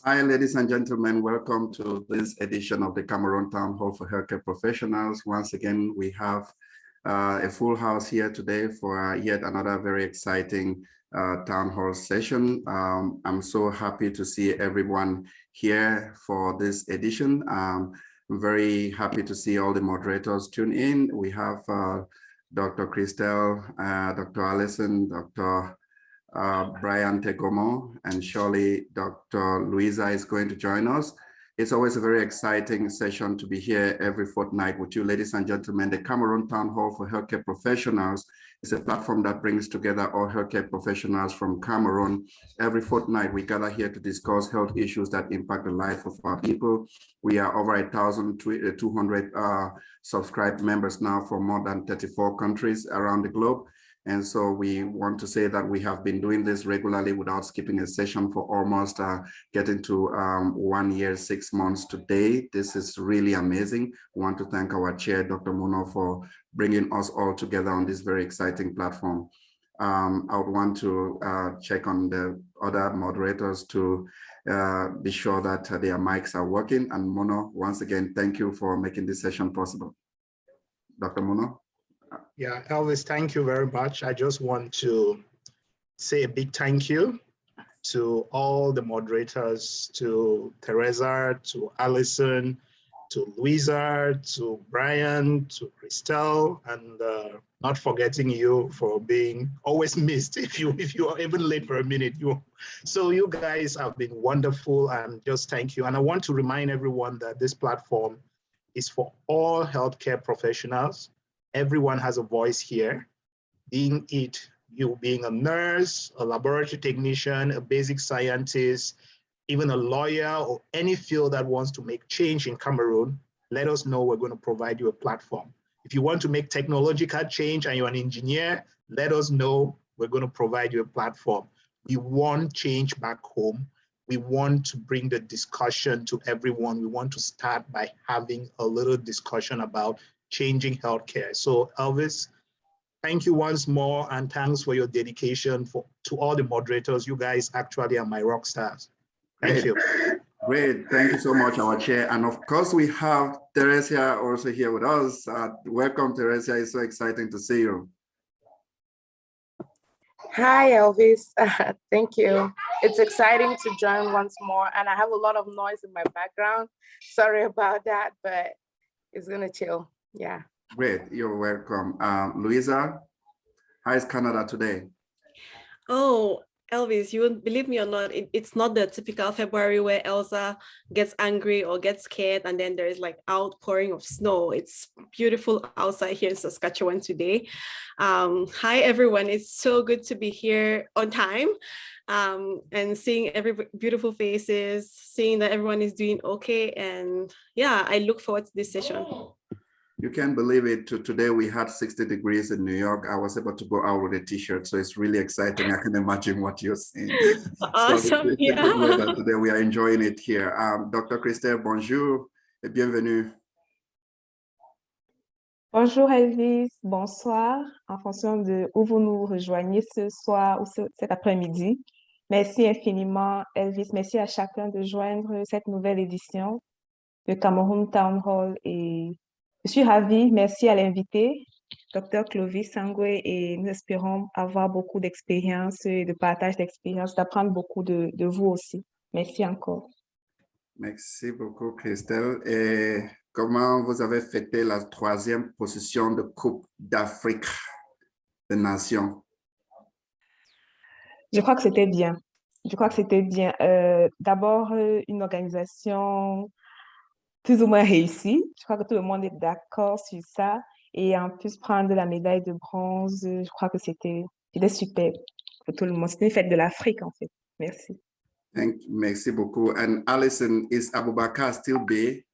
Hi, ladies and gentlemen. Welcome to this edition of the Cameroon Town Hall for Healthcare Professionals. Once again, we have a full house here today for yet another very exciting town hall session. I'm so happy to see everyone here for this edition. I'm very happy to see all the moderators tune in. We have Dr. Christelle, Dr. Allison, Dr. Brian Tegomo, and surely Dr. Louisa is going to join us. It's always a very exciting session to be here every fortnight with you, ladies and gentlemen. The Cameroon Town Hall for Healthcare Professionals is a platform that brings together all healthcare professionals from Cameroon. Every fortnight, we gather here to discuss health issues that impact the life of our people. We are over 1,200 subscribed members now from more than 34 countries around the globe. And so we want to say that we have been doing this regularly without skipping a session for almost getting to 1 year, 6 months today. This is really amazing. We want to thank our chair, Dr. Muno, for bringing us all together on this very exciting platform. I would want to check on the other moderators to be sure that their mics are working. And Muno, once again, thank you for making this session possible. Dr. Muno? Yeah, Elvis, thank you very much. I just want to say a big thank you to all the moderators, to Teresa, to Allison, to Louisa, to Brian, to Christelle, and not forgetting you for being always missed if you are even late for a minute. So you guys have been wonderful, and just thank you. And I want to remind everyone that this platform is for all healthcare professionals. Everyone has a voice here, being you being a nurse, a laboratory technician, a basic scientist, even a lawyer, or any field that wants to make change in Cameroon. Let us know. We're going to provide you a platform. If you want to make technological change and you're an engineer, let us know. We're going to provide you a platform. We want change back home. We want to bring the discussion to everyone. We want to start by having a little discussion about changing healthcare. So Elvis, thank you once more, and thanks for your dedication to all the moderators. You guys actually are my rock stars. Thank you. Great, thank you so much, our chair. And of course, we have Teresa also here with us. Welcome, Teresa. It's so exciting to see you. Hi, Elvis. Thank you. It's exciting to join once more, and I have a lot of noise in my background. Sorry about that, but it's gonna chill. Yeah. Great, you're welcome. Louisa, how is Canada today? Oh, Elvis, you wouldn't believe me or not, it's not the typical February where Elsa gets angry or gets scared and then there's like outpouring of snow. It's beautiful outside here in Saskatchewan today. Hi, everyone. It's so good to be here on time and seeing every beautiful faces, seeing that everyone is doing okay. And yeah, I look forward to this session. You can't believe it. Today we had 60 degrees in New York. I was able to go out with a t-shirt, so it's really exciting. I can imagine what you're saying. Awesome. So yeah. Today we are enjoying it here. Dr. Christelle, bonjour et bienvenue. Bonjour Elvis, bonsoir, en fonction de où vous nous rejoignez ce soir ou cet après-midi. Merci infiniment Elvis, merci à chacun de joindre cette nouvelle édition de Cameroon Town Hall et je suis ravie, merci à l'invité, Dr. Clovis, Sangwe, et nous espérons avoir beaucoup d'expérience et de partage d'expérience, d'apprendre beaucoup de vous aussi. Merci encore. Merci beaucoup, Christelle. Et comment vous avez fêté la 3e position de Coupe d'Afrique des Nations? Je crois que c'était bien. D'abord, une organisation plus ou moins réussi. Je crois que tout le monde est d'accord sur ça. Et en plus, prendre la médaille de bronze, je crois que c'était super pour tout le monde. C'était une fête de l'Afrique, en fait. Merci. Merci beaucoup. And Alison, is Abubakar still Bay?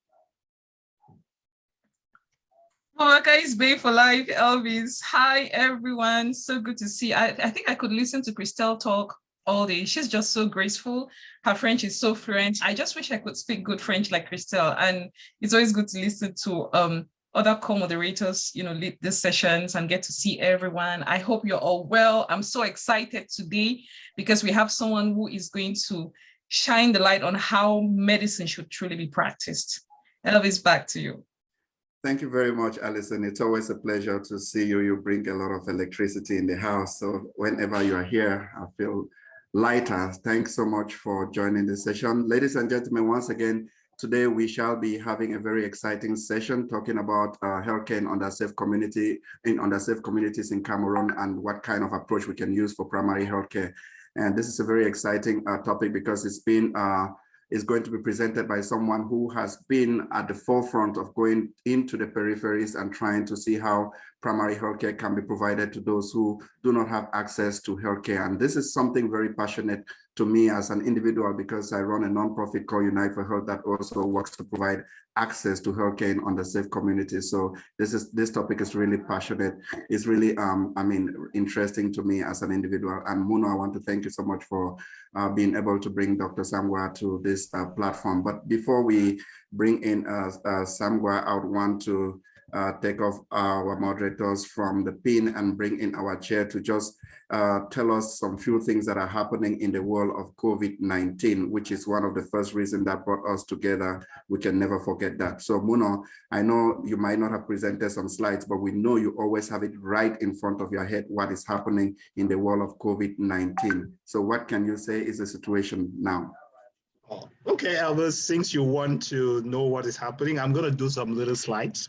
Abubakar is Bay for life, Elvis. Hi, everyone. So good to see. I think I could listen to Christelle talk all day. She's just so graceful. Her French is so fluent. I just wish I could speak good French like Christelle. And it's always good to listen to other co-moderators, lead these sessions and get to see everyone. I hope you're all well. I'm so excited today because we have someone who is going to shine the light on how medicine should truly be practiced. Elvis, back to you. Thank you very much, Alison. It's always a pleasure to see you. You bring a lot of electricity in the house. So whenever you are here, I feel lighter. Thanks so much for joining the session. Ladies and gentlemen, once again, today we shall be having a very exciting session talking about healthcare in underserved communities in Cameroon and what kind of approach we can use for primary healthcare. And this is a very exciting topic because is going to be presented by someone who has been at the forefront of going into the peripheries and trying to see how primary healthcare can be provided to those who do not have access to healthcare. And this is something very passionate to me as an individual because I run a nonprofit called Unite for Health that also works to provide access to healthcare in underserved communities. So this topic is really passionate. It's really, interesting to me as an individual. And Muno, I want to thank you so much for being able to bring Dr. Sangwe to this platform. But before we bring in Sangwe, I would want to take off our moderators from the pin and bring in our chair to just tell us some few things that are happening in the world of COVID-19, which is one of the first reasons that brought us together. We can never forget that. So Muno, I know you might not have presented some slides, but we know you always have it right in front of your head, what is happening in the world of COVID-19. So what can you say is the situation now? Oh, okay, Elvis, since you want to know what is happening, I'm going to do some little slides.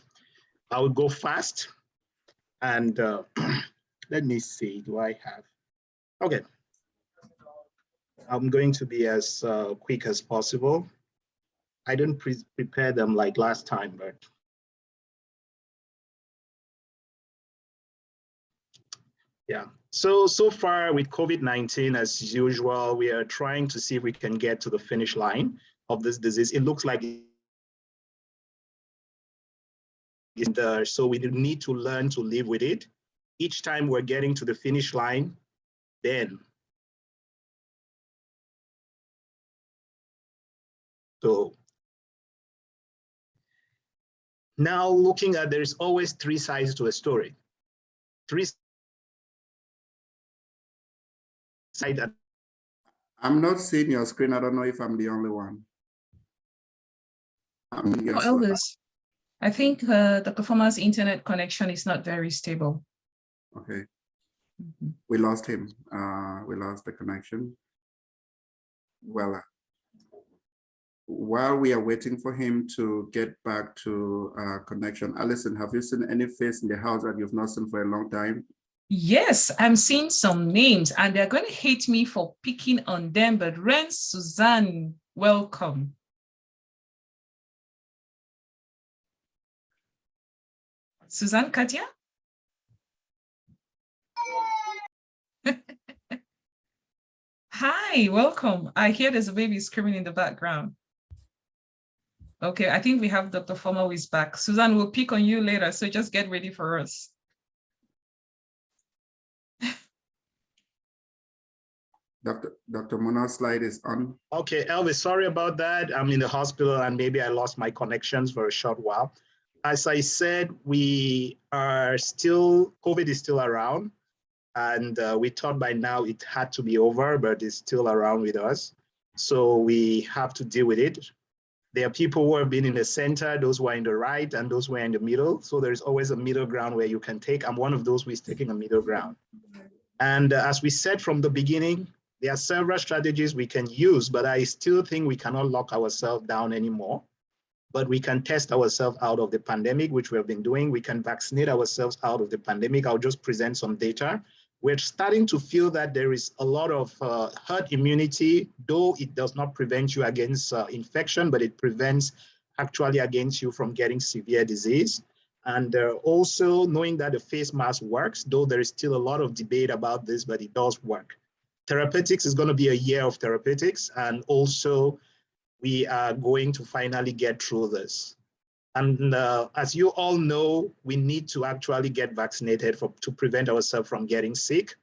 I will go fast and let me see, do I have, okay. I'm going to be as quick as possible. I didn't prepare them like last time, but. Yeah, so far with COVID-19, as usual, we are trying to see if we can get to the finish line of this disease. It looks like so we need to learn to live with it. Each time we're getting to the finish line, then. So now looking at, there's always three sides to a story. I'm not seeing your screen. I don't know if I'm the only one. Elvis, I think Dr. Former's internet connection is not very stable. Okay. We lost him. We lost the connection. Well, while we are waiting for him to get back to connection, Alison, have you seen any face in the house that you've not seen for a long time? Yes, I'm seeing some names and they're going to hate me for picking on them, but Ren Suzanne, welcome. Suzanne Katia? Hi, welcome. I hear there's a baby screaming in the background. Okay, I think we have Dr. Former who is back. Suzanne, we'll pick on you later, so just get ready for us. Dr. Muno's slide is on. Okay, Elvis, sorry about that. I'm in the hospital and maybe I lost my connections for a short while. As I said, we are still, COVID is still around. And we thought by now it had to be over, but it's still around with us. So we have to deal with it. There are people who have been in the center, those who are in the right, and those who are in the middle. So there's always a middle ground where you can take. I'm one of those who is taking a middle ground. And as we said from the beginning, there are several strategies we can use, but I still think we cannot lock ourselves down anymore. But we can test ourselves out of the pandemic, which we have been doing. We can vaccinate ourselves out of the pandemic. I'll just present some data. We're starting to feel that there is a lot of herd immunity, though it does not prevent you against infection, but it prevents actually against you from getting severe disease. And also knowing that the face mask works, though there is still a lot of debate about this, but it does work. Therapeutics is going to be a year of therapeutics, and also we are going to finally get through this. And as you all know, we need to actually get vaccinated to prevent ourselves from getting sick.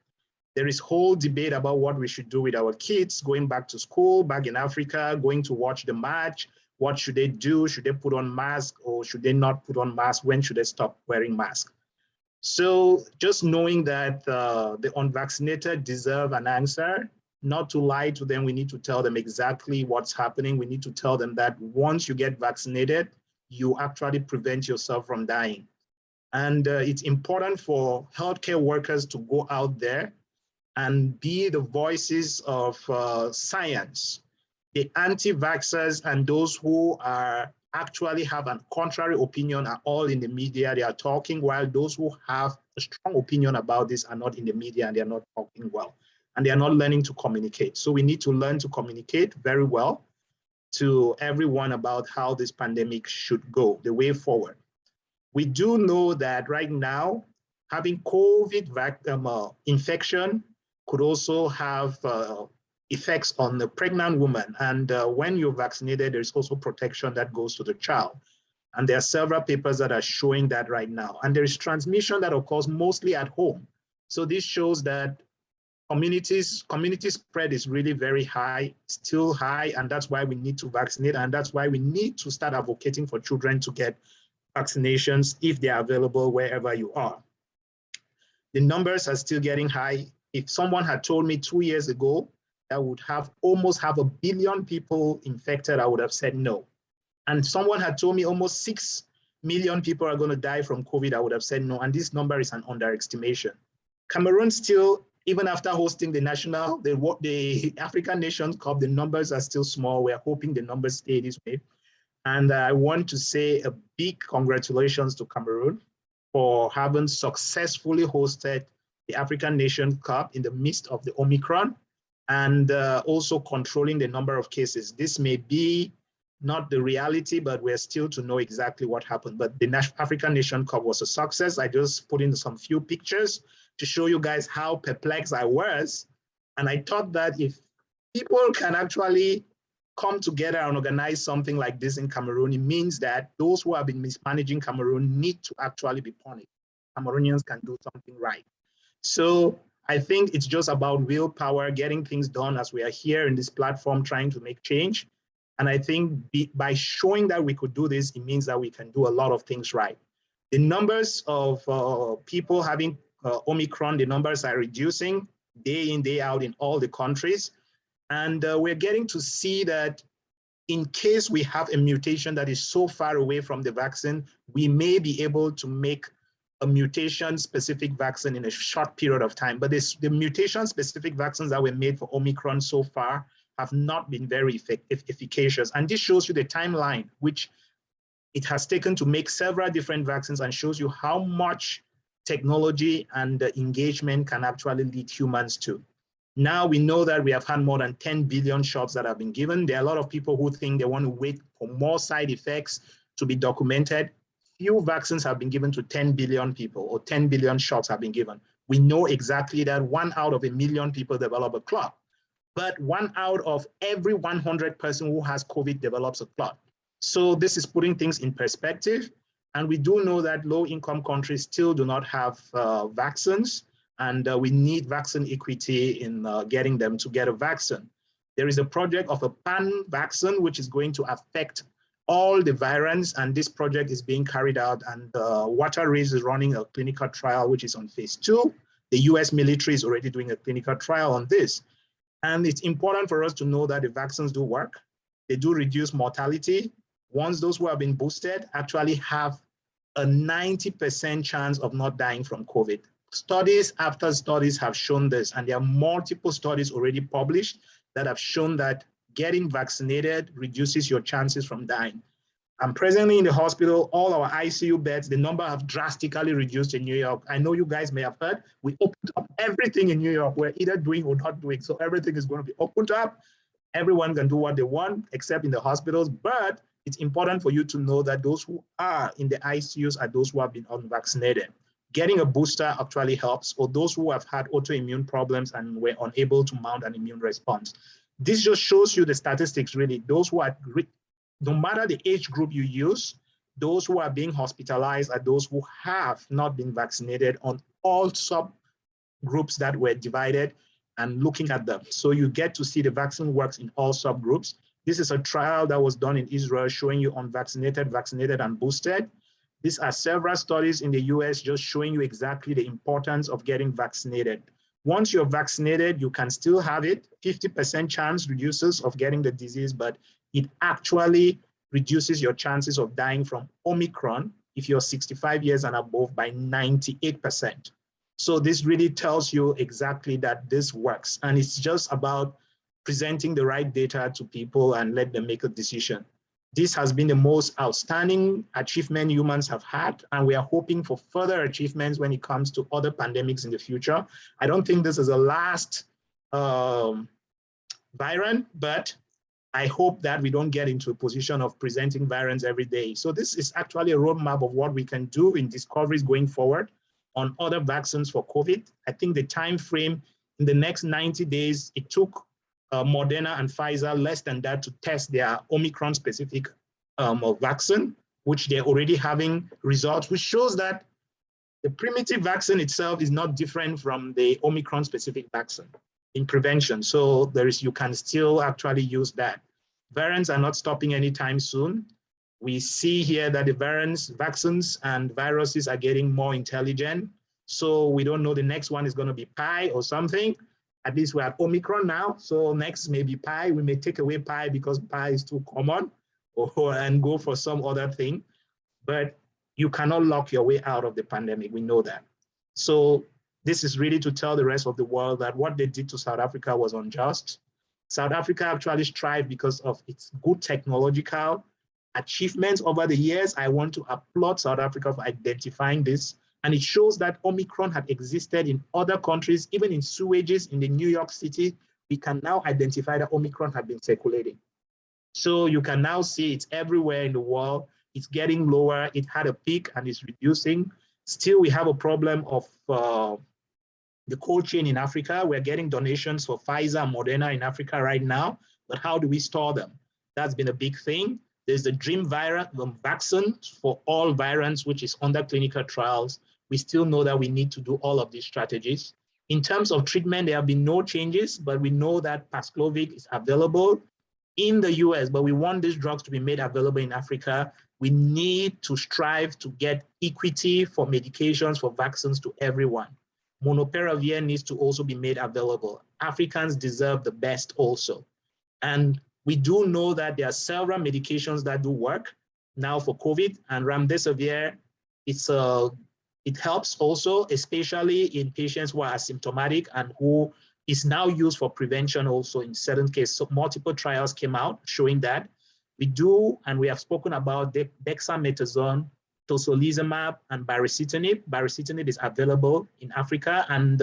There is whole debate about what we should do with our kids going back to school, back in Africa, going to watch the match. What should they do? Should they put on masks or should they not put on masks? When should they stop wearing masks? So just knowing that the unvaccinated deserve an answer, not to lie to them. We need to tell them exactly what's happening. We need to tell them that once you get vaccinated, you actually prevent yourself from dying. And it's important for healthcare workers to go out there and be the voices of science. The anti-vaxxers and those who are actually have a contrary opinion are all in the media. They are talking, while those who have a strong opinion about this are not in the media and they are not talking well. And they are not learning to communicate. So we need to learn to communicate very well to everyone about how this pandemic should go, the way forward. We do know that right now, having COVID infection could also have effects on the pregnant woman. And when you're vaccinated, there's also protection that goes to the child. And there are several papers that are showing that right now. And there is transmission that occurs mostly at home. So this shows that community spread is really very high, still high, and that's why we need to vaccinate, and that's why we need to start advocating for children to get vaccinations if they are available wherever you are. The numbers are still getting high. If someone had told me 2 years ago that would have almost 500 million people infected, I would have said no. And someone had told me almost 6 million people are going to die from COVID, I would have said no. And this number is an underestimation. Cameroon still, even after hosting the African Nations Cup, the numbers are still small. We're hoping the numbers stay this way. And I want to say a big congratulations to Cameroon for having successfully hosted the African Nations Cup in the midst of the Omicron and also controlling the number of cases. This may be not the reality, but we're still to know exactly what happened. But the African Nations Cup was a success. I just put in some few pictures to show you guys how perplexed I was. And I thought that if people can actually come together and organize something like this in Cameroon, it means that those who have been mismanaging Cameroon need to actually be punished. Cameroonians can do something right. So I think it's just about willpower, getting things done as we are here in this platform trying to make change. And I think by showing that we could do this, it means that we can do a lot of things right. The numbers of people having Omicron, the numbers are reducing day in, day out in all the countries. And we're getting to see that in case we have a mutation that is so far away from the vaccine, we may be able to make a mutation-specific vaccine in a short period of time. But the mutation-specific vaccines that were made for Omicron so far have not been very efficacious. And this shows you the timeline, which it has taken to make several different vaccines, and shows you how much technology and engagement can actually lead humans to. Now we know that we have had more than 10 billion shots that have been given. There are a lot of people who think they want to wait for more side effects to be documented. Few vaccines have been given to 10 billion people, or 10 billion shots have been given. We know exactly that 1 out of 1 million people develop a clot, but 1 out of every 100 person who has COVID develops a clot. So this is putting things in perspective. And we do know that low-income countries still do not have vaccines, and we need vaccine equity in getting them to get a vaccine. There is a project of a pan-vaccine, which is going to affect all the variants, and this project is being carried out, and Waterways is running a clinical trial, which is on phase 2. The US military is already doing a clinical trial on this. And it's important for us to know that the vaccines do work. They do reduce mortality. Once those who have been boosted actually have a 90% chance of not dying from COVID. Studies after studies have shown this, and there are multiple studies already published that have shown that getting vaccinated reduces your chances from dying. I'm presently in the hospital. All our ICU beds, the number have drastically reduced in New York. I know you guys may have heard, we opened up everything in New York. We're either doing or not doing. So everything is going to be opened up. Everyone can do what they want, except in the hospitals. But it's important for you to know that those who are in the ICUs are those who have been unvaccinated. Getting a booster actually helps, or those who have had autoimmune problems and were unable to mount an immune response. This just shows you the statistics, really. Those who are, no matter the age group you use, those who are being hospitalized are those who have not been vaccinated on all subgroups that were divided and looking at them. So you get to see the vaccine works in all subgroups. This is a trial that was done in Israel showing you unvaccinated, vaccinated, and boosted. These are several studies in the US just showing you exactly the importance of getting vaccinated. Once you're vaccinated, you can still have it. 50% chance reduces of getting the disease, but it actually reduces your chances of dying from Omicron if you're 65 years and above by 98%. So this really tells you exactly that this works. And it's just about presenting the right data to people and let them make a decision. This has been the most outstanding achievement humans have had, and we are hoping for further achievements when it comes to other pandemics in the future. I don't think this is a last variant, but I hope that we don't get into a position of presenting variants every day. So this is actually a roadmap of what we can do in discoveries going forward on other vaccines for COVID. I think the time frame in the next 90 days, it took Moderna and Pfizer less than that to test their Omicron-specific vaccine, which they're already having results, which shows that the primitive vaccine itself is not different from the Omicron-specific vaccine in prevention. So you can still actually use that. Variants are not stopping anytime soon. We see here that the variants, vaccines and viruses are getting more intelligent. So we don't know the next one is going to be Pi or something. At least we're at Omicron now. So next may be Pi. We may take away Pi because Pi is too common and go for some other thing. But you cannot lock your way out of the pandemic. We know that. So this is really to tell the rest of the world that what they did to South Africa was unjust. South Africa actually strived because of its good technological achievements over the years. I want to applaud South Africa for identifying this. And it shows that Omicron had existed in other countries, even in sewages in the New York City. We can now identify that Omicron had been circulating. So you can now see it's everywhere in the world. It's getting lower. It had a peak and it's reducing. Still, we have a problem of the cold chain in Africa. We're getting donations for Pfizer and Moderna in Africa right now, but how do we store them? That's been a big thing. There's the DREAM vaccine for all variants, which is under clinical trials. We still know that we need to do all of these strategies. In terms of treatment, there have been no changes, but we know that Paxlovid is available in the US, but we want these drugs to be made available in Africa. We need to strive to get equity for medications, for vaccines to everyone. Molnupiravir needs to also be made available. Africans deserve the best also. And we do know that there are several medications that do work now for COVID, and remdesivir, it helps also, especially in patients who are asymptomatic and who is now used for prevention also in certain cases. So multiple trials came out showing that. We do, and we have spoken about dexamethasone, tocilizumab, and baricitinib. Baricitinib is available in Africa, and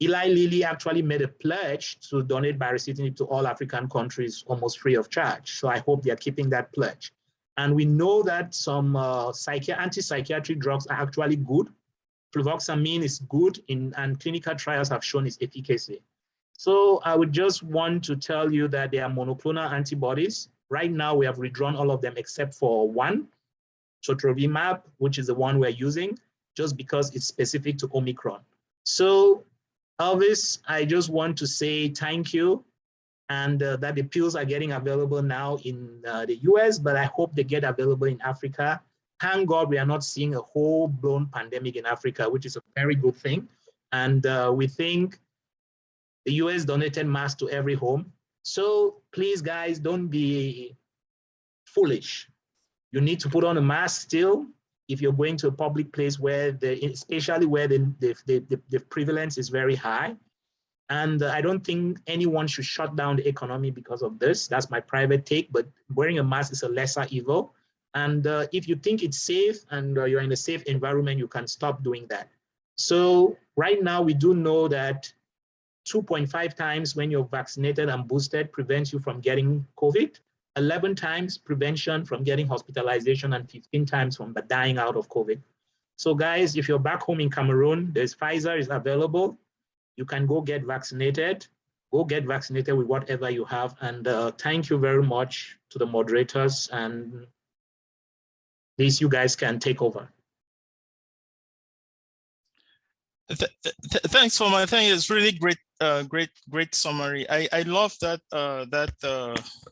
Eli Lilly actually made a pledge to donate baricitinib to all African countries almost free of charge. So I hope they are keeping that pledge. And we know that some anti-psychiatric drugs are actually good. Fluvoxamine is good, and clinical trials have shown its efficacy. So I would just want to tell you that they are monoclonal antibodies. Right now, we have withdrawn all of them except for one, sotrovimab, which is the one we're using, just because it's specific to Omicron. So Elvis, I just want to say thank you, and that the pills are getting available now in the US, but I hope they get available in Africa. Thank God we are not seeing a whole-blown pandemic in Africa, which is a very good thing. And we think the US donated masks to every home. So please, guys, don't be foolish. You need to put on a mask still if you're going to a public place where, especially where the prevalence is very high. And I don't think anyone should shut down the economy because of this. That's my private take, but wearing a mask is a lesser evil. And if you think it's safe and you're in a safe environment, you can stop doing that. So right now, we do know that 2.5 times when you're vaccinated and boosted prevents you from getting COVID, 11 times prevention from getting hospitalization, and 15 times from dying out of COVID. So guys, if you're back home in Cameroon, there's Pfizer is available. You can go get vaccinated. Go get vaccinated with whatever you have. And thank you very much to the moderators. And please, you guys can take over. Thanks for my thing. It's really great, great summary. I love that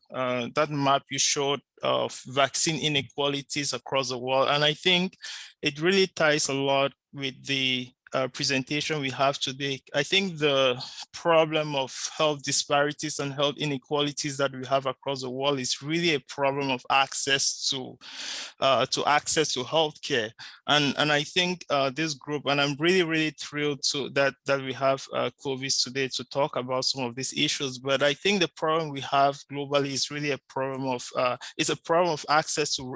that map you showed of vaccine inequalities across the world, and I think it really ties a lot with the presentation we have today. I think the problem of health disparities and health inequalities that we have across the world is really a problem of access to healthcare. And I think this group, and I'm really thrilled that we have Clovis today to talk about some of these issues. But I think the problem we have globally is really a problem of access to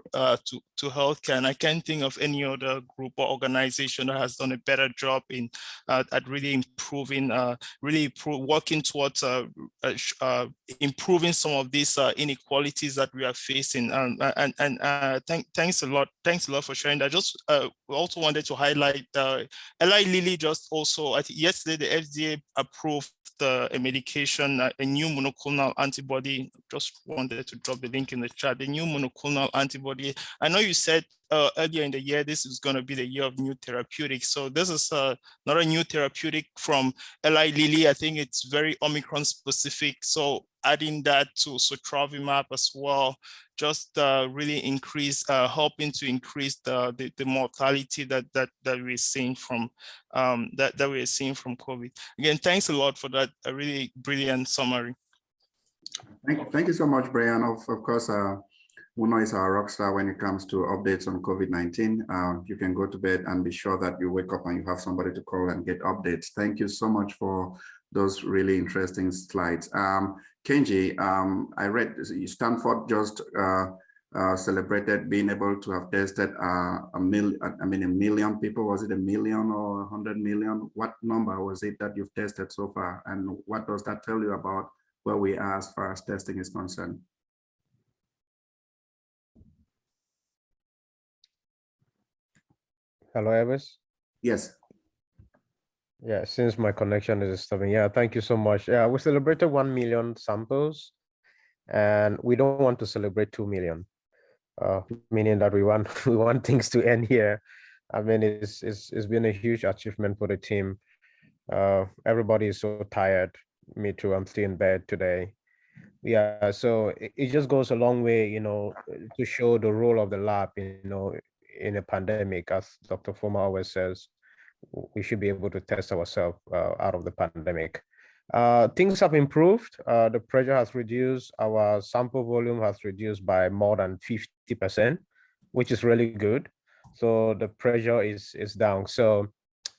healthcare. And I can't think of any other group or organization that has done a better job in at really improving, working towards improving some of these inequalities that we are facing. Thanks a lot for sharing that. Just also wanted to highlight Eli Lilly just also, I think yesterday the FDA approved a medication, a new monoclonal antibody. Just wanted to drop the link in the chat. The new monoclonal antibody. I know you said earlier in the year this is going to be the year of new therapeutics. So this is not a new therapeutic from Eli Lilly. I think it's very Omicron specific. So adding that to sotrovimab as well, just really helping to increase the mortality that we're seeing from COVID. Again, thanks a lot for that. A really brilliant summary. Thank you so much, Brian. Of course, Uno is our rock star when it comes to updates on COVID-19. You can go to bed and be sure that you wake up and you have somebody to call and get updates. Thank you so much for those really interesting slides. Kenji, I read Stanford just celebrated being able to have tested a million people. Was it 1 million or 100 million? What number was it that you've tested so far? And what does that tell you about where we are as far as testing is concerned? Hello, Elvis? Yes. Yeah, since my connection is stopping. Yeah, thank you so much. Yeah, we celebrated 1 million samples, and we don't want to celebrate 2 million, meaning that we want things to end here. I mean, it's been a huge achievement for the team. Everybody is so tired. Me too. I'm still in bed today. Yeah, so it just goes a long way, to show the role of the lab, in a pandemic. As Dr. Foma always says, we should be able to test ourselves out of the pandemic. Things have improved. The pressure has reduced. Our sample volume has reduced by more than 50%, which is really good. So the pressure is down. So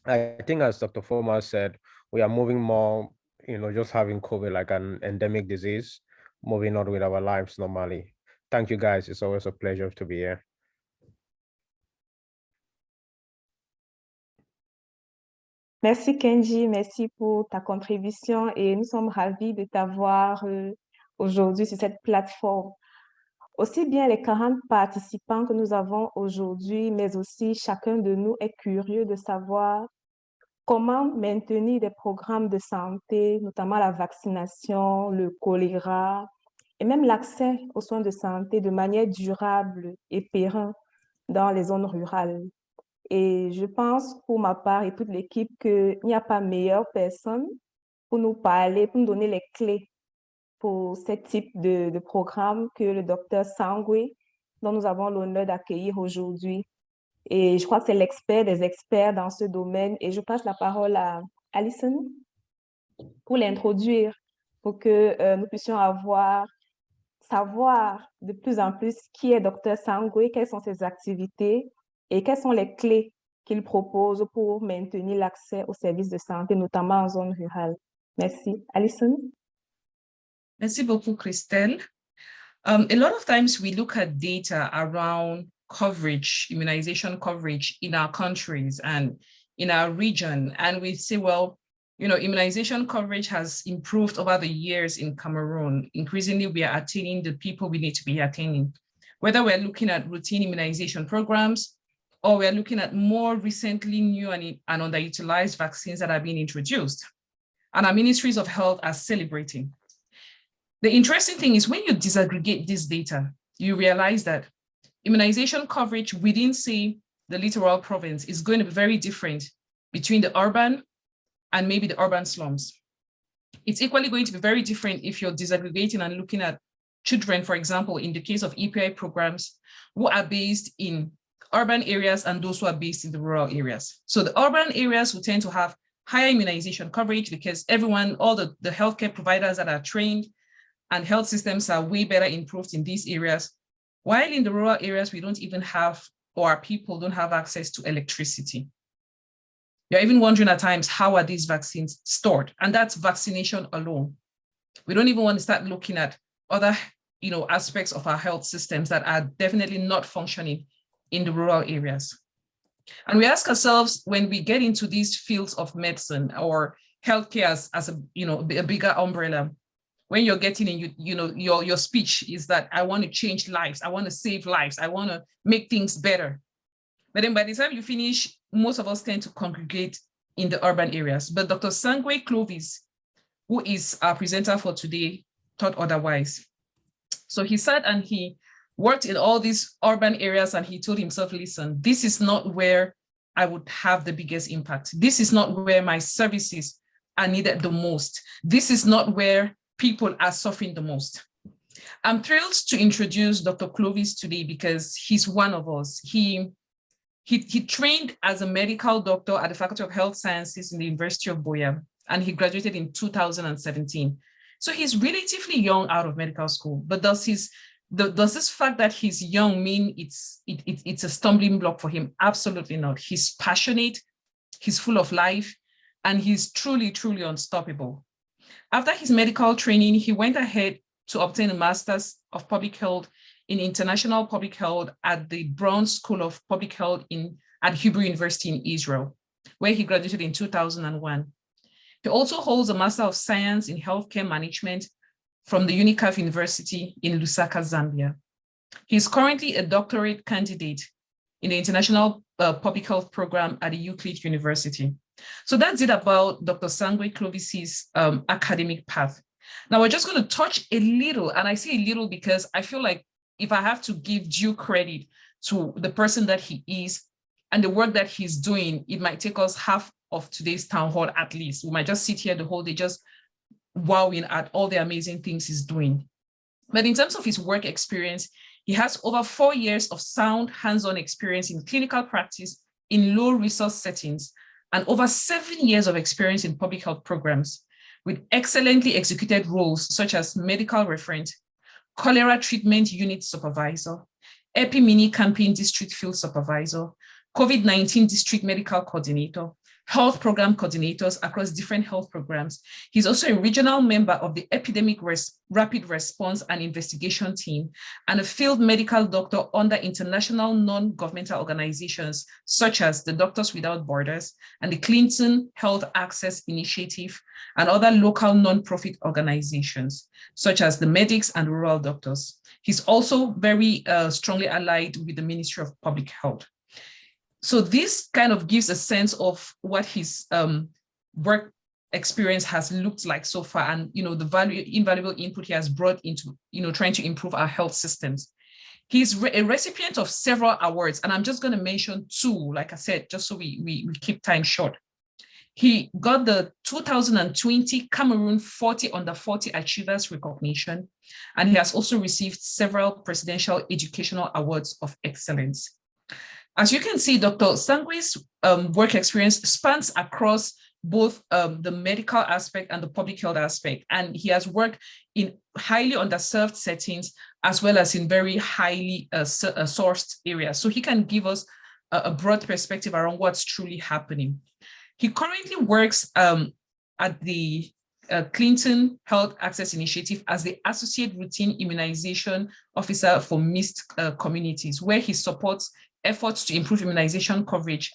I think, as Dr. Foma said, we are moving more, just having COVID like an endemic disease, moving on with our lives normally. Thank you, guys. It's always a pleasure to be here. Merci Kenji, merci pour ta contribution et nous sommes ravis de t'avoir aujourd'hui sur cette plateforme. Aussi bien les 40 participants que nous avons aujourd'hui, mais aussi chacun de nous est curieux de savoir comment maintenir des programmes de santé, notamment la vaccination, le choléra et même l'accès aux soins de santé de manière durable et pérenne dans les zones rurales. Et je pense, pour ma part et toute l'équipe, qu'il n'y a pas meilleure personne pour nous parler, pour nous donner les clés pour ce type de programme que le docteur Sangwe, dont nous avons l'honneur d'accueillir aujourd'hui. Et je crois que c'est l'expert des experts dans ce domaine. Et je passe la parole à Alison pour l'introduire, pour que nous puissions savoir de plus en plus qui est docteur Sangwe, quelles sont ses activités, et quelles sont les clés qu'il propose pour maintenir l'accès aux services de santé, notamment en zone rurale. Merci. Alison? Merci beaucoup, Christelle. A lot of times we look at data around coverage, immunization coverage in our countries and in our region, and we say, well, immunization coverage has improved over the years in Cameroon. Increasingly, we are attaining the people we need to be attaining, whether we're looking at routine immunization programs, or we're looking at more recently new and underutilized vaccines that are being introduced. And our ministries of health are celebrating. The interesting thing is when you disaggregate this data, you realize that immunization coverage within, say, the littoral province is going to be very different between the urban and maybe the urban slums. It's equally going to be very different if you're disaggregating and looking at children, for example, in the case of EPI programs, who are based in urban areas and those who are based in the rural areas. So the urban areas will tend to have higher immunization coverage because everyone, all the healthcare providers that are trained and health systems are way better improved in these areas. While in the rural areas, we don't even have, or our people don't have access to electricity. You're even wondering at times, how are these vaccines stored? And that's vaccination alone. We don't even want to start looking at other aspects of our health systems that are definitely not functioning in the rural areas. And we ask ourselves, when we get into these fields of medicine or healthcare as a bigger umbrella, when you're getting in, your speech is that I want to change lives, I want to save lives, I want to make things better. But then by the time you finish, most of us tend to congregate in the urban areas. But Dr. Sangwe Clovis, who is our presenter for today, thought otherwise. So he sat and he worked in all these urban areas and he told himself, listen, this is not where I would have the biggest impact. This is not where my services are needed the most. This is not where people are suffering the most. I'm thrilled to introduce Dr. Clovis today because he's one of us. He trained as a medical doctor at the Faculty of Health Sciences in the University of Boya, and he graduated in 2017. So he's relatively young out of medical school, but does this fact that he's young mean it's a stumbling block for him? Absolutely not. He's passionate, he's full of life, and he's truly, truly unstoppable. After his medical training, he went ahead to obtain a Master's of Public Health in International Public Health at the Brown School of Public Health at Hebrew University in Israel, where he graduated in 2001. He also holds a Master of Science in Healthcare Management from the UNICAF University in Lusaka, Zambia. He is currently a doctorate candidate in the International Public Health Program at the Euclid University. So that's it about Dr. Sangwe Clovis's academic path. Now we're just going to touch a little, and I say a little because I feel like if I have to give due credit to the person that he is and the work that he's doing, it might take us half of today's town hall at least. We might just sit here the whole day just wowing at all the amazing things he's doing. But in terms of his work experience, he has over 4 years of sound hands-on experience in clinical practice in low resource settings and over 7 years of experience in public health programs with excellently executed roles such as medical referent, cholera treatment unit supervisor, Epi-Mini campaign district field supervisor, COVID-19 district medical coordinator, health program coordinators across different health programs. He's also a regional member of the Epidemic Rapid Response and Investigation Team and a field medical doctor under international non-governmental organizations such as the Doctors Without Borders and the Clinton Health Access Initiative and other local non-profit organizations such as the Medics and Rural Doctors. He's also very strongly allied with the Ministry of Public Health. So this kind of gives a sense of what his work experience has looked like so far, and the invaluable input he has brought into trying to improve our health systems. He's a recipient of several awards, and I'm just going to mention 2, like I said, just so we keep time short. He got the 2020 Cameroon 40 Under 40 Achievers Recognition, and he has also received several Presidential Educational Awards of Excellence. As you can see, Dr. Sangwe's work experience spans across both the medical aspect and the public health aspect, and he has worked in highly underserved settings as well as in very highly sourced areas. So he can give us a broad perspective around what's truly happening. He currently works at the Clinton Health Access Initiative as the Associate Routine Immunization Officer for mixed communities, where he supports efforts to improve immunization coverage,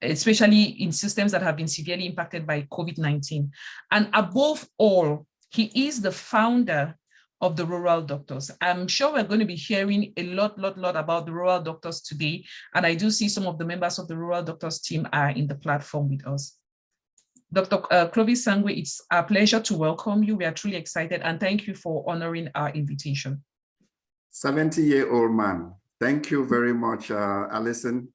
especially in systems that have been severely impacted by COVID-19. And above all, he is the founder of the Rural Doctors. I'm sure we're going to be hearing a lot about the Rural Doctors today. And I do see some of the members of the Rural Doctors team are in the platform with us. Dr. Clovis Sangwe, it's a pleasure to welcome you. We are truly excited, and thank you for honoring our invitation. 70-year-old man. Thank you very much, Alison,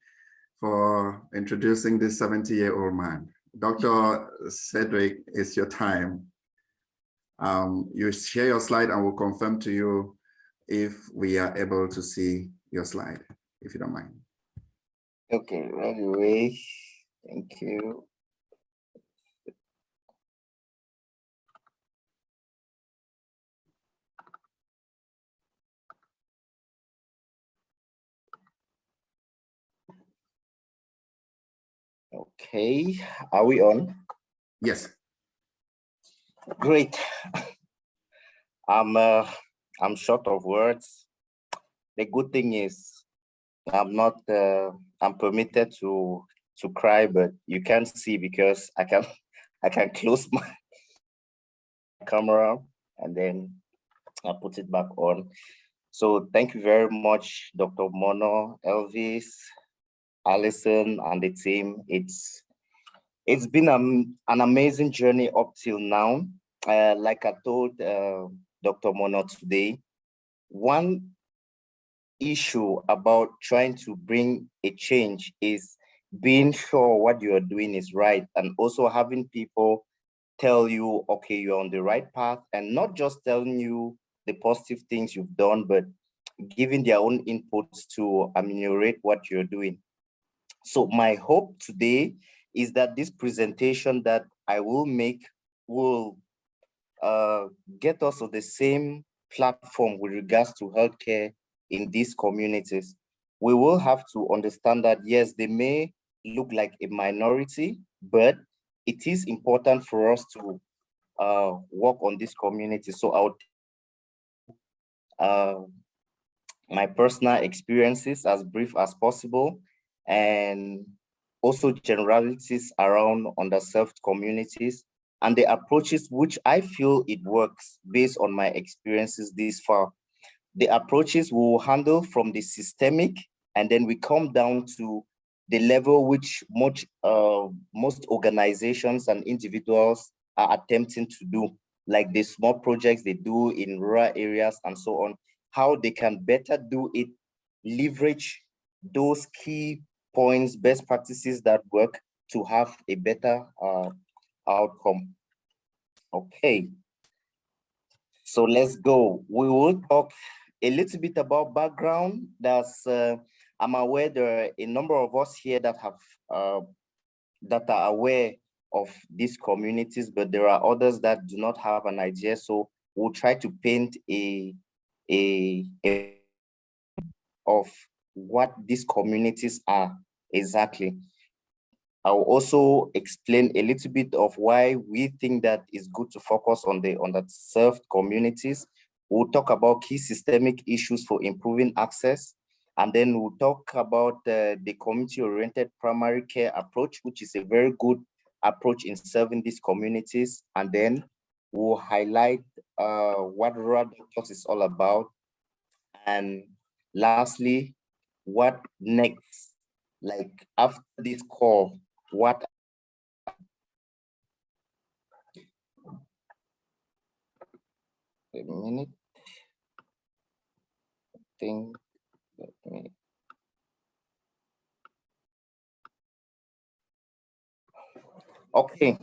for introducing this 70-year-old man. Dr. Cedric, it's your time. You share your slide and we'll confirm to you if we are able to see your slide. if you don't mind. Okay, right away. Thank you. Okay, are we on? Yes. Great. I'm short of words. The good thing is I'm permitted to cry, but you can't see because I can close my camera and then I put it back on. So thank you very much, Dr. Mono, Elvis, Alison, and the team. It's been an amazing journey up till now. Like I told Dr. Mono today, one issue about trying to bring a change is being sure what you're doing is right, and also having people tell you, okay, you're on the right path, and not just telling you the positive things you've done, but giving their own inputs to ameliorate what you're doing. So my hope today is that this presentation that I will make will get us on the same platform with regards to healthcare in these communities. We will have to understand that, yes, they may look like a minority, but it is important for us to work on this community. So I'll my personal experiences as brief as possible, and also generalities around underserved communities and the approaches which I feel it works based on my experiences this far. The approaches will handle from the systemic, and then we come down to the level which most organizations and individuals are attempting to do, like the small projects they do in rural areas and so on, how they can better do it, leverage those key points, best practices that work to have a better outcome. Okay, so let's go. We will talk a little bit about background. I'm aware there are a number of us here that have that are aware of these communities, but there are others that do not have an idea. So we'll try to paint a of what these communities are exactly. I'll also explain a little bit of why we think that it's good to focus on the underserved communities. We'll talk about key systemic issues for improving access. And then we'll talk about the community-oriented primary care approach, which is a very good approach in serving these communities. And then we'll highlight what rural doctors is all about. And lastly, what next? Like after this call, what a minute. Thing. Let me. Okay.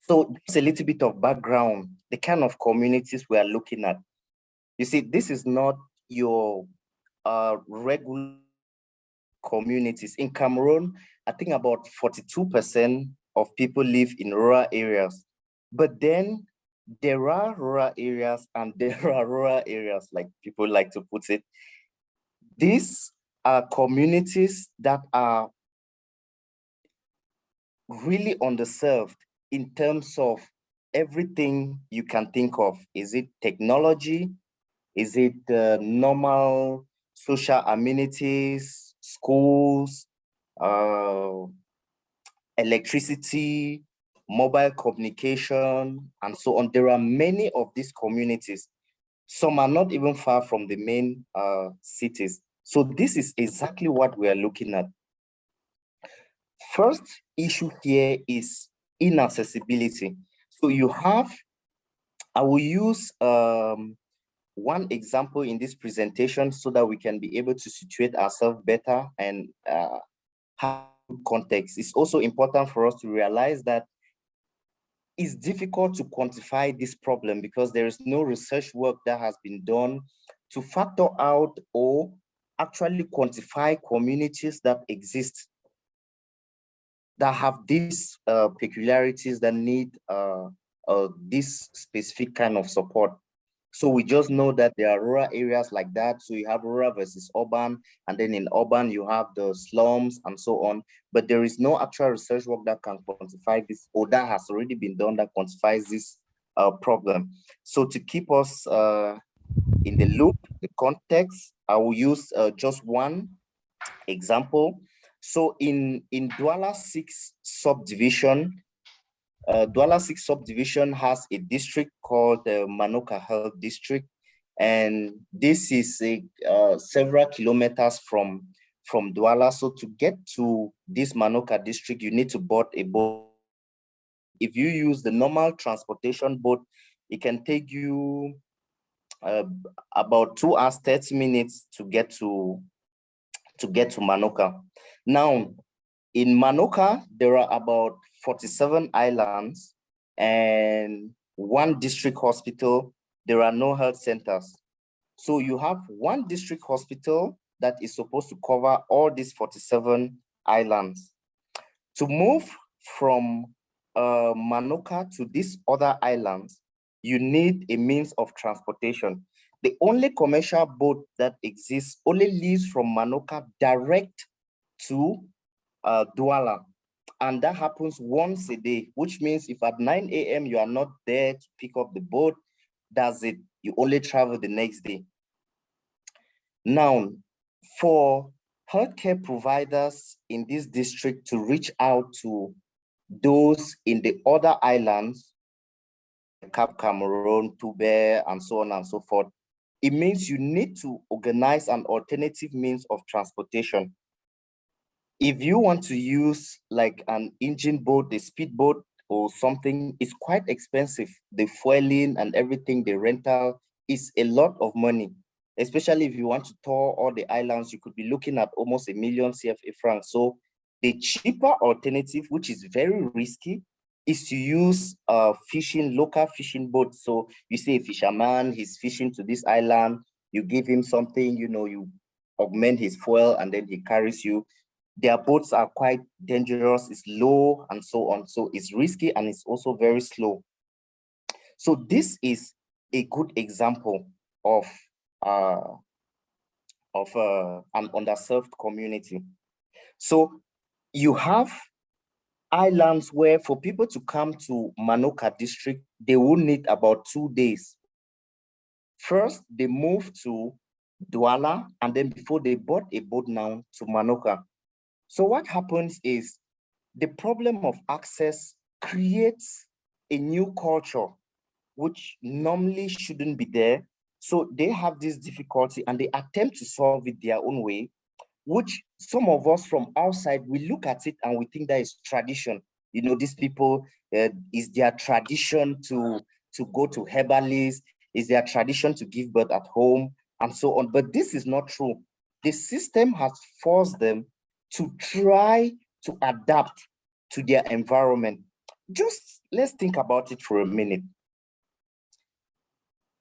So just a little bit of background, the kind of communities we are looking at. You see, this is not your regular communities. In Cameroon, I think about 42% of people live in rural areas. But then there are rural areas and there are rural areas, like people like to put it. These are communities that are really underserved in terms of everything you can think of. Is it technology? Is it normal social amenities, schools, electricity, mobile communication, and so on? There are many of these communities. Some are not even far from the main cities. So this is exactly what we are looking at. First issue here is inaccessibility. So you have, I will use one example in this presentation so that we can be able to situate ourselves better and have context. It's also important for us to realize that it's difficult to quantify this problem because there is no research work that has been done to factor out or actually quantify communities that exist that have these peculiarities that need this specific kind of support. So we just know that there are rural areas like that. So you have rural versus urban, and then in urban you have the slums and so on. But there is no actual research work that can quantify this, or that has already been done that quantifies this problem. So to keep us in the loop, the context, I will use just one example. So in Douala 6 subdivision, Douala 6 subdivision has a district called the Manoka Health District, and this is several kilometers from Douala. So to get to this Manoka district, you need to board a boat. If you use the normal transportation boat, it can take you about 2 hours, 30 minutes to get to Manoka. Now, in Manoka, there are about 47 islands and 1 district hospital. There are no health centers. So you have 1 district hospital that is supposed to cover all these 47 islands. To move from Manoka to these other islands, you need a means of transportation. The only commercial boat that exists only leaves from Manoka direct to Douala. And that happens once a day, which means if at 9 a.m. you are not there to pick up the boat, that's it. You only travel the next day. Now, for healthcare providers in this district to reach out to those in the other islands, Cameroon, Tube, and so on and so forth, it means you need to organize an alternative means of transportation. If you want to use like an engine boat, a speedboat or something, it's quite expensive. The fueling and everything, the rental is a lot of money. Especially if you want to tour all the islands, you could be looking at almost 1 million CFA francs. So the cheaper alternative, which is very risky, is to use local fishing boats. So you see a fisherman, he's fishing to this island, you give him something, you augment his fuel, and then he carries you. Their boats are quite dangerous, it's low and so on. So it's risky and it's also very slow. So this is a good example of an underserved community. So you have islands where for people to come to Manoka district, they will need about 2 days. First, they move to Douala, and then before they board a boat now to Manoka. So what happens is the problem of access creates a new culture, which normally shouldn't be there. So they have this difficulty and they attempt to solve it their own way, which some of us from outside, we look at it and we think that is tradition. These people, is their tradition to go to herbalists, is their tradition to give birth at home, and so on. But this is not true. The system has forced them to try to adapt to their environment. Just let's think about it for a minute.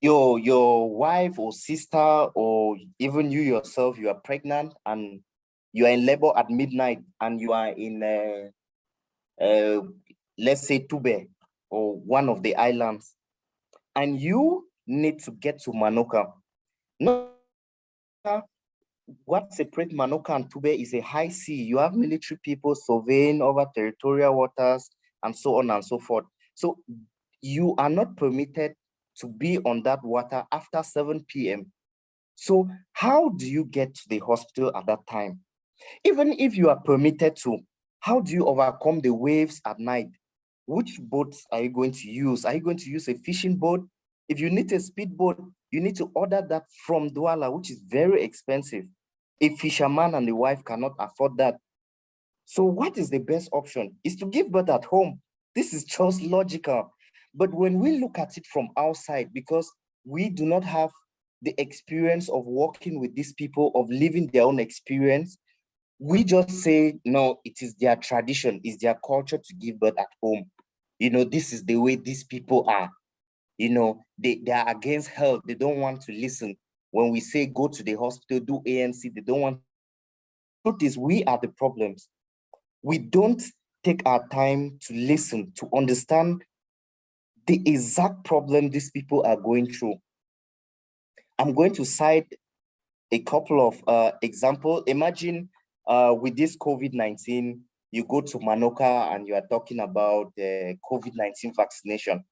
Your wife or sister, or even you yourself, you are pregnant and you are in labor at midnight, and you are in let's say Tube or one of the islands, and you need to get to Manoka. What separates Manoka and Tube is a high sea. You have military people surveying over territorial waters and so on and so forth. So you are not permitted to be on that water after 7 p.m. So how do you get to the hospital at that time? Even if you are permitted to, how do you overcome the waves at night? Which boats are you going to use? Are you going to use a fishing boat? If you need a speedboat, you need to order that from Douala, which is very expensive. A fisherman and the wife cannot afford that. So what is the best option? Is to give birth at home. This is just logical. But when we look at it from outside, because we do not have the experience of working with these people, of living their own experience, we just say, no, it is their tradition, it's their culture to give birth at home. This is the way these people are. They are against health, they don't want to listen. when we say go to the hospital, do ANC, they don't want. Truth is, we are the problems. We don't take our time to listen, to understand the exact problem these people are going through. I'm going to cite a couple of examples. Imagine with this COVID-19, you go to Manoka and you are talking about the COVID-19 vaccination.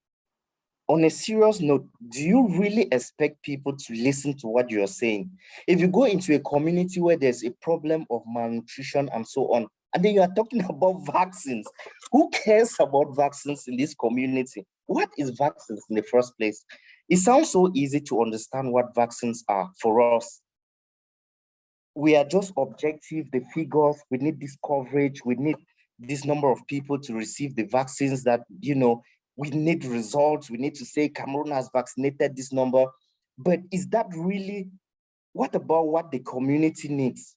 On a serious note, do you really expect people to listen to what you're saying? If you go into a community where there's a problem of malnutrition and so on, and then you are talking about vaccines, who cares about vaccines in this community? What is vaccines in the first place? It sounds so easy to understand what vaccines are for us. We are just objective, the figures, we need this coverage, we need this number of people to receive the vaccines that, you know, we need results, we need to say Cameroon has vaccinated this number. But is that really, what about what the community needs?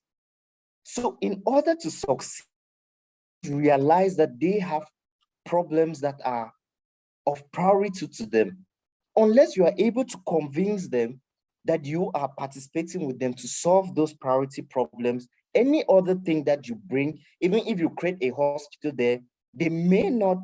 So in order to succeed, realize that they have problems that are of priority to them. Unless you are able to convince them that you are participating with them to solve those priority problems, any other thing that you bring, even if you create a hospital there, they may not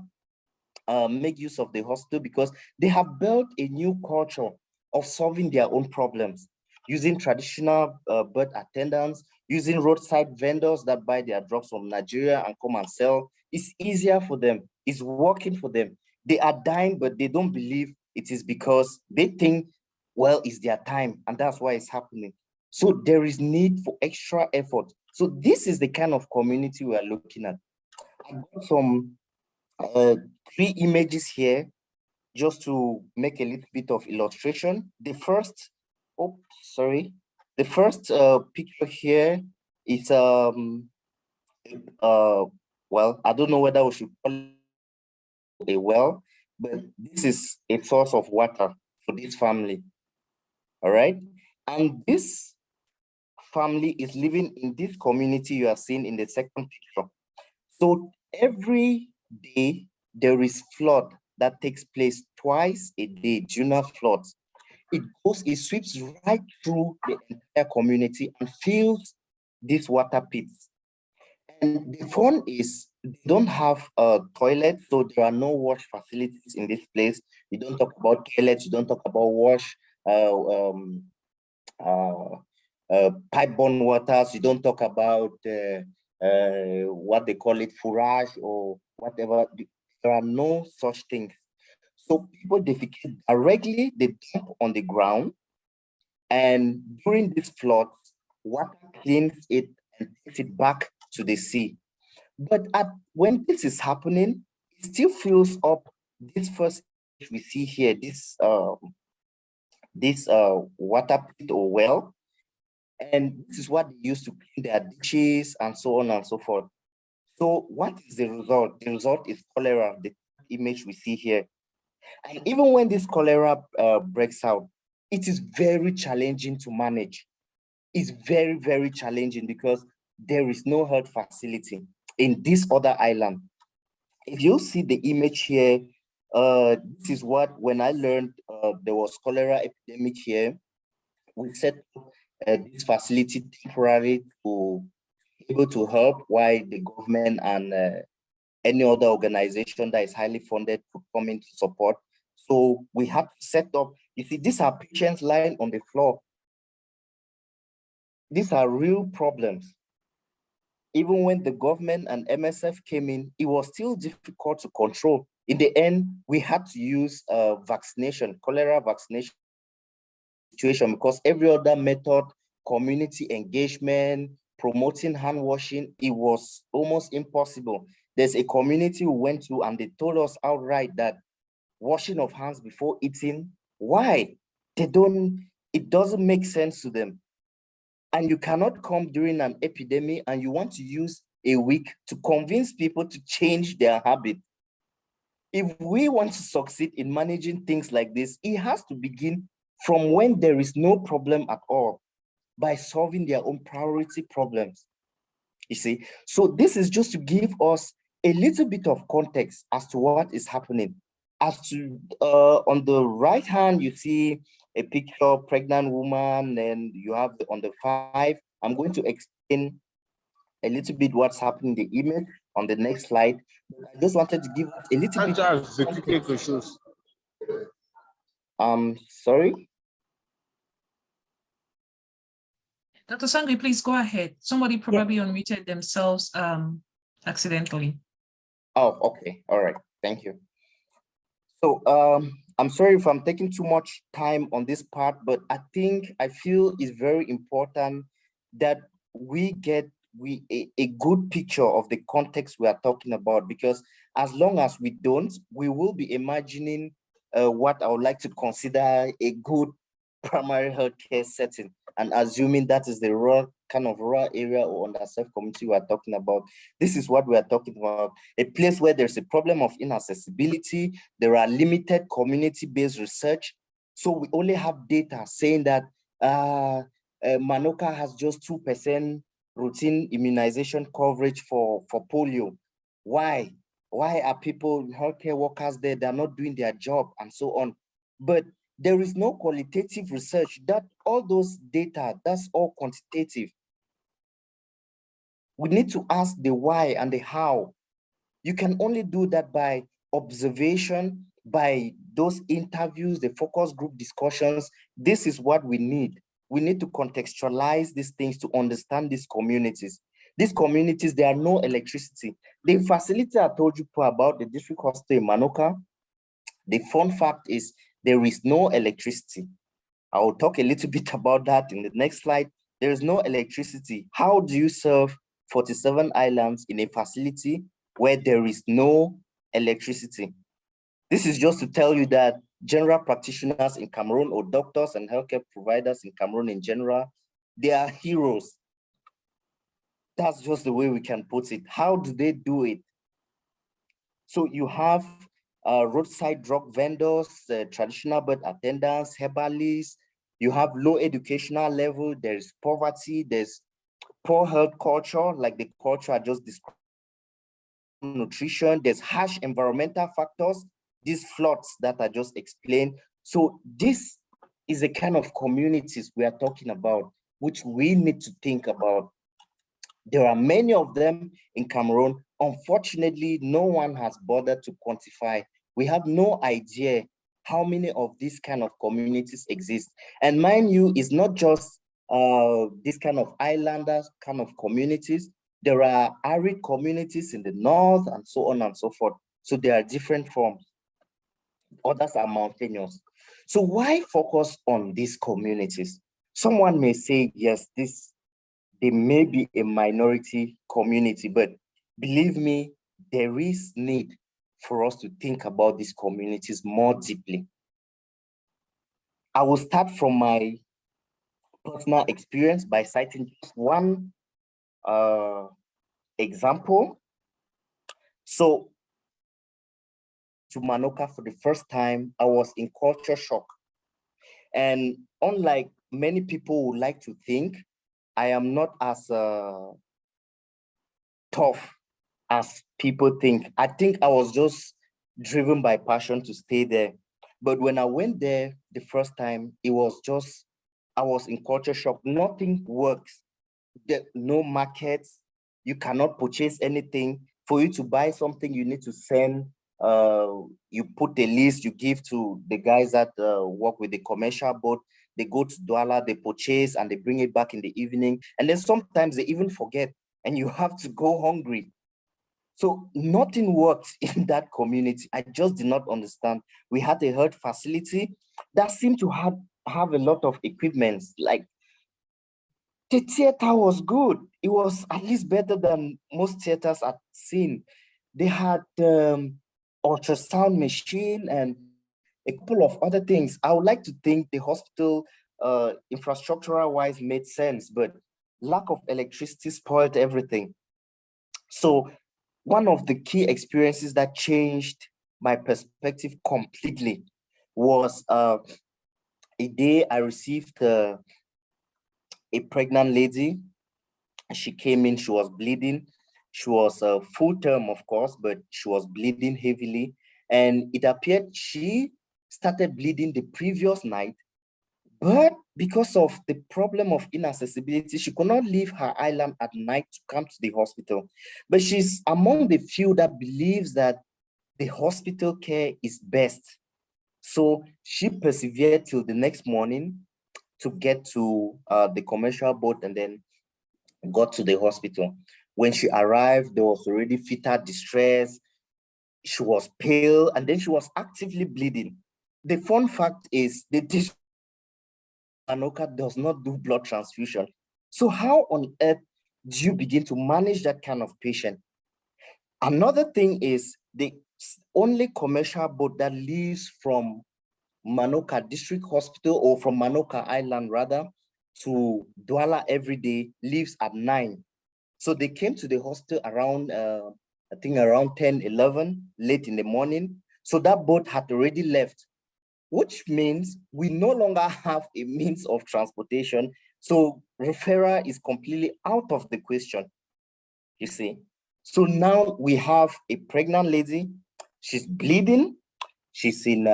make use of the hospital because they have built a new culture of solving their own problems, using traditional birth attendants, using roadside vendors that buy their drugs from Nigeria and come and sell. It's easier for them. It's working for them. They are dying, but they don't believe it is because they think, well, it's their time, and that's why it's happening. So there is need for extra effort. So this is the kind of community we are looking at. I got some 3 images here just to make a little bit of illustration. The first, the first picture here is well, I don't know whether we should call it a well, but this is a source of water for this family. All right, and this family is living in this community you are seeing in the second picture. So every day there is flood that takes place twice a day, Juna floods. It sweeps right through the entire community and fills these water pits. And the fun is they don't have toilets, so there are no wash facilities in this place. You don't talk about toilets, you don't talk about wash, pipe-borne waters, you don't talk about what they call it, fourage or whatever. There are no such things. So people defecate directly, they dump on the ground, and during these floods, water cleans it and takes it back to the sea. But when this is happening, it still fills up this first we see here, this water pit or well, and this is what they use to clean their dishes and so on and so forth. So what is the result? The result is cholera, the image we see here. And even when this cholera breaks out, it is very challenging to manage. It's very, very challenging because there is no health facility in this other island. If you see the image here, this is what, when I learned there was cholera epidemic here, we set up this facility temporarily to be able to help while the government and any other organization that is highly funded to come in to support. So we have to set up, you see, these are patients lying on the floor. These are real problems. Even when the government and MSF came in, it was still difficult to control. In the end, we had to use vaccination, cholera vaccination situation, because every other method, community engagement, promoting hand washing, it was almost impossible. There's a community we went to and they told us outright that washing of hands before eating, why? It doesn't make sense to them. And you cannot come during an epidemic and you want to use a week to convince people to change their habit. If we want to succeed in managing things like this, it has to begin from when there is no problem at all, by solving their own priority problems. You see, so this is just to give us a little bit of context as to what is happening. As to on the right hand, you see a picture, pregnant woman, and you have on the 5. I'm going to explain a little bit what's happening in the image on the next slide. I just wanted to give us a little bit. Sorry. Dr. Sangwe, please go ahead. Somebody probably unmuted themselves accidentally. Oh, okay. All right. Thank you. So I'm sorry if I'm taking too much time on this part, but I feel it's very important that we get a good picture of the context we are talking about, because as long as we don't, we will be imagining what I would like to consider a good primary healthcare setting, and assuming that is the rural area or underserved community we are talking about. This is what we are talking about: a place where there's a problem of inaccessibility, there are limited community-based research. So we only have data saying that Manoka has just 2% routine immunization coverage for polio. Why? Why are people, healthcare workers there, they're not doing their job, and so on? But there is no qualitative research. That all those data, that's all quantitative. We need to ask the why and the how. You can only do that by observation, by those interviews, the focus group discussions. This is what we need. We need to contextualize these things to understand these communities. These communities, there are no electricity. The facility I told you about, the district hospital in Manoka, the fun fact is there is no electricity. I will talk a little bit about that in the next slide. There is no electricity. How do you serve 47 islands in a facility where there is no electricity? This is just to tell you that general practitioners in Cameroon, or doctors and healthcare providers in Cameroon in general, they are heroes. That's just the way we can put it. How do they do it? So you have roadside drug vendors, traditional birth attendants, herbalists. You have low educational level. There's poverty. There's poor health culture, like the culture I just described. Nutrition. There's harsh environmental factors. These floods that I just explained. So this is the kind of communities we are talking about, which we need to think about. There are many of them in Cameroon. Unfortunately, no one has bothered to quantify. We have no idea how many of these kind of communities exist. And mind you, it's not just this kind of islanders kind of communities. There are arid communities in the north and so on and so forth. So there are different forms. Others are mountainous. So why focus on these communities? Someone may say, yes, they may be a minority community, but believe me, there is need for us to think about these communities more deeply. I will start from my personal experience by citing just one example. So, to Manoka for the first time, I was in culture shock. And unlike many people would like to think, I am not as tough as people think. I think I was just driven by passion to stay there. But when I went there the first time, it was just, I was in culture shock. Nothing works. There, no markets. You cannot purchase anything. For you to buy something, you need to send, you put a list, you give to the guys that work with the commercial boat. They go to Douala, they purchase, and they bring it back in the evening. And then sometimes they even forget, and you have to go hungry. So nothing worked in that community. I just did not understand. We had a health facility that seemed to have a lot of equipment. Like, the theater was good. It was at least better than most theaters I've seen. They had ultrasound machine and a couple of other things. I would like to think the hospital infrastructural wise made sense, but lack of electricity spoiled everything. So one of the key experiences that changed my perspective completely was a day I received a pregnant lady. She came in, she was bleeding. She was full term, of course, but she was bleeding heavily. And it appeared she started bleeding the previous night, But because of the problem of inaccessibility, she could not leave her island at night to come to the hospital. But she's among the few that believes that the hospital care is best. So she persevered till the next morning to get to the commercial boat and then got to the hospital. When she arrived, there was already fetal distress. She was pale, and then she was actively bleeding. The fun fact is the Anoka does not do blood transfusion. So how on earth do you begin to manage that kind of patient? Another thing is the only commercial boat that leaves from Manoka District Hospital, or from Manoka Island rather, to Douala every day leaves at 9. So they came to the hospital around, I think around 10, 11, late in the morning. So that boat had already left, which means we no longer have a means of transportation. So referral is completely out of the question, you see. So now we have a pregnant lady, she's bleeding, she's in,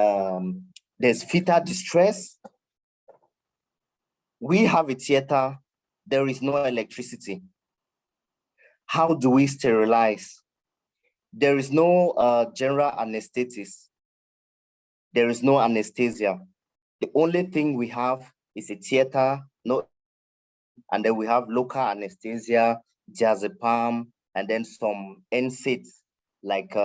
there's fetal distress. We have a theater, there is no electricity. How do we sterilize? There is no general anesthetist. There is no anesthesia. The only thing we have is a theater, and then we have local anesthesia, diazepam, and then some NSAIDs like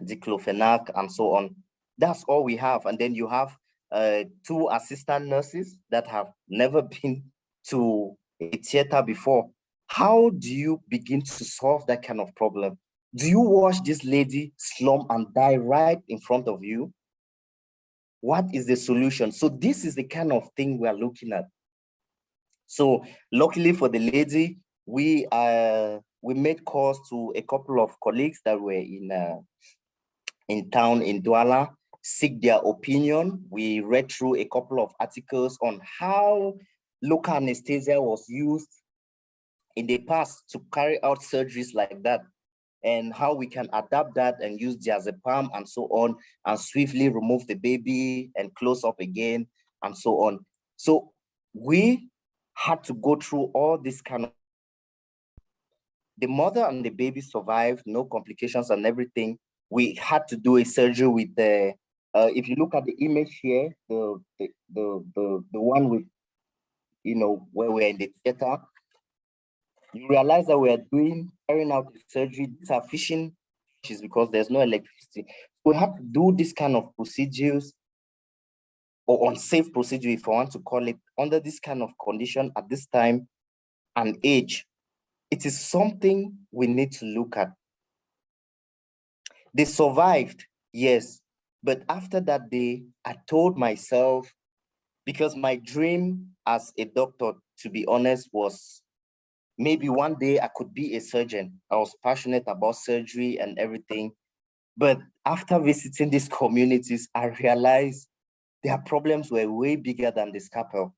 diclofenac and so on. That's all we have. And then you have 2 assistant nurses that have never been to a theater before. How do you begin to solve that kind of problem? Do you watch this lady slump and die right in front of you? What is the solution? So this is the kind of thing we are looking at. So luckily for the lady, we made calls to a couple of colleagues that were in town in Douala, seek their opinion. We read through a couple of articles on how local anesthesia was used in the past to carry out surgeries like that, and how we can adapt that and use diazepam and so on, and swiftly remove the baby and close up again and so on. So we had to go through all this kind of, the mother and the baby survived, no complications and everything. We had to do a surgery with the, if you look at the image here, the one with, you know, where we're in the theater, you realize that we are carrying out the surgery. These are fishing fishes because there's no electricity. We have to do this kind of procedures, or unsafe procedure, if I want to call it, under this kind of condition at this time and age. It is something we need to look at. They survived, yes, but after that day, I told myself, because my dream as a doctor, to be honest, was maybe one day I could be a surgeon. I was passionate about surgery and everything. But after visiting these communities, I realized their problems were way bigger than the scalpel.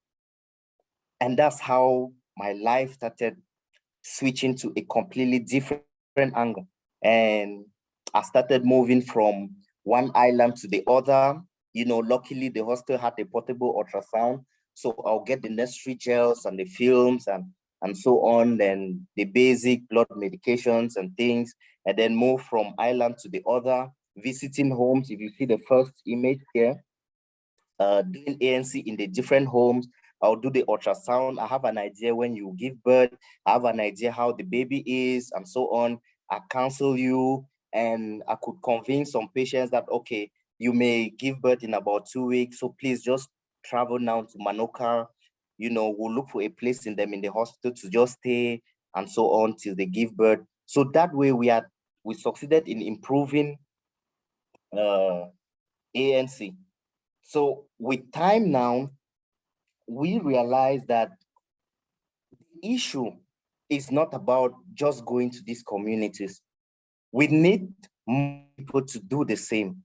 And that's how my life started switching to a completely different angle. And I started moving from one island to the other. You know, luckily the hospital had a portable ultrasound. So I'll get the necessary gels and the films and so on, then the basic blood medications and things, and then move from island to the other, visiting homes. If you see the first image here, doing ANC in the different homes. I'll do the ultrasound. I have an idea when you give birth. I have an idea how the baby is and so on. I counsel you, and I could convince some patients that, okay, you may give birth in about 2 weeks. So please just travel now to Manoka. You know, we'll look for a place in the hospital to just stay and so on till they give birth. So that way we succeeded in improving ANC. So with time now, we realize that the issue is not about just going to these communities. We need people to do the same.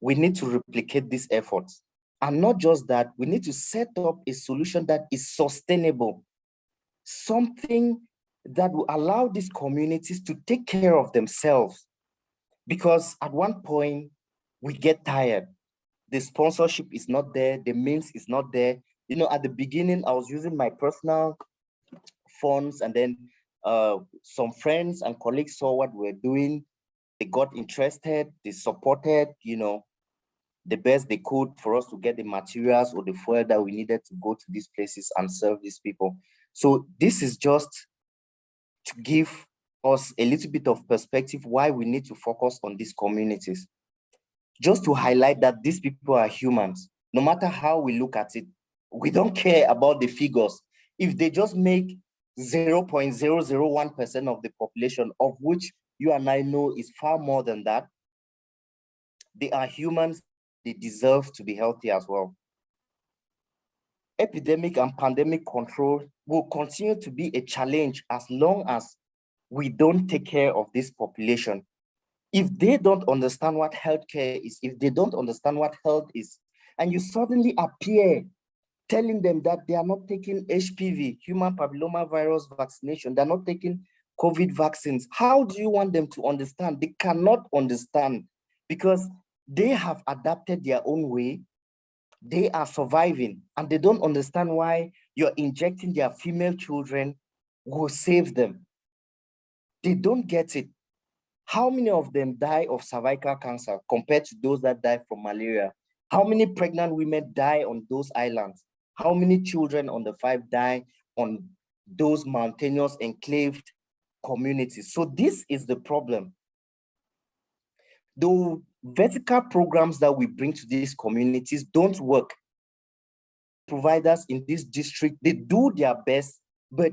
We need to replicate these efforts. And not just that, we need to set up a solution that is sustainable, something that will allow these communities to take care of themselves. Because at one point, we get tired. The sponsorship is not there. The means is not there. You know, at the beginning, I was using my personal funds, and then some friends and colleagues saw what we're doing. They got interested, they supported, you know, the best they could for us to get the materials or the fuel that we needed to go to these places and serve these people. So this is just to give us a little bit of perspective why we need to focus on these communities. Just to highlight that these people are humans. No matter how we look at it, we don't care about the figures. If they just make 0.001% of the population, of which you and I know is far more than that, they are humans, they deserve to be healthy as well. Epidemic and pandemic control will continue to be a challenge as long as we don't take care of this population. If they don't understand what healthcare is, if they don't understand what health is, and you suddenly appear telling them that they are not taking HPV, human papillomavirus vaccination, they're not taking COVID vaccines, how do you want them to understand? They cannot understand because they have adapted their own way. They are surviving and they don't understand why you're injecting their female children will save them. They don't get it. How many of them die of cervical cancer compared to those that die from malaria? How many pregnant women die on those islands? How many children on the 5 die on those mountainous enclaved communities? So this is the problem. The vertical programs that we bring to these communities don't work. Providers in this district, they do their best, but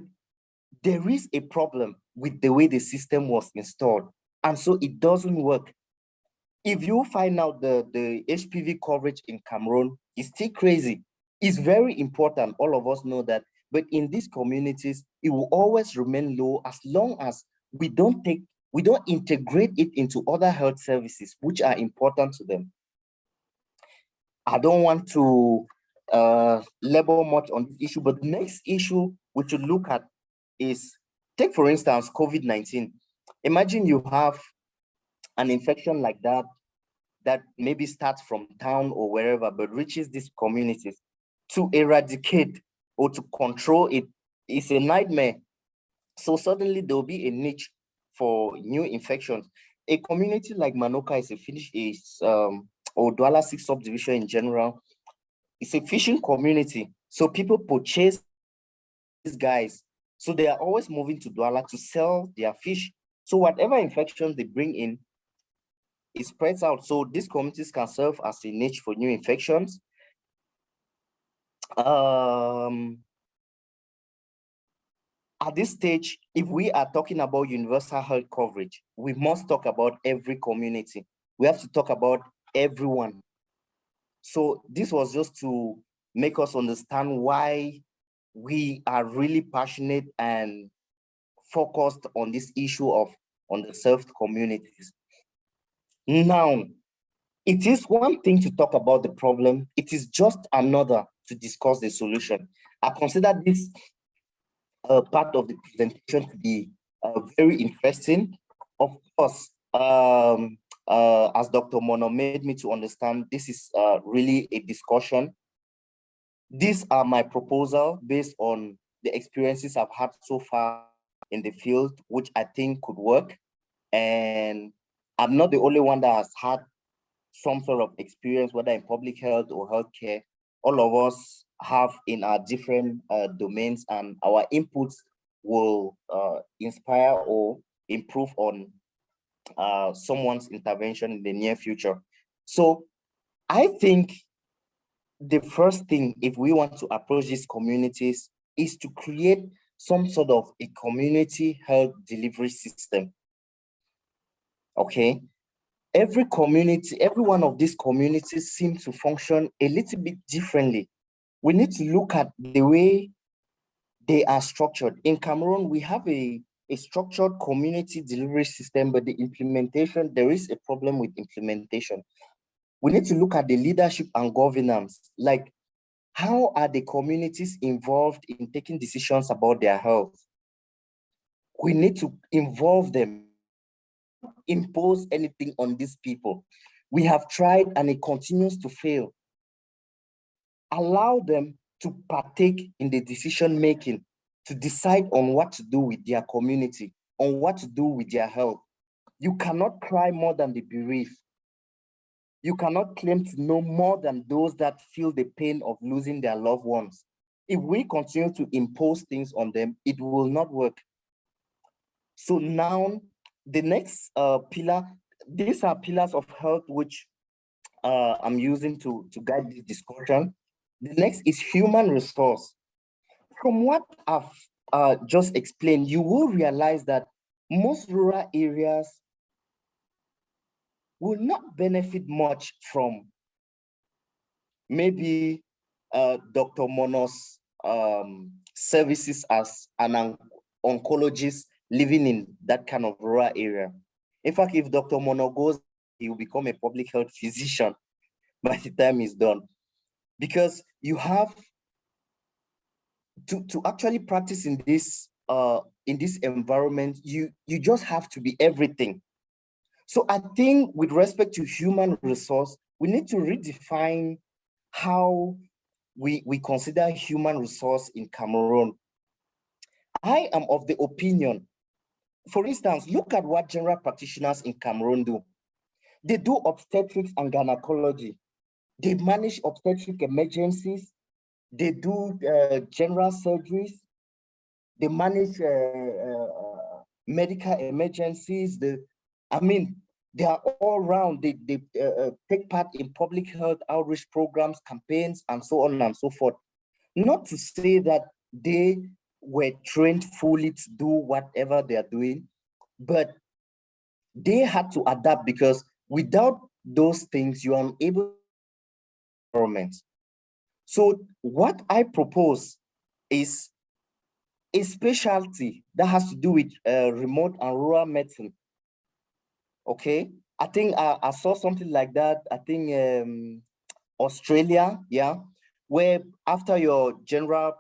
there is a problem with the way the system was installed. And so it doesn't work. If you find out the HPV coverage in Cameroon is still crazy, it's very important. All of us know that. But in these communities, it will always remain low as long as we don't integrate it into other health services, which are important to them. I don't want to labor much on this issue, but the next issue we should look at is, take for instance, COVID-19. Imagine you have an infection like that maybe starts from town or wherever, but reaches these communities. To eradicate or to control it is a nightmare. So suddenly there will be a niche for new infections. A community like Manoka or Douala 6 subdivision in general, it's a fishing community. So people purchase these guys. So they are always moving to Douala to sell their fish. So whatever infections they bring in, it spreads out. So these communities can serve as a niche for new infections. At this stage, if we are talking about universal health coverage, we must talk about every community. We have to talk about everyone. So this was just to make us understand why we are really passionate and focused on this issue of underserved communities. Now, it is one thing to talk about the problem. It is just another to discuss the solution. I consider this part of the presentation to be very interesting. Of course, as Dr. Mono made me to understand, this is really a discussion. These are my proposal based on the experiences I've had so far in the field, which I think could work. And I'm not the only one that has had some sort of experience, whether in public health or healthcare. All of us have in our different domains, and our inputs will inspire or improve on someone's intervention in the near future. So I think the first thing, if we want to approach these communities, is to create some sort of a community health delivery system. Okay. Every community, every one of these communities seem to function a little bit differently. We need to look at the way they are structured. In Cameroon, we have a structured community delivery system, but the implementation, there is a problem with implementation. We need to look at the leadership and governance. Like, how are the communities involved in taking decisions about their health? We need to involve them, impose anything on these people. We have tried and it continues to fail. Allow them to partake in the decision making, to decide on what to do with their community, on what to do with their health. You cannot cry more than the bereaved. You cannot claim to know more than those that feel the pain of losing their loved ones. If we continue to impose things on them, it will not work. So now, the next pillar, these are pillars of health which I'm using to guide this discussion. The next is human resource. From what I've just explained, you will realize that most rural areas will not benefit much from maybe Dr. Mono's services as an oncologist living in that kind of rural area. In fact, if Dr. Mono goes, he will become a public health physician by the time he's done. Because you have to actually practice in this environment, you just have to be everything. So I think with respect to human resource, we need to redefine how we consider human resource in Cameroon. I am of the opinion, for instance, look at what general practitioners in Cameroon do. They do obstetrics and gynecology. They manage obstetric emergencies. They do general surgeries. They manage medical emergencies. They are all around. They take part in public health outreach programs, campaigns, and so on and so forth. Not to say that they were trained fully to do whatever they are doing, but they had to adapt, because without those things, you are unable to government. So what I propose is a specialty that has to do with remote and rural medicine. Okay, I think I saw something like that. I think Australia, yeah, where after your general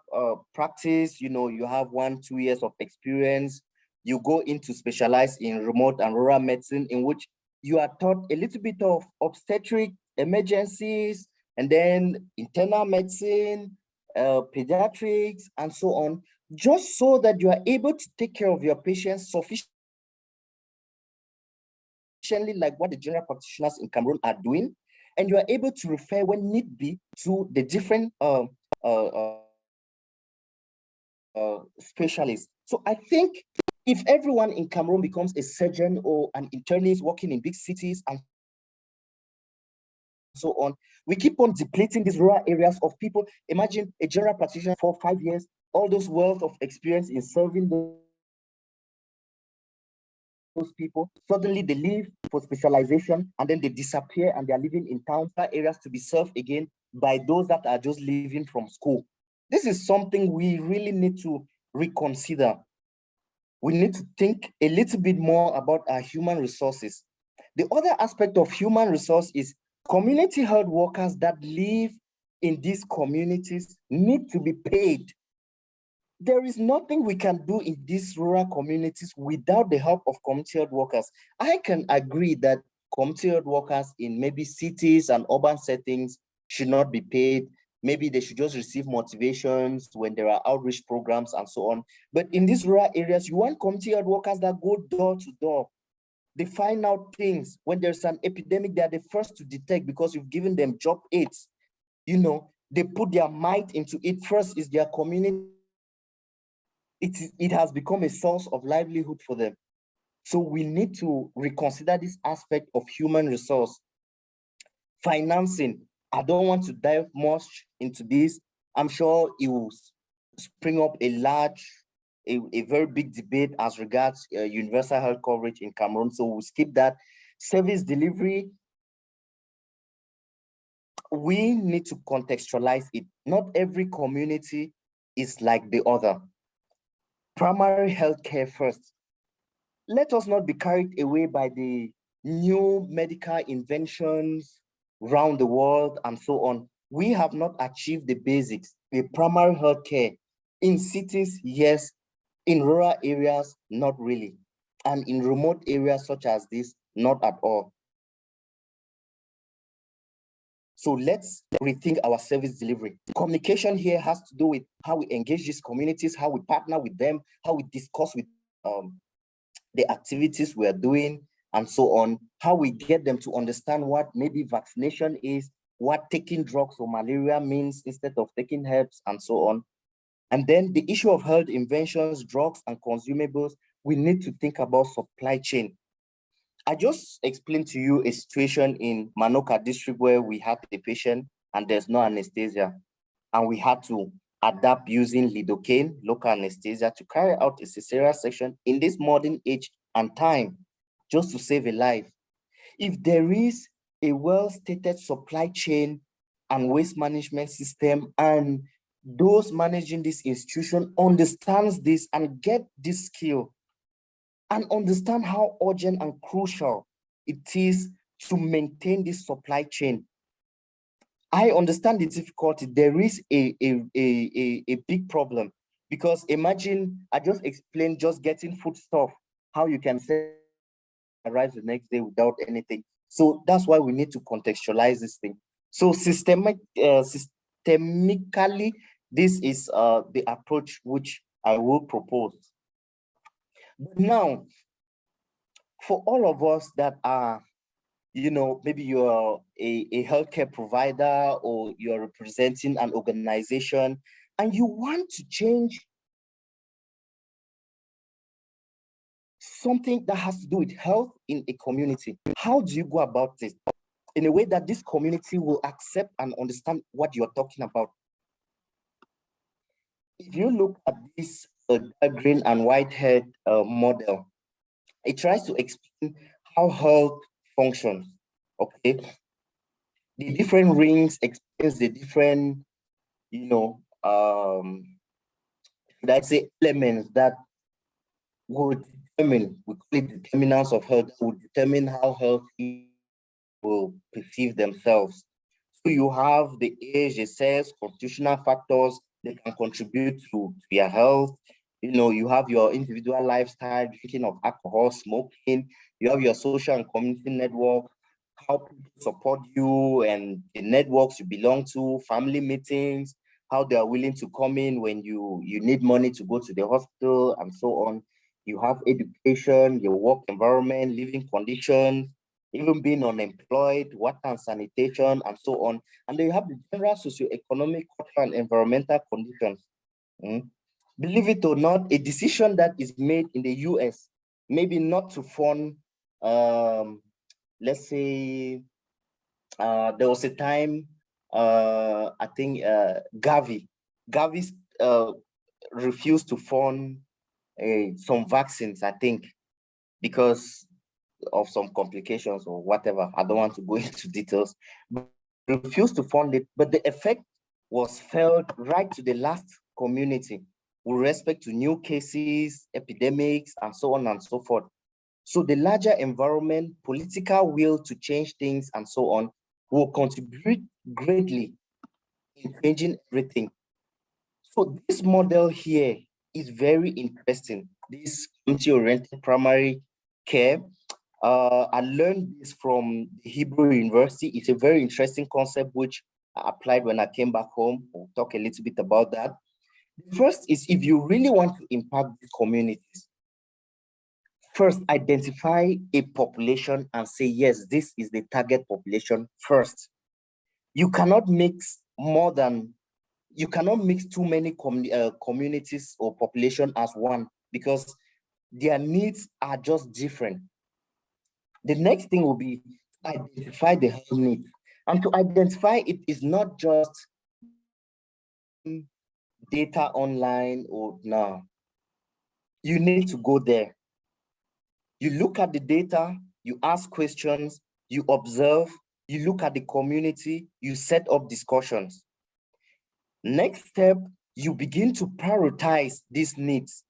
practice, you have 1-2 years of experience, you go into specialize in remote and rural medicine, in which you are taught a little bit of obstetric emergencies, and then internal medicine, pediatrics, and so on, just so that you are able to take care of your patients sufficiently, like what the general practitioners in Cameroon are doing, and you are able to refer when need be to the different specialists. So I think if everyone in Cameroon becomes a surgeon or an internist working in big cities and so on, we keep on depleting these rural areas of people. Imagine a general practitioner for 5 years, all those wealth of experience in serving those people. Suddenly they leave for specialization, and then they disappear, and they're living in town areas to be served again by those that are just leaving from school. This is something we really need to reconsider. We need to think a little bit more about our human resources. The other aspect of human resource is community health workers that live in these communities need to be paid. There is nothing we can do in these rural communities without the help of community health workers. I can agree that community health workers in maybe cities and urban settings should not be paid. Maybe they should just receive motivations when there are outreach programs and so on. But in these rural areas, you want community health workers that go door to door. They find out things. When there's an epidemic, they are the first to detect, because you've given them job aids. They put their might into it. First is their community. It has become a source of livelihood for them. So we need to reconsider this aspect of human resource. Financing, I don't want to dive much into this. I'm sure it will spring up a very big debate as regards universal health coverage in Cameroon. So we'll skip that. Service delivery, we need to contextualize it. Not every community is like the other. Primary healthcare first. Let us not be carried away by the new medical inventions around the world and so on. We have not achieved the basics. The primary healthcare in cities, yes. In rural areas, not really. And in remote areas such as this, not at all. So let's rethink our service delivery. Communication here has to do with how we engage these communities, how we partner with them, how we discuss with the activities we are doing, and so on, how we get them to understand what maybe vaccination is, what taking drugs for malaria means instead of taking herbs, and so on. And then the issue of health inventions, drugs, and consumables, we need to think about supply chain. I just explained to you a situation in Manoka district where we had a patient and there's no anesthesia, and we had to adapt using lidocaine, local anesthesia, to carry out a cesarean section in this modern age and time, just to save a life. If there is a well-stated supply chain and waste management system, and those managing this institution understands this and get this skill and understand how urgent and crucial it is to maintain this supply chain. I understand the difficulty. There is a big problem, because imagine, I just explained just getting food stuff, how you can say arrive the next day without anything. So that's why we need to contextualize this thing. So systemically, this is the approach which I will propose. But now, for all of us that are, you know, maybe you're a healthcare provider or you're representing an organization and you want to change something that has to do with health in a community, how do you go about it in a way that this community will accept and understand what you're talking about? If you look at this green and white head model, it tries to explain how health functions, okay? The different rings explains the different, you know, should I say elements that will determine, we call it determinants of health, will determine how healthy will perceive themselves. So you have the age, the sex, constitutional factors that can contribute to your health. You know, you have your individual lifestyle, drinking of alcohol, smoking. You have your social and community network, how people support you and the networks you belong to, family meetings, how they are willing to come in when you need money to go to the hospital, and so on. You have education, your work environment, living conditions, even being unemployed, water and sanitation, and so on. And then you have the general socioeconomic, cultural, and environmental conditions. Believe it or not, a decision that is made in the US, maybe not to fund, let's say, there was a time, I think Gavi refused to fund some vaccines, I think, because of some complications or whatever. I don't want to go into details, but refused to fund it. But the effect was felt right to the last community with respect to new cases, epidemics, and so on and so forth. So the larger environment, political will to change things, and so on, will contribute greatly in changing everything. So this model here is very interesting. This community-oriented primary care. I learned this from the Hebrew University. It's a very interesting concept which I applied when I came back home. We'll talk a little bit about that. The first is, if you really want to impact these communities, first identify a population and say, yes, this is the target population first. You cannot mix you cannot mix too many communities or population as one, because their needs are just different. The next thing will be to identify the health needs. And to identify it is not just data online or no. You need to go there. You look at the data, you ask questions, you observe, you look at the community, you set up discussions. Next step, you begin to prioritize these needs.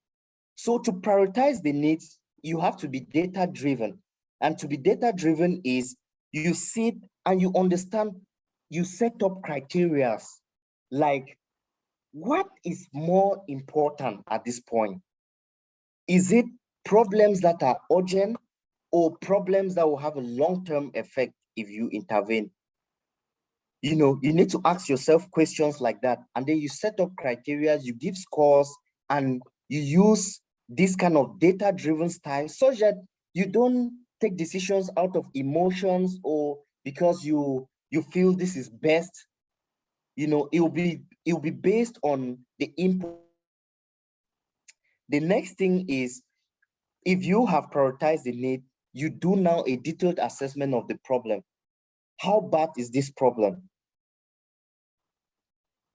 So to prioritize the needs, you have to be data-driven. And to be data-driven is you sit and you understand, you set up criteria like, what is more important at this point? Is it problems that are urgent or problems that will have a long-term effect if you intervene? You need to ask yourself questions like that. And then you set up criteria, you give scores, and you use this kind of data-driven style so that you don't take decisions out of emotions or because you feel this is best. It will be based on the input. The next thing is, if you have prioritized the need, you do now a detailed assessment of the problem. How bad is this problem?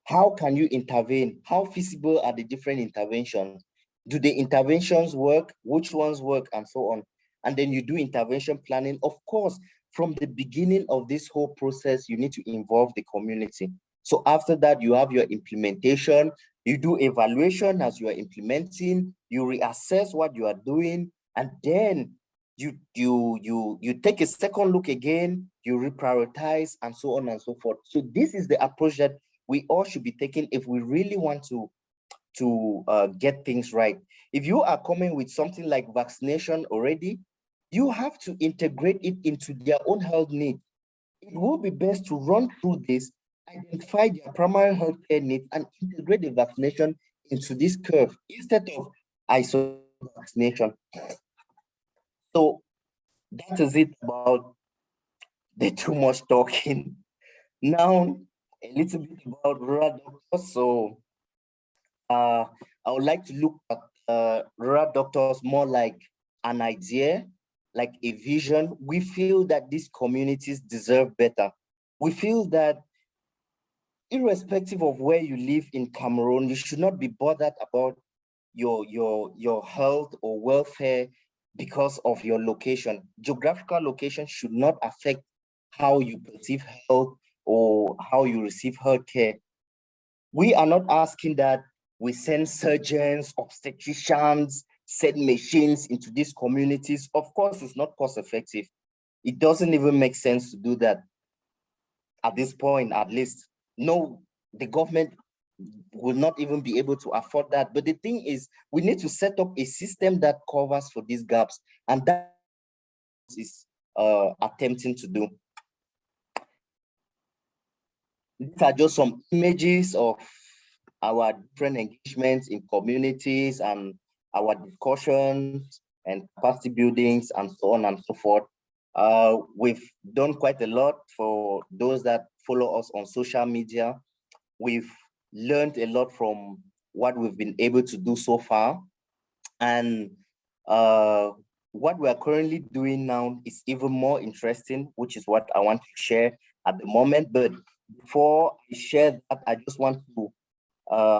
How can you intervene? How feasible are the different interventions? Do the interventions work? Which ones work? And so on. And then you do intervention planning. Of course, from the beginning of this whole process, you need to involve the community. So after that, you have your implementation. You do evaluation as you are implementing. You reassess what you are doing. And then you take a second look again, you reprioritize, and so on and so forth. So this is the approach that we all should be taking if we really want to get things right. If you are coming with something like vaccination already, you have to integrate it into their own health needs. It will be best to run through this, identify their primary health care needs, and integrate the vaccination into this curve instead of isolating vaccination. So that is it about the too much talking. Now, a little bit about rural doctors. So I would like to look at rural doctors more like an idea, like a vision. We feel that these communities deserve better. We feel that irrespective of where you live in Cameroon, you should not be bothered about your health or welfare because of your location. Geographical location should not affect how you perceive health or how you receive health care. We are not asking that we send surgeons, obstetricians, send machines into these communities. Of course, it's not cost effective. It doesn't even make sense to do that at this point, at least. No, the government will not even be able to afford that. But the thing is, we need to set up a system that covers for these gaps. And that is attempting to do. These are just some images of our different engagements in communities and our discussions and capacity buildings and so on and so forth. We've done quite a lot for those that follow us on social media. We've learned a lot from what we've been able to do so far. And what we are currently doing now is even more interesting, which is what I want to share at the moment. But before I share that, I just want to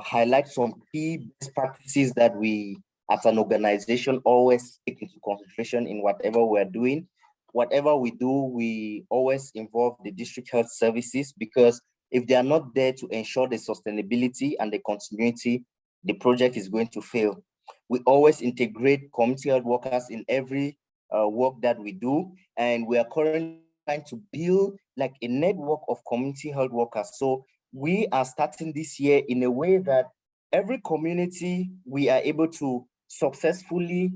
highlight some key best practices that we as an organization always take into consideration in whatever we're doing. Whatever we do, we always involve the district health services, because if they are not there to ensure the sustainability and the continuity, the project is going to fail. We always integrate community health workers in every work that we do, and we are currently trying to build like a network of community health workers. So we are starting this year in a way that every community we are able to successfully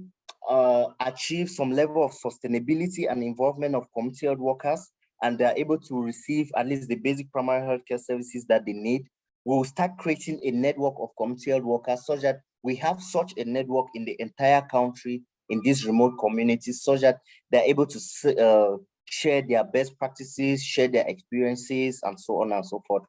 achieve some level of sustainability and involvement of community health workers, and they're able to receive at least the basic primary healthcare services that they need. We'll start creating a network of community health workers so that we have such a network in the entire country in these remote communities, so that they're able to share their best practices, share their experiences, and so on and so forth.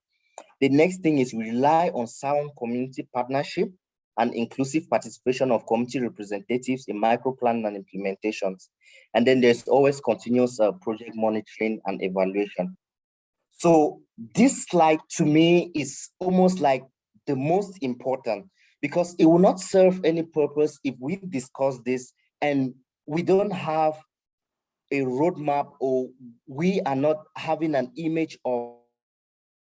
The next thing is we rely on sound community partnership and inclusive participation of community representatives in microplan and implementations. And then there's always continuous project monitoring and evaluation. So this slide to me is almost like the most important, because it will not serve any purpose if we discuss this and we don't have a roadmap, or we are not having an image of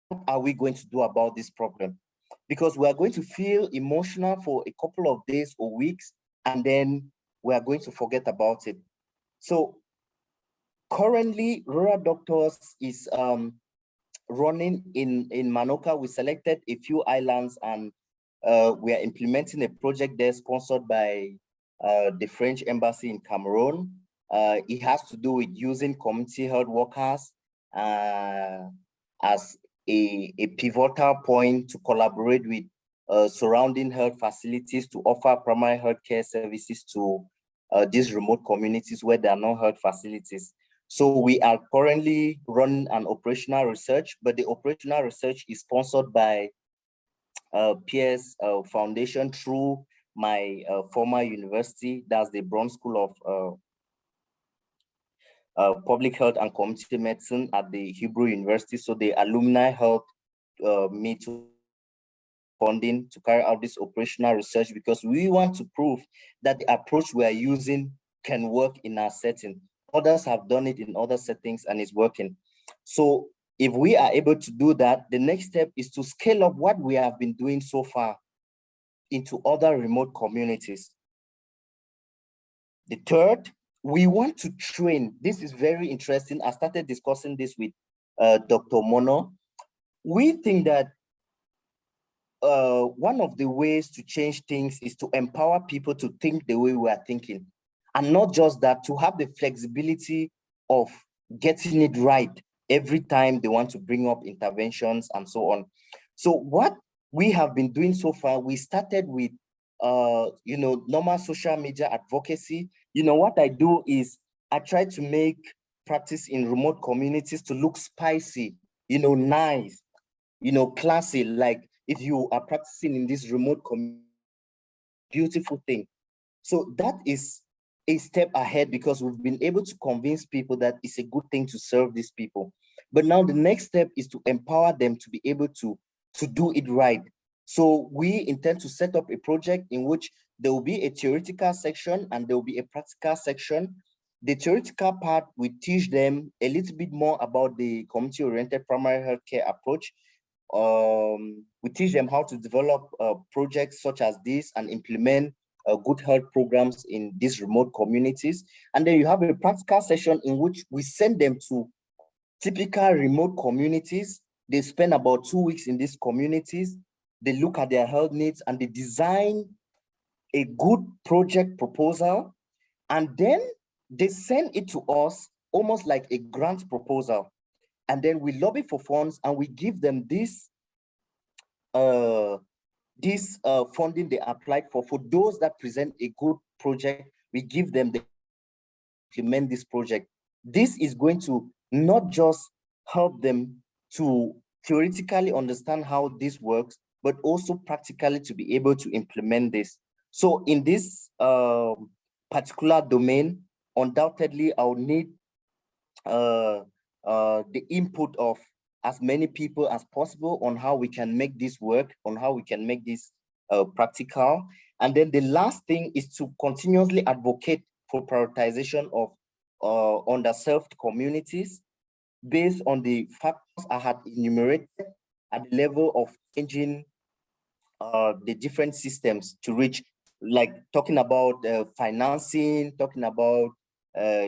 what are we going to do about this problem. Because we are going to feel emotional for a couple of days or weeks, and then we are going to forget about it. So currently, Rural Doctors is running in Manoka. We selected a few islands, and we are implementing a project there sponsored by the French Embassy in Cameroon. It has to do with using community health workers as a pivotal point to collaborate with surrounding health facilities to offer primary health care services to these remote communities where there are no health facilities. So we are currently running an operational research, but the operational research is sponsored by PS Foundation through my former university, that's the Brown School of Public Health and Community Medicine at the Hebrew University. So the alumni helped me to funding to carry out this operational research because we want to prove that the approach we are using can work in our setting. Others have done it in other settings and it's working. So if we are able to do that, the next step is to scale up what we have been doing so far into other remote communities. The third, we want to train. This is very interesting. I started discussing this with Dr. Mono. We think that one of the ways to change things is to empower people to think the way we are thinking. And not just that, to have the flexibility of getting it right every time they want to bring up interventions and so on. So what we have been doing so far, we started with, normal social media advocacy. What I do is I try to make practice in remote communities to look spicy, nice, classy, like if you are practicing in this remote community, beautiful thing. So that is a step ahead because we've been able to convince people that it's a good thing to serve these people. But now the next step is to empower them to be able to do it right. So we intend to set up a project in which there will be a theoretical section and there will be a practical section. The theoretical part, we teach them a little bit more about the community-oriented primary healthcare approach. We teach them how to develop projects such as this and implement good health programs in these remote communities. And then you have a practical session in which we send them to typical remote communities. They spend about 2 weeks in these communities. They look at their health needs and they design a good project proposal. And then they send it to us almost like a grant proposal. And then we lobby for funds and we give them this funding they applied for. For those that present a good project, we give them the implement this project. This is going to not just help them to theoretically understand how this works, but also practically to be able to implement this. So in this particular domain, undoubtedly, I'll need the input of as many people as possible on how we can make this work, on how we can make this practical. And then the last thing is to continuously advocate for prioritization of underserved communities based on the factors I had enumerated at the level of changing the different systems to reach, like talking about financing, talking about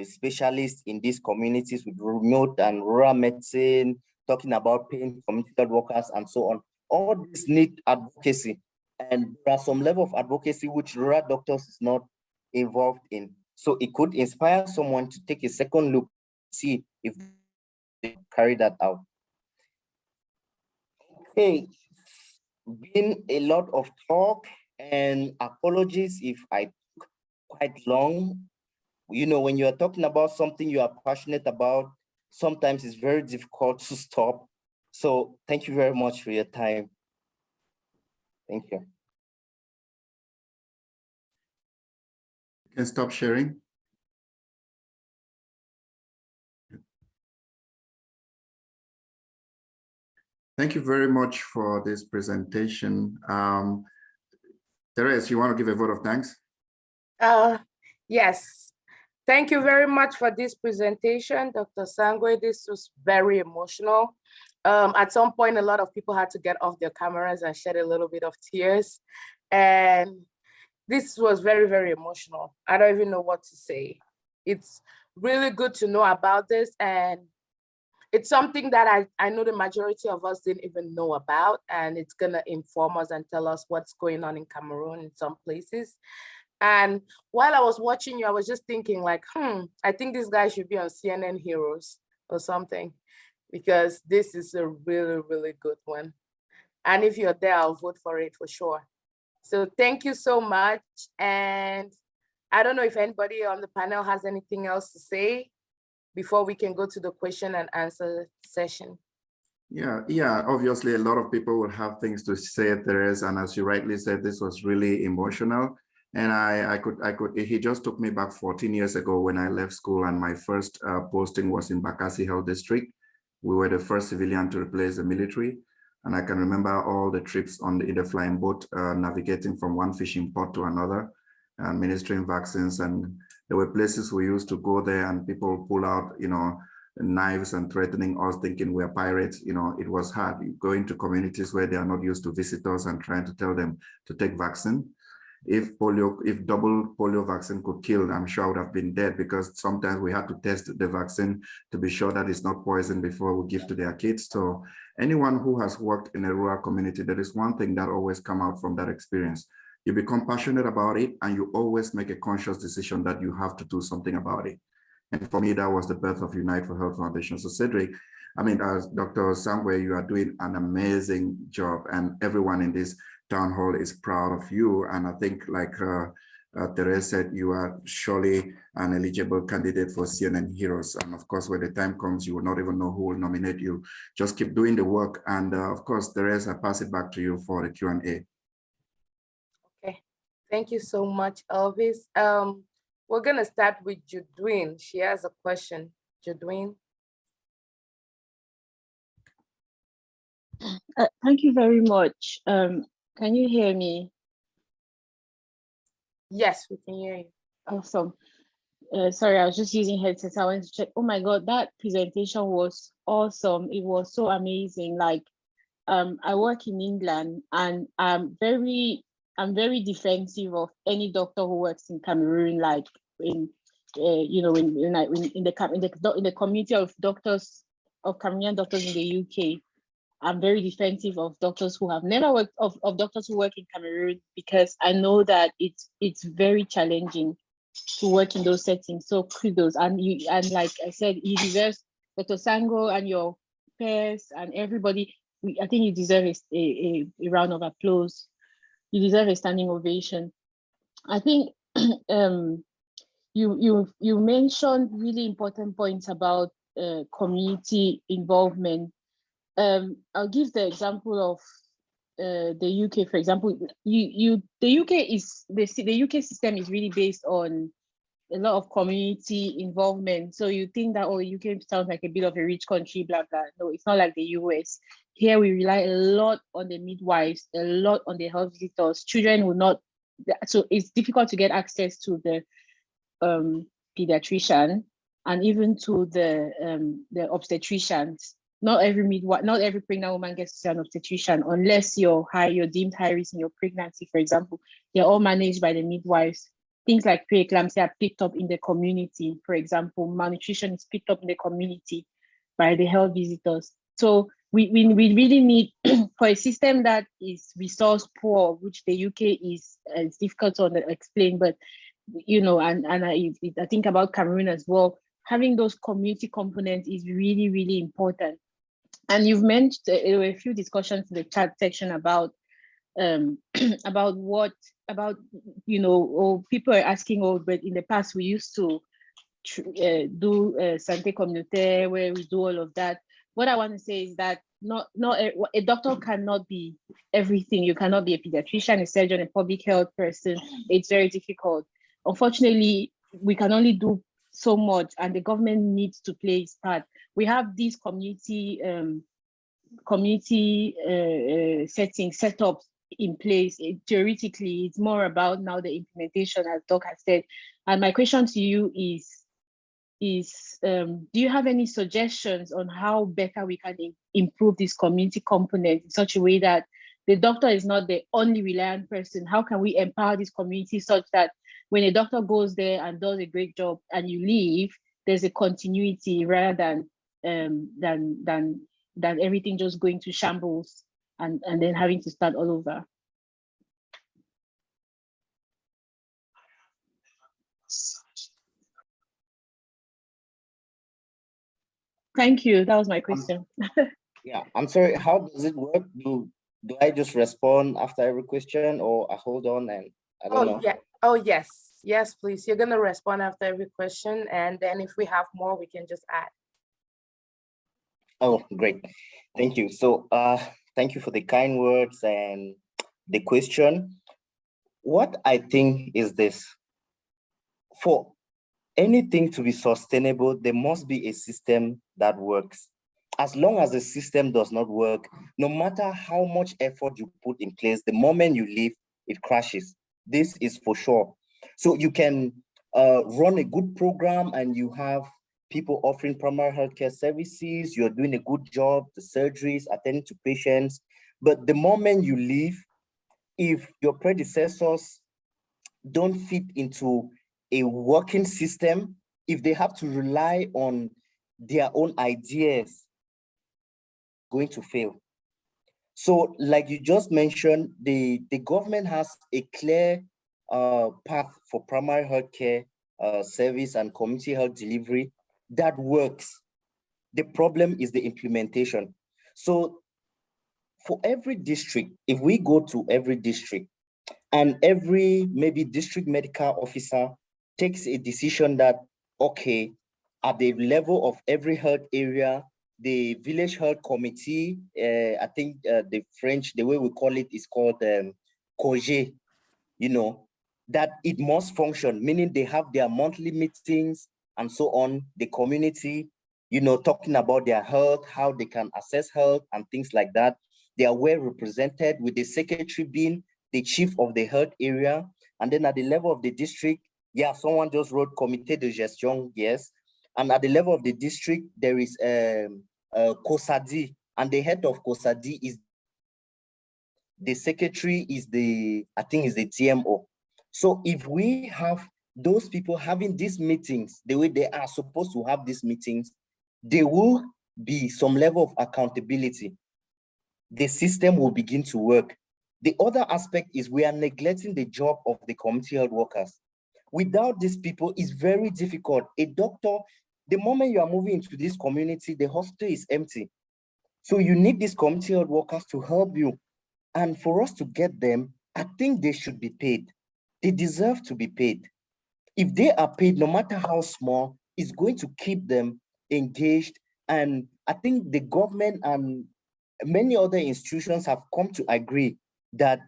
specialists in these communities with remote and rural medicine, talking about paying community health workers and so on. All these need advocacy. And there are some level of advocacy which rural doctors is not involved in. So it could inspire someone to take a second look, see if they carry that out. Okay, been a lot of talk, and apologies if I took quite long. When you are talking about something you are passionate about, sometimes it's very difficult to stop. So thank you very much for your time. Thank you. You can stop sharing. Thank you very much for this presentation. Therese, you want to give a vote of thanks? Yes. Thank you very much for this presentation, Dr. Sangwe. This was very emotional. At some point, a lot of people had to get off their cameras and shed a little bit of tears. And this was very, very emotional. I don't even know what to say. It's really good to know about this. And it's something that I know the majority of us didn't even know about, and it's gonna inform us and tell us what's going on in Cameroon in some places. And while I was watching you, I was just thinking like, I think this guy should be on CNN Heroes or something. because this is a really, really good one. And if you're there, I'll vote for it for sure. So thank you so much. And I don't know if anybody on the panel has anything else to say before we can go to the question and answer session. Yeah, obviously a lot of people will have things to say, Therese, and as you rightly said, this was really emotional. And he just took me back 14 years ago when I left school, and my first posting was in Bakassi Health District. We were the first civilian to replace the military. And I can remember all the trips in the flying boat, navigating from one fishing port to another, administering vaccines. And there were places we used to go there and people pull out, knives and threatening us, thinking we're pirates. It was hard going to communities where they are not used to visitors and trying to tell them to take vaccine. If double polio vaccine could kill, I'm sure I would have been dead, because sometimes we had to test the vaccine to be sure that it's not poison before we give to their kids. So anyone who has worked in a rural community, there is one thing that always come out from that experience. You become passionate about it, and you always make a conscious decision that you have to do something about it. And for me, that was the birth of Unite for Health Foundation. So Cedric, as Dr. Sangwe, you are doing an amazing job, and everyone in this town hall is proud of you. And I think, like Therese said, you are surely an eligible candidate for CNN Heroes. And of course, when the time comes, you will not even know who will nominate you. Just keep doing the work. And of course, Therese, I pass it back to you for the Q&A. Okay, thank you so much, Elvis. We're gonna start with Judwin. She has a question. Judwin. Thank you very much. Can you hear me? Yes, we can hear you. Awesome. Sorry, I was just using headsets. I wanted to check. Oh my God, that presentation was awesome. It was so amazing. Like, I work in England, and I'm very defensive of any doctor who works in Cameroon, like in the community of doctors, of Cameroonian doctors in the UK. I'm very defensive of doctors who have never worked, of doctors who work in Cameroon, because I know that it's very challenging to work in those settings. So kudos, and like I said, you deserve, Dr. Sango and your peers and everybody. I think you deserve a round of applause. You deserve a standing ovation. I think you mentioned really important points about community involvement. I'll give the example of the UK, for example. The UK system is really based on a lot of community involvement. So you think that, oh, UK sounds like a bit of a rich country, blah, blah. No, it's not like the US. Here we rely a lot on the midwives, a lot on the health visitors. Children will not, so it's difficult to get access to the pediatrician and even to the obstetricians. Not every pregnant woman gets to see an obstetrician unless you're deemed high risk in your pregnancy, for example. They're all managed by the midwives. Things like preeclampsia are picked up in the community, for example. Malnutrition is picked up in the community by the health visitors. So we really need, for a system that is resource poor, which the UK is, it's difficult to explain, but I think about Cameroon as well, having those community components is really, really important. And you've mentioned, there were a few discussions in the chat section about people are asking, but in the past we used to do santé communautaire, where we do all of that. What I want to say is that not a doctor cannot be everything. You cannot be a pediatrician, a surgeon, a public health person. It's very difficult. Unfortunately, we can only do so much, and the government needs to play its part. We have these community settings, setups in place. Theoretically, it's more about now the implementation, as Doc has said. And my question to you is do you have any suggestions on how better we can improve this community component in such a way that the doctor is not the only reliant person? How can we empower this community such that when a doctor goes there and does a great job and you leave, there's a continuity rather than everything just going to shambles and then having to start all over? Thank you. That was my question. Yeah, I'm sorry. How does it work? Do I just respond after every question, or I hold on and I don't know? Yeah. Oh, yes. Yes, please. You're going to respond after every question. And then if we have more, we can just add. Oh, great. Thank you. So thank you for the kind words and the question. What I think is this: for anything to be sustainable, there must be a system that works. As long as the system does not work, no matter how much effort you put in place, the moment you leave, it crashes. This is for sure. So you can run a good program and you have people offering primary healthcare services, you're doing a good job, the surgeries, attending to patients. But the moment you leave, if your predecessors don't fit into a working system, if they have to rely on their own ideas, going to fail. So like you just mentioned, the government has a clear path for primary healthcare service and community health delivery that works. The problem is the implementation. So for every district, if we go to every district and every maybe district medical officer takes a decision that, okay, at the level of every health area, the village health committee, I think the French, the way we call it is called COGE, you know, that it must function, meaning they have their monthly meetings and so on, the community, you know, talking about their health, how they can assess health and things like that. They are well represented, with the secretary being the chief of the health area. And then at the level of the district, yeah, someone just wrote Comité de Gestion, yes. And at the level of the district, there is COSADI, and the head of COSADI is the secretary, is the, I think is the TMO. So if we have those people having these meetings the way they are supposed to have these meetings, there will be some level of accountability. The system will begin to work. The other aspect is we are neglecting the job of the community health workers. Without these people, it's very difficult. A doctor, the moment you are moving into this community, the hospital is empty. So you need these community health workers to help you. And for us to get them, I think they should be paid. They deserve to be paid. If they are paid, no matter how small, it's going to keep them engaged. And I think the government and many other institutions have come to agree that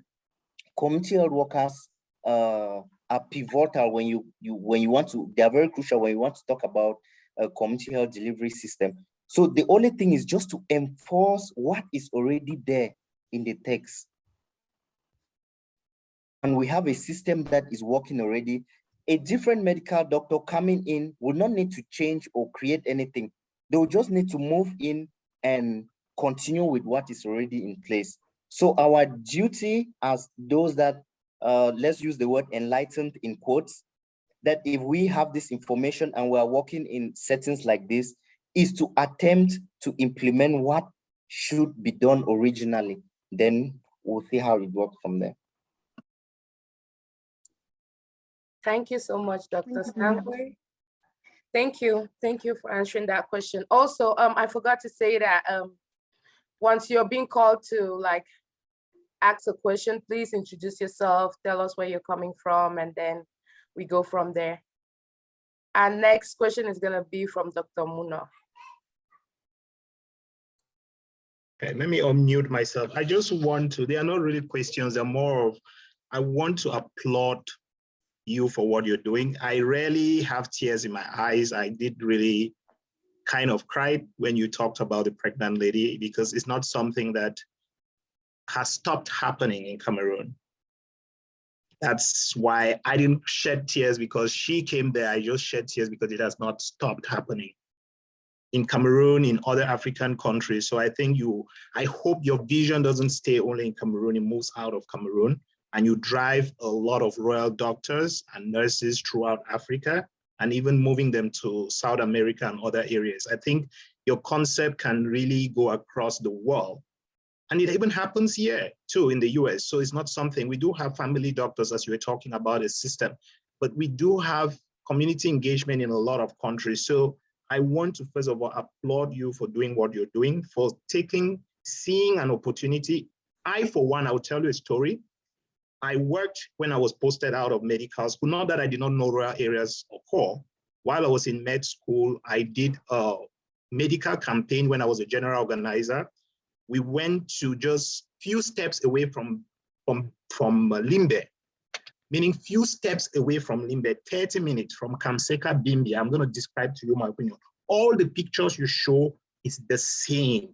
community health workers are pivotal when you want to, they are very crucial when you want to talk about a community health delivery system. So the only thing is just to enforce what is already there in the text. And we have a system that is working already. A different medical doctor coming in will not need to change or create anything. They will just need to move in and continue with what is already in place. So our duty as those that, let's use the word enlightened in quotes, that if we have this information and we are working in settings like this, is to attempt to implement what should be done originally. Then we'll see how it works from there. Thank you so much, Dr. Sangwe. Thank you. Thank you for answering that question. Also, I forgot to say that once you're being called to like ask a question, please introduce yourself, tell us where you're coming from, and then we go from there. Our next question is gonna be from Dr. Muno. Okay, let me unmute myself. I just want to, they are not really questions, they're more of, I want to applaud you for what you're doing. I rarely have tears in my eyes. I did really kind of cry when you talked about the pregnant lady, because it's not something that has stopped happening in Cameroon. That's why I didn't shed tears because she came there. I just shed tears because it has not stopped happening in Cameroon, in other African countries. So I think I hope your vision doesn't stay only in Cameroon, it moves out of Cameroon, and you drive a lot of royal doctors and nurses throughout Africa, and even moving them to South America and other areas. I think your concept can really go across the world. And it even happens here too in the US. So it's not something, we do have family doctors, as you were talking about, a system, but we do have community engagement in a lot of countries. So I want to first of all applaud you for doing what you're doing, for seeing an opportunity. I, for one, I will tell you a story. I worked when I was posted out of medical school, not that I did not know rural areas or core. While I was in med school, I did a medical campaign when I was a general organizer. We went to just few steps away from Limbe, meaning few steps away from Limbe, 30 minutes from Kamseka Bimbi. I'm going to describe to you my opinion. All the pictures you show is the same.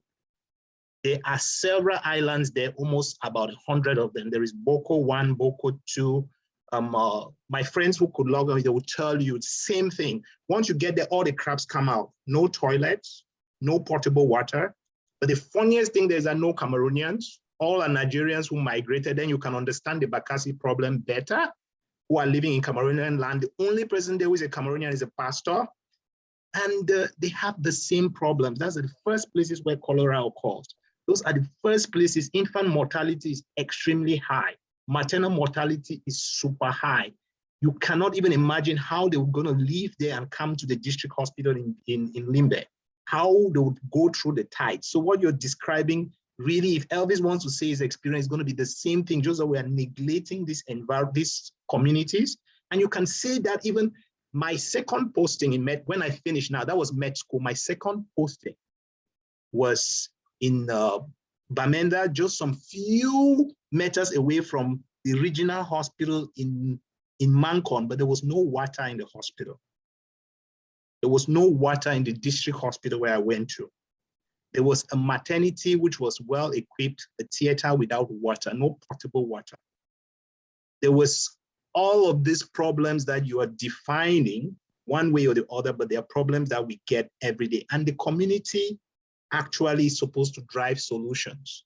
There are several islands there, almost about 100 of them. There is Boko 1, Boko 2. My friends who could log on, they will tell you the same thing. Once you get there, all the crabs come out. No toilets, no potable water. But the funniest thing is that no Cameroonians, all are Nigerians who migrated. Then you can understand the Bakassi problem better, who are living in Cameroonian land. The only person there who is a Cameroonian is a pastor. And they have the same problems. That's the first places where cholera occurs. Those are the first places. Infant mortality is extremely high. Maternal mortality is super high. You cannot even imagine how they were going to leave there and come to the district hospital in Limbe, how they would go through the tides. So what you're describing, really, if Elvis wants to say his experience, is going to be the same thing, just that we are neglecting these communities. And you can say that even my second posting in med, when I finished now, that was med school, my second posting was in Bamenda, just some few meters away from the regional hospital in Mancon, but there was no water in the hospital. There was no water in the district hospital where I went to. There was a maternity which was well equipped, a theater without water, no potable water. There was all of these problems that you are defining one way or the other, but they are problems that we get every day. And the community actually is supposed to drive solutions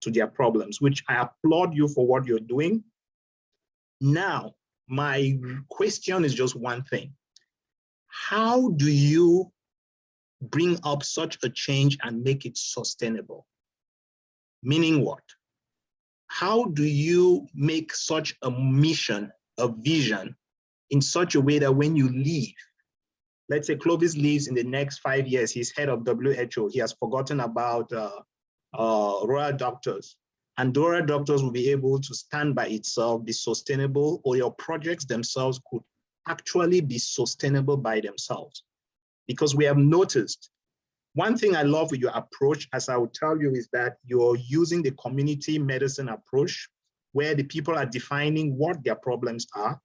to their problems, which I applaud you for what you're doing. Now, my question is just one thing. How do you bring up such a change and make it sustainable? Meaning what? How do you make such a mission, a vision, in such a way that when you leave, let's say Clovis leaves in the next 5 years, he's head of WHO, he has forgotten about rural doctors, and rural doctors will be able to stand by itself, be sustainable, or your projects themselves could actually be sustainable by themselves. Because we have noticed, one thing I love with your approach, as I will tell you, is that you're using the community medicine approach, where the people are defining what their problems are,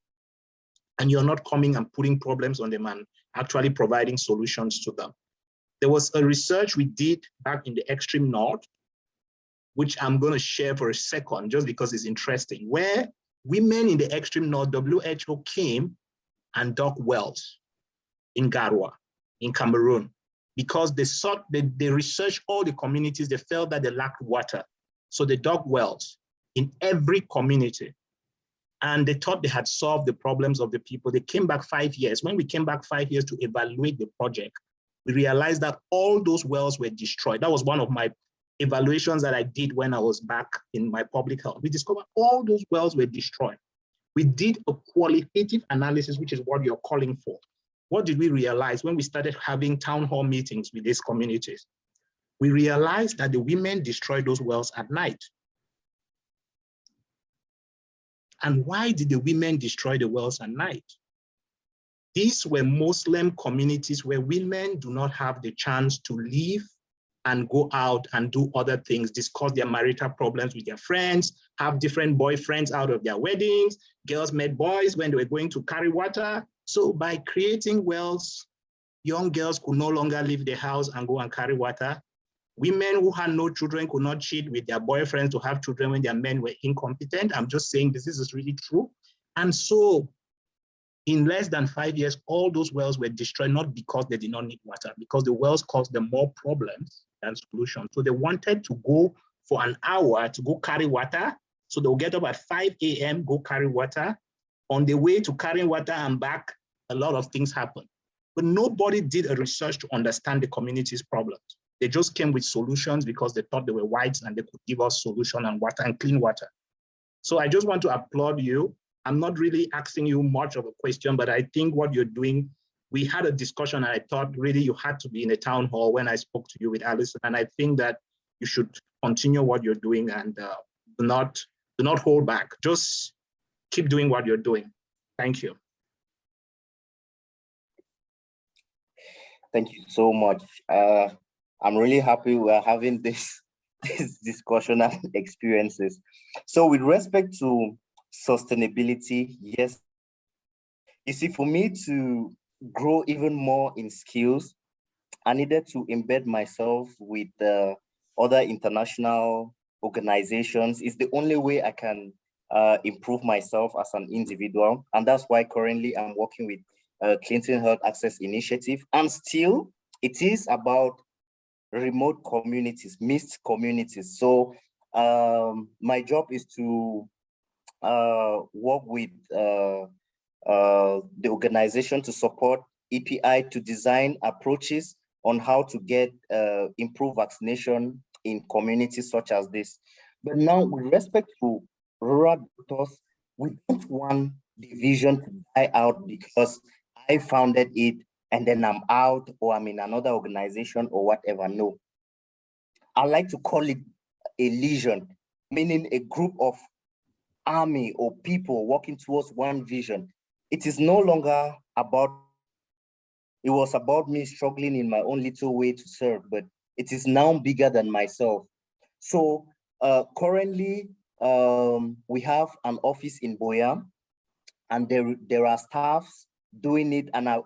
and you're not coming and putting problems on them and actually providing solutions to them. There was a research we did back in the extreme north, which I'm going to share for a second, just because it's interesting, where women in the extreme north, WHO came and dug wells in Garoua, in Cameroon, because they researched all the communities, they felt that they lacked water. So they dug wells in every community. And they thought they had solved the problems of the people. They came back 5 years. When we came back 5 years to evaluate the project, we realized that all those wells were destroyed. That was one of my evaluations that I did when I was back in my public health. We discovered all those wells were destroyed. We did a qualitative analysis, which is what you're calling for. What did we realize when we started having town hall meetings with these communities? We realized that the women destroyed those wells at night. And why did the women destroy the wells at night? These were Muslim communities where women do not have the chance to leave and go out and do other things, discuss their marital problems with their friends, have different boyfriends out of their weddings. Girls met boys when they were going to carry water. So by creating wells, young girls could no longer leave the house and go and carry water. Women who had no children could not cheat with their boyfriends to have children when their men were incompetent. I'm just saying this is really true. And so in less than 5 years, all those wells were destroyed, not because they did not need water, because the wells caused them more problems than solutions. So they wanted to go for an hour to go carry water. So they'll get up at 5 a.m., go carry water. On the way to carrying water and back, a lot of things happened. But nobody did a research to understand the community's problems. They just came with solutions because they thought they were whites and they could give us solution and water and clean water. So I just want to applaud you. I'm not really asking you much of a question, but I think what you're doing we had a discussion, and I thought really you had to be in a town hall when I spoke to you with Alison. And I think that you should continue what you're doing and do not hold back. Just keep doing what you're doing. Thank you. Thank you so much. I'm really happy we're having this discussion and experiences. So with respect to sustainability, yes, you see, for me to grow even more in skills, I needed to embed myself with other international organizations. It's the only way I can improve myself as an individual. And that's why currently I'm working with Clinton Health Access Initiative. And still, it is about remote communities, mixed communities. So my job is to work with the organization to support EPI to design approaches on how to get improved vaccination in communities such as this. But now, with respect to rural doctors, we don't want the vision to die out because I founded it and then I'm out, or I'm in another organization or whatever. No, I like to call it a legion, meaning a group of army or people working towards one vision. It is no longer about, it was about me struggling in my own little way to serve, but it is now bigger than myself. So currently, we have an office in Boya, and there are staffs doing it, and I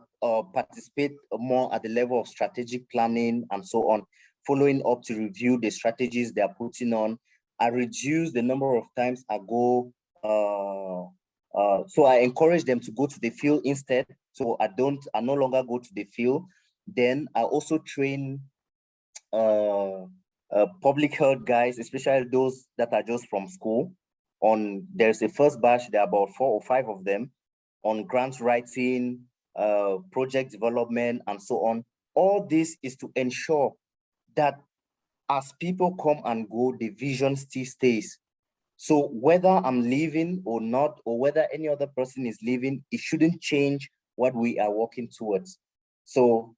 participate more at the level of strategic planning and so on, following up to review the strategies they are putting on. I reduce the number of times I go, so I encourage them to go to the field instead. So I no longer go to the field. Then I also train public health guys, especially those that are just from school. There's a first batch, there are about 4 or 5 of them, on grant writing, project development, and so on. All this is to ensure that as people come and go, the vision still stays. So whether I'm leaving or not, or whether any other person is leaving, it shouldn't change what we are working towards. So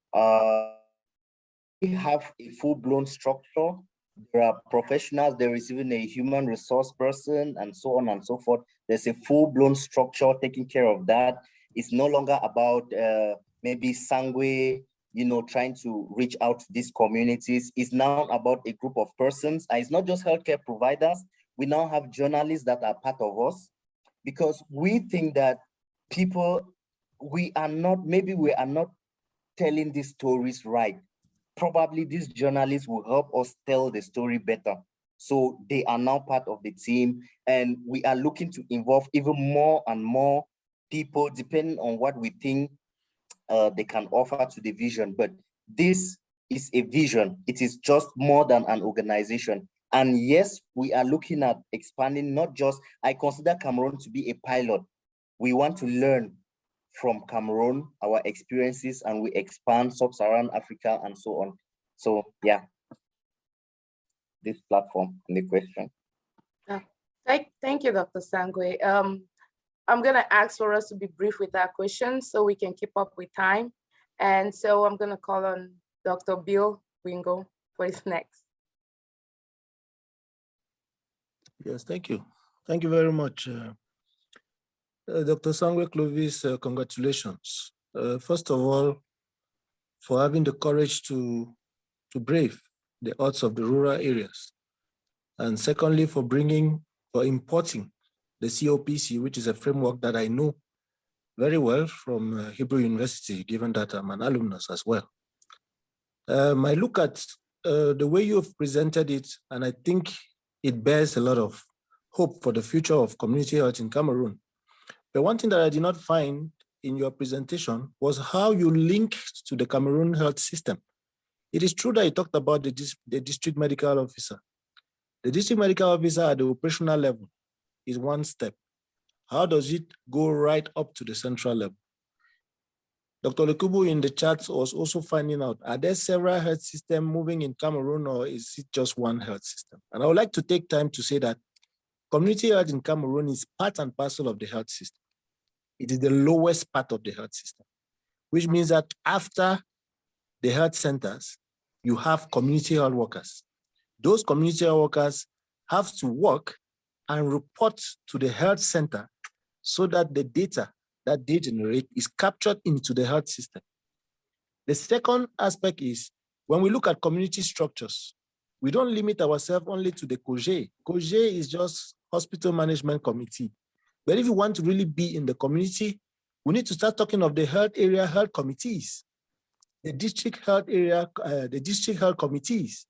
we have a full-blown structure. There are professionals, there is even a human resource person, and so on and so forth. There's a full-blown structure taking care of that. It's no longer about maybe Sangwe, trying to reach out to these communities. It's now about a group of persons. And it's not just healthcare providers. We now have journalists that are part of us, because we think that we are not telling these stories right. Probably these journalists will help us tell the story better. So they are now part of the team, and we are looking to involve even more and more people, depending on what we think they can offer to the vision. But this is a vision. It is just more than an organization. And yes, we are looking at expanding, not just, I consider Cameroon to be a pilot. We want to learn from Cameroon, our experiences, and we expand sub-Saharan Africa and so on. So yeah, this platform and the question. Thank you, Dr. Sangwe. I'm gonna ask for us to be brief with our questions so we can keep up with time. And so I'm gonna call on Dr. Bill Wingo for his next. Yes, thank you. Thank you very much. Dr. Sangwe Clovis, congratulations. First of all, for having the courage to brave the odds of the rural areas. And secondly, for importing the COPC, which is a framework that I know very well from Hebrew University, given that I'm an alumnus as well. I look at the way you've presented it, and I think it bears a lot of hope for the future of community health in Cameroon. But one thing that I did not find in your presentation was how you linked to the Cameroon health system. It is true that you talked about the district medical officer. The district medical officer at the operational level is one step. How does it go right up to the central level? Dr. Lekubu in the chat was also finding out, are there several health systems moving in Cameroon, or is it just one health system? And I would like to take time to say that community health in Cameroon is part and parcel of the health system. It is the lowest part of the health system. which means that after the health centers, you have community health workers. Those community health workers have to work and report to the health center so that the data that they generate is captured into the health system. The second aspect is when we look at community structures, we don't limit ourselves only to the COGE. COGE is just Hospital Management Committee. But if you want to really be in the community, we need to start talking of the health area health committees, the district health area, the district health committees.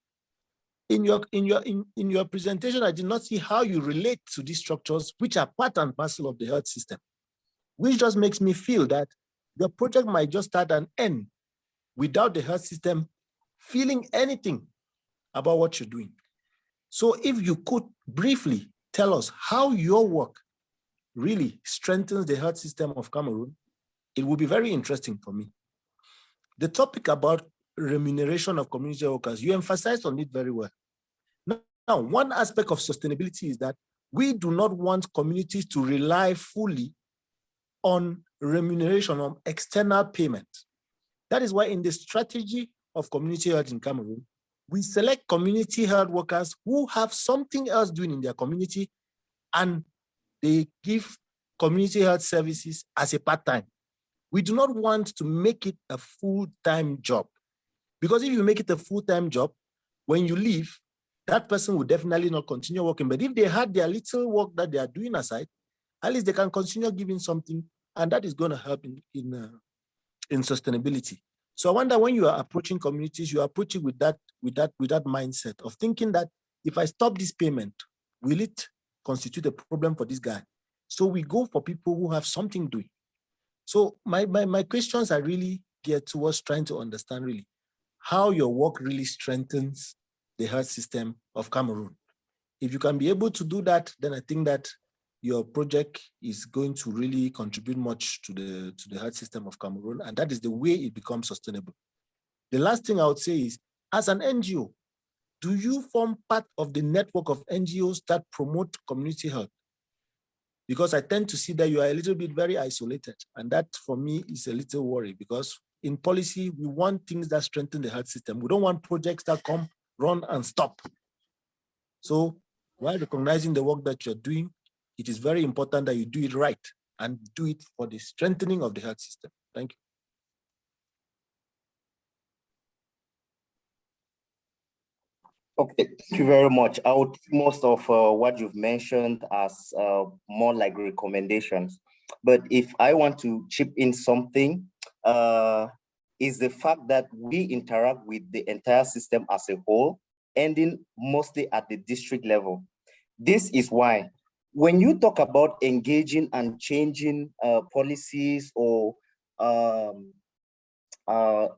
In your presentation, I did not see how you relate to these structures, which are part and parcel of the health system, which just makes me feel that the project might just start and end without the health system feeling anything about what you're doing. So if you could briefly tell us how your work really strengthens the health system of Cameroon, it would be very interesting for me. The topic about remuneration of community workers, you emphasized on it very well. Now, one aspect of sustainability is that we do not want communities to rely fully on remuneration, on external payment. That is why in the strategy of community health in Cameroon, we select community health workers who have something else doing in their community, and they give community health services as a part-time. We do not want to make it a full-time job, because if you make it a full-time job, when you leave, that person will definitely not continue working. But if they had their little work that they are doing aside, at least they can continue giving something, and that is going to help in sustainability. So I wonder, when you are approaching communities, you are approaching with that mindset of thinking that if I stop this payment, will it constitute a problem for this guy? So we go for people who have something doing. So my questions are really geared towards trying to understand really how your work really strengthens the health system of Cameroon. If you can be able to do that, then I think that your project is going to really contribute much to the health system of Cameroon, and that is the way it becomes sustainable. The last thing I would say is, as an NGO, do you form part of the network of NGOs that promote community health? Because I tend to see that you are a little bit very isolated, and that for me is a little worry, because in policy, we want things that strengthen the health system. We don't want projects that come, run, and stop. So while recognizing the work that you're doing, it is very important that you do it right and do it for the strengthening of the health system. Thank you. Okay, thank you very much. I would take most of what you've mentioned as more like recommendations. But if I want to chip in something, is the fact that we interact with the entire system as a whole, ending mostly at the district level. This is why when you talk about engaging and changing policies or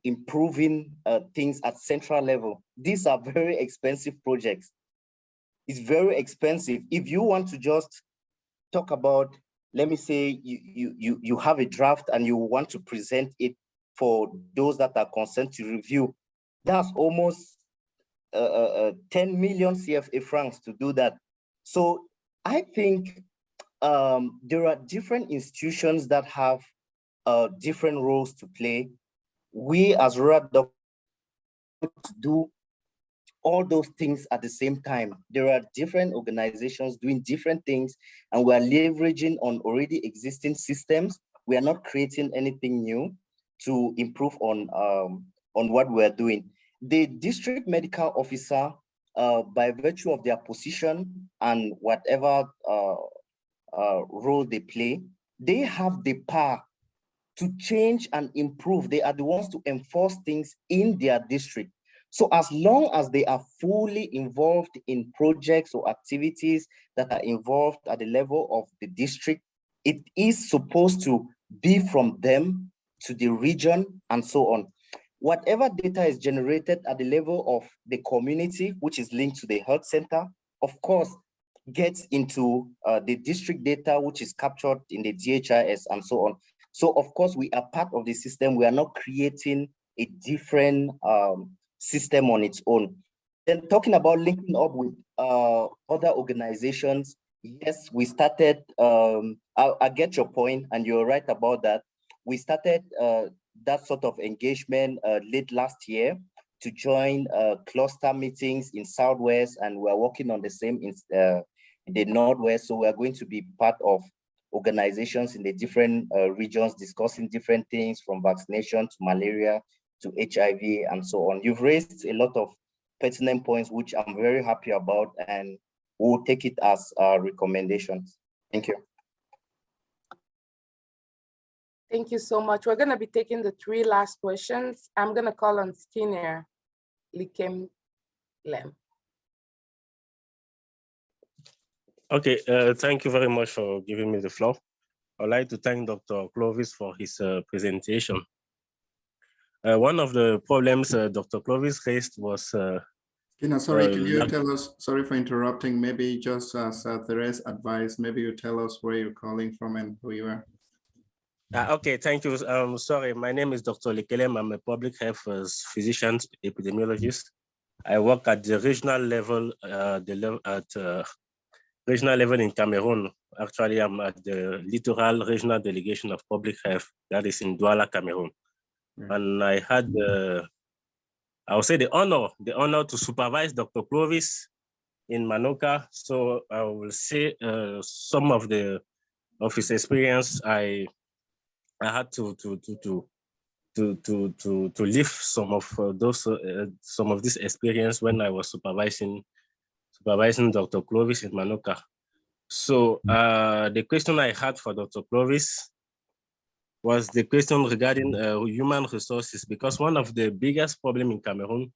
improving things at central level, these are very expensive projects. It's very expensive. If you want to just talk about, let me say you have a draft and you want to present it for those that are concerned to review, that's almost 10 million CFA francs to do that. So I think there are different institutions that have different roles to play. We as rural doctors do all those things at the same time. There are different organizations doing different things, and we are leveraging on already existing systems. We are not creating anything new to improve on what we're doing. The district medical officer, by virtue of their position and whatever role they play, they have the power to change and improve. They are the ones to enforce things in their district. So as long as they are fully involved in projects or activities that are involved at the level of the district, it is supposed to be from them to the region and so on. Whatever data is generated at the level of the community, which is linked to the health center, of course, gets into the district data, which is captured in the DHIS and so on. So of course, we are part of the system. We are not creating a different system on its own. Then talking about linking up with other organizations, yes, we started, I get your point and you're right about that. We started that sort of engagement late last year to join cluster meetings in Southwest, and we're working on the same in the Northwest. So we're going to be part of organizations in the different regions discussing different things, from vaccination to malaria to HIV and so on. You've raised a lot of pertinent points, which I'm very happy about, and we'll take it as recommendations. Thank you. Thank you so much. We're going to be taking the 3 last questions. I'm going to call on Skinner Likem Lem. Okay, thank you very much for giving me the floor. I'd like to thank Dr. Clovis for his presentation. One of the problems Dr. Clovis raised was... Skinner, sorry, can you tell us, sorry for interrupting, maybe just as Therese advised, maybe you tell us where you're calling from and who you are. Okay, thank you. Sorry, my name is Dr. Likelem. I'm a public health physician, epidemiologist. I work at the regional level, regional level in Cameroon. Actually, I'm at the Littoral Regional Delegation of Public Health, that is in Douala, Cameroon. And I had, I would say, the honor to supervise Dr. Clovis in Manoka. So I will say some of his experience. I had to live some of this experience when I was supervising Dr. Clovis in Manoka. So the question I had for Dr. Clovis was the question regarding human resources, because one of the biggest problems in Cameroon,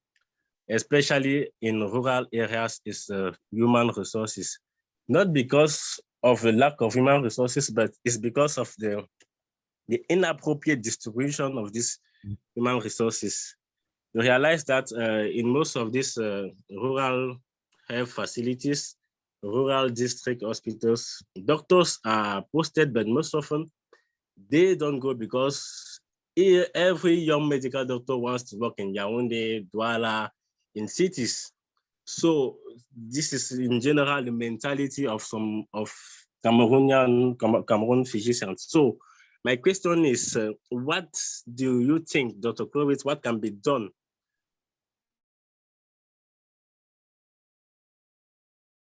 especially in rural areas, is human resources. Not because of the lack of human resources, but it's because of the inappropriate distribution of these human resources. You realize that in most of these rural health facilities, rural district hospitals, doctors are posted, but most often they don't go because every young medical doctor wants to work in Yaoundé, Douala, in cities. So this is in general the mentality of some of Cameroon physicians. So my question is, what do you think, Dr. Clovis, what can be done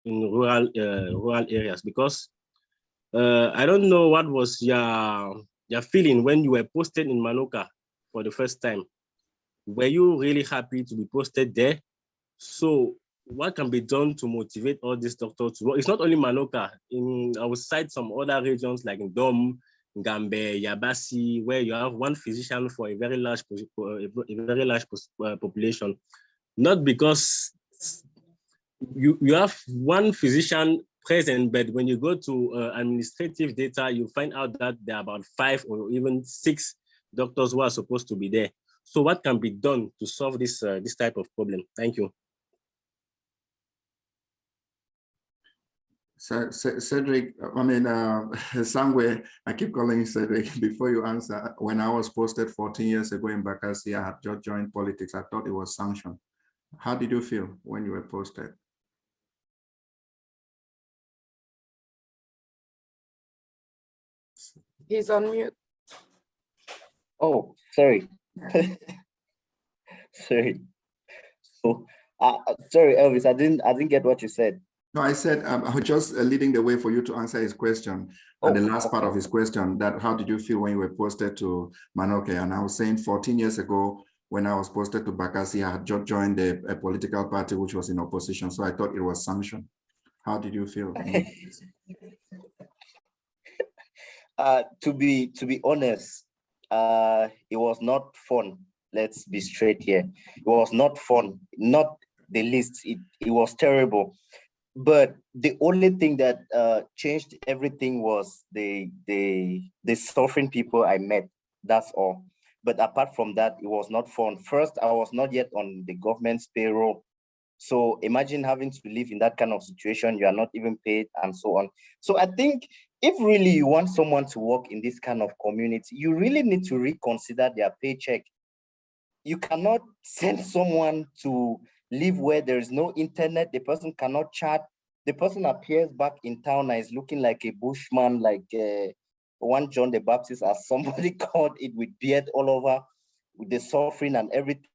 in rural areas? Because I don't know what was your feeling when you were posted in Manoka for the first time. Were you really happy to be posted there? So what can be done to motivate all these doctors to work? It's not only Manoka. I will cite some other regions like in Dom, Gambe, Yabasi, where you have one physician for a very large population. Not because you have one physician present, but when you go to administrative data, you find out that there are about 5 or even 6 doctors who are supposed to be there. So what can be done to solve this type of problem? Thank you. Cedric, I mean, Sangwe, I keep calling you Cedric. Before you answer, when I was posted 14 years ago in Bakassi, I had just joined politics. I thought it was sanctioned. How did you feel when you were posted? He's on mute. Oh, sorry. Sorry. So, sorry, Elvis, I didn't get what you said. No, I said I was just leading the way for you to answer his question. And the last part of his question, that how did you feel when you were posted to Manoke? And I was saying 14 years ago, when I was posted to Bakassi, I had just joined a political party which was in opposition. So I thought it was sanctioned. How did you feel? To be honest, it was not fun. Let's be straight here. It was not fun, not the least. It was terrible. But the only thing that changed everything was the suffering people I met. That's all. But apart from that, it was not fun. First, I was not yet on the government's payroll. So imagine having to live in that kind of situation. You are not even paid and so on. So I think if really you want someone to work in this kind of community, you really need to reconsider their paycheck. You cannot send someone to live where there is no internet, the person cannot chat, the person appears back in town and is looking like a bushman, like one John the Baptist, as somebody called it, with beard all over, with the suffering and everything.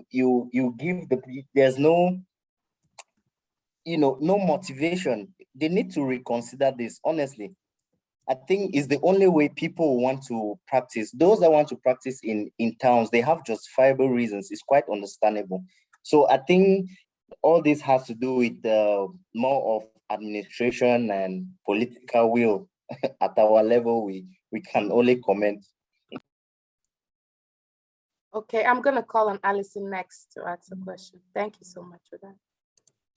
You give there's no, no motivation. They need to reconsider this, honestly. I think it's the only way people want to practice. Those that want to practice in towns, they have justifiable reasons. It's quite understandable. So I think all this has to do with more of administration and political will. At our level, we can only comment. Okay, I'm gonna call on Alison next to ask a question. Thank you so much for that.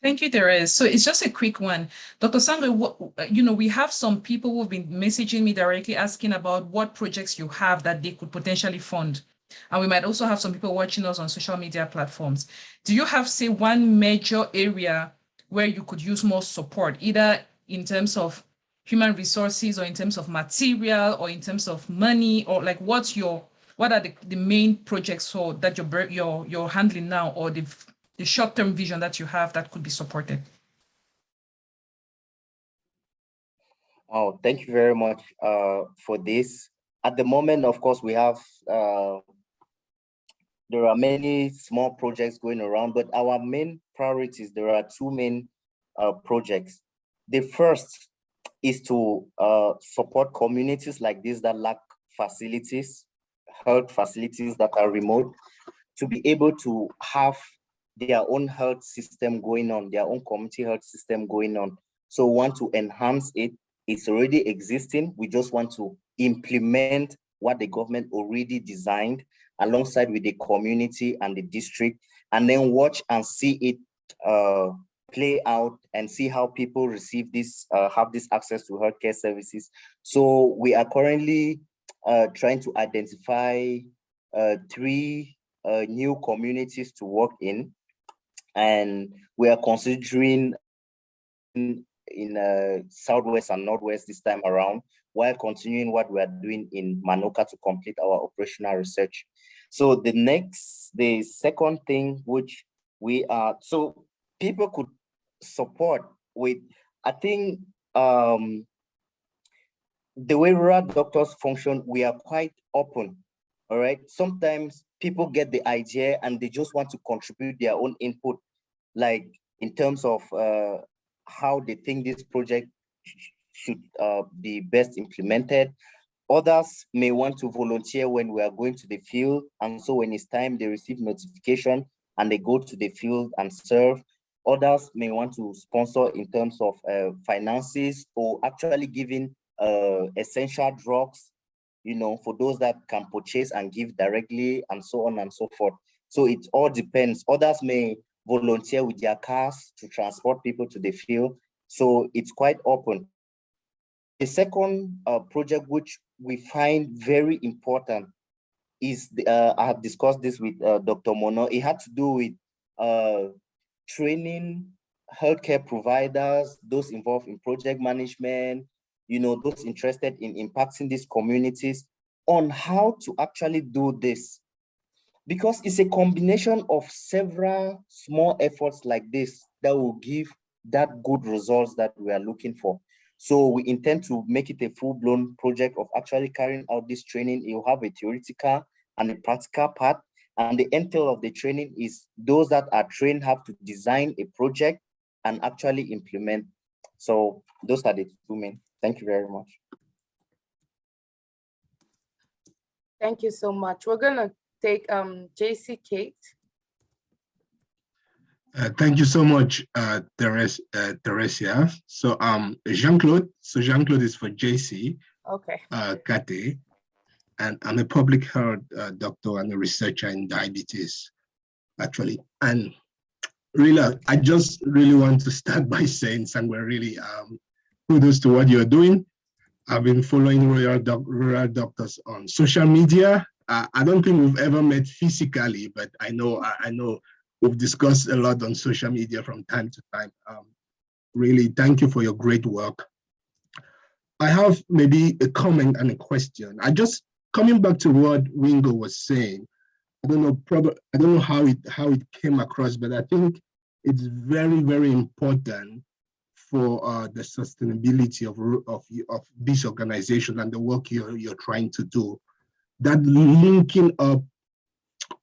Thank you, Therese. So it's just a quick one. Dr. Sangwe, we have some people who've been messaging me directly asking about what projects you have that they could potentially fund. And we might also have some people watching us on social media platforms. Do you have, say, one major area where you could use more support, either in terms of human resources or in terms of material or in terms of money, or like what are the main projects so that you're handling now, or the short-term vision that you have that could be supported? Oh, thank you very much for this. At the moment, of course, we have, there are many small projects going around, but our main priorities, there are two main projects. The first is to support communities like this that lack facilities, health facilities that are remote, to be able to have their own health system going on, their own community health system going on. So we want to enhance it. It's already existing. We just want to implement what the government already designed alongside with the community and the district, and then watch and see it play out and see how people receive this, have this access to healthcare services. So we are currently trying to identify 3 new communities to work in, and we are considering in Southwest and Northwest this time around, while continuing what we are doing in Manoka to complete our operational research. So the second thing which we are, so people could support with, I think the way rural doctors function, we are quite open. All right. Sometimes people get the idea and they just want to contribute their own input, like in terms of how they think this project should be best implemented. Others may want to volunteer when we are going to the field. And so when it's time, they receive notification and they go to the field and serve. Others may want to sponsor in terms of finances, or actually giving essential drugs, for those that can purchase and give directly, and so on and so forth. So it all depends. Others may volunteer with their cars to transport people to the field. So it's quite open. The second project which we find very important is, I have discussed this with Dr. Mono. It had to do with training healthcare providers, those involved in project management, those interested in impacting these communities, on how to actually do this. Because it's a combination of several small efforts like this that will give that good results that we are looking for. So we intend to make it a full-blown project of actually carrying out this training. It will have a theoretical and a practical part. And the entail of the training is those that are trained have to design a project and actually implement. So those are the two main. Thank you very much. Thank you so much. We're gonna take JC Kate. Thank you so much, Teresia. So Jean-Claude. So Jean-Claude is for JC. Okay. Kate, and I'm a public health doctor and a researcher in diabetes, actually. And really, I just really want to start by saying, Sangwe, really kudos to what you're doing. I've been following rural doctors on social media. I don't think we've ever met physically, but I know we've discussed a lot on social media from time to time. Really, thank you for your great work. I have maybe a comment and a question. Coming back to what Wingo was saying, I don't know how it came across, but I think it's very, very important for the sustainability of this organization and the work you're trying to do. That linking up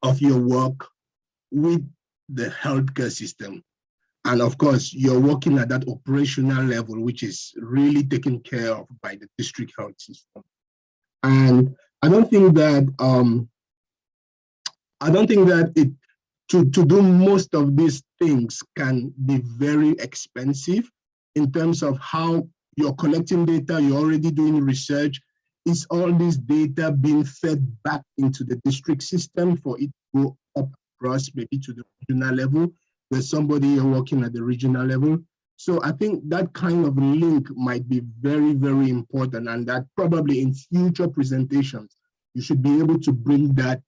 of your work with the healthcare system. And of course, you're working at that operational level, which is really taken care of by the district health system. And I don't think that to do most of these things can be very expensive in terms of how you're collecting data, you're already doing research. Is all this data being fed back into the district system for it to go up across maybe to the regional level? There's somebody you're working at the regional level. So I think that kind of link might be very, very important, and that probably in future presentations, you should be able to bring that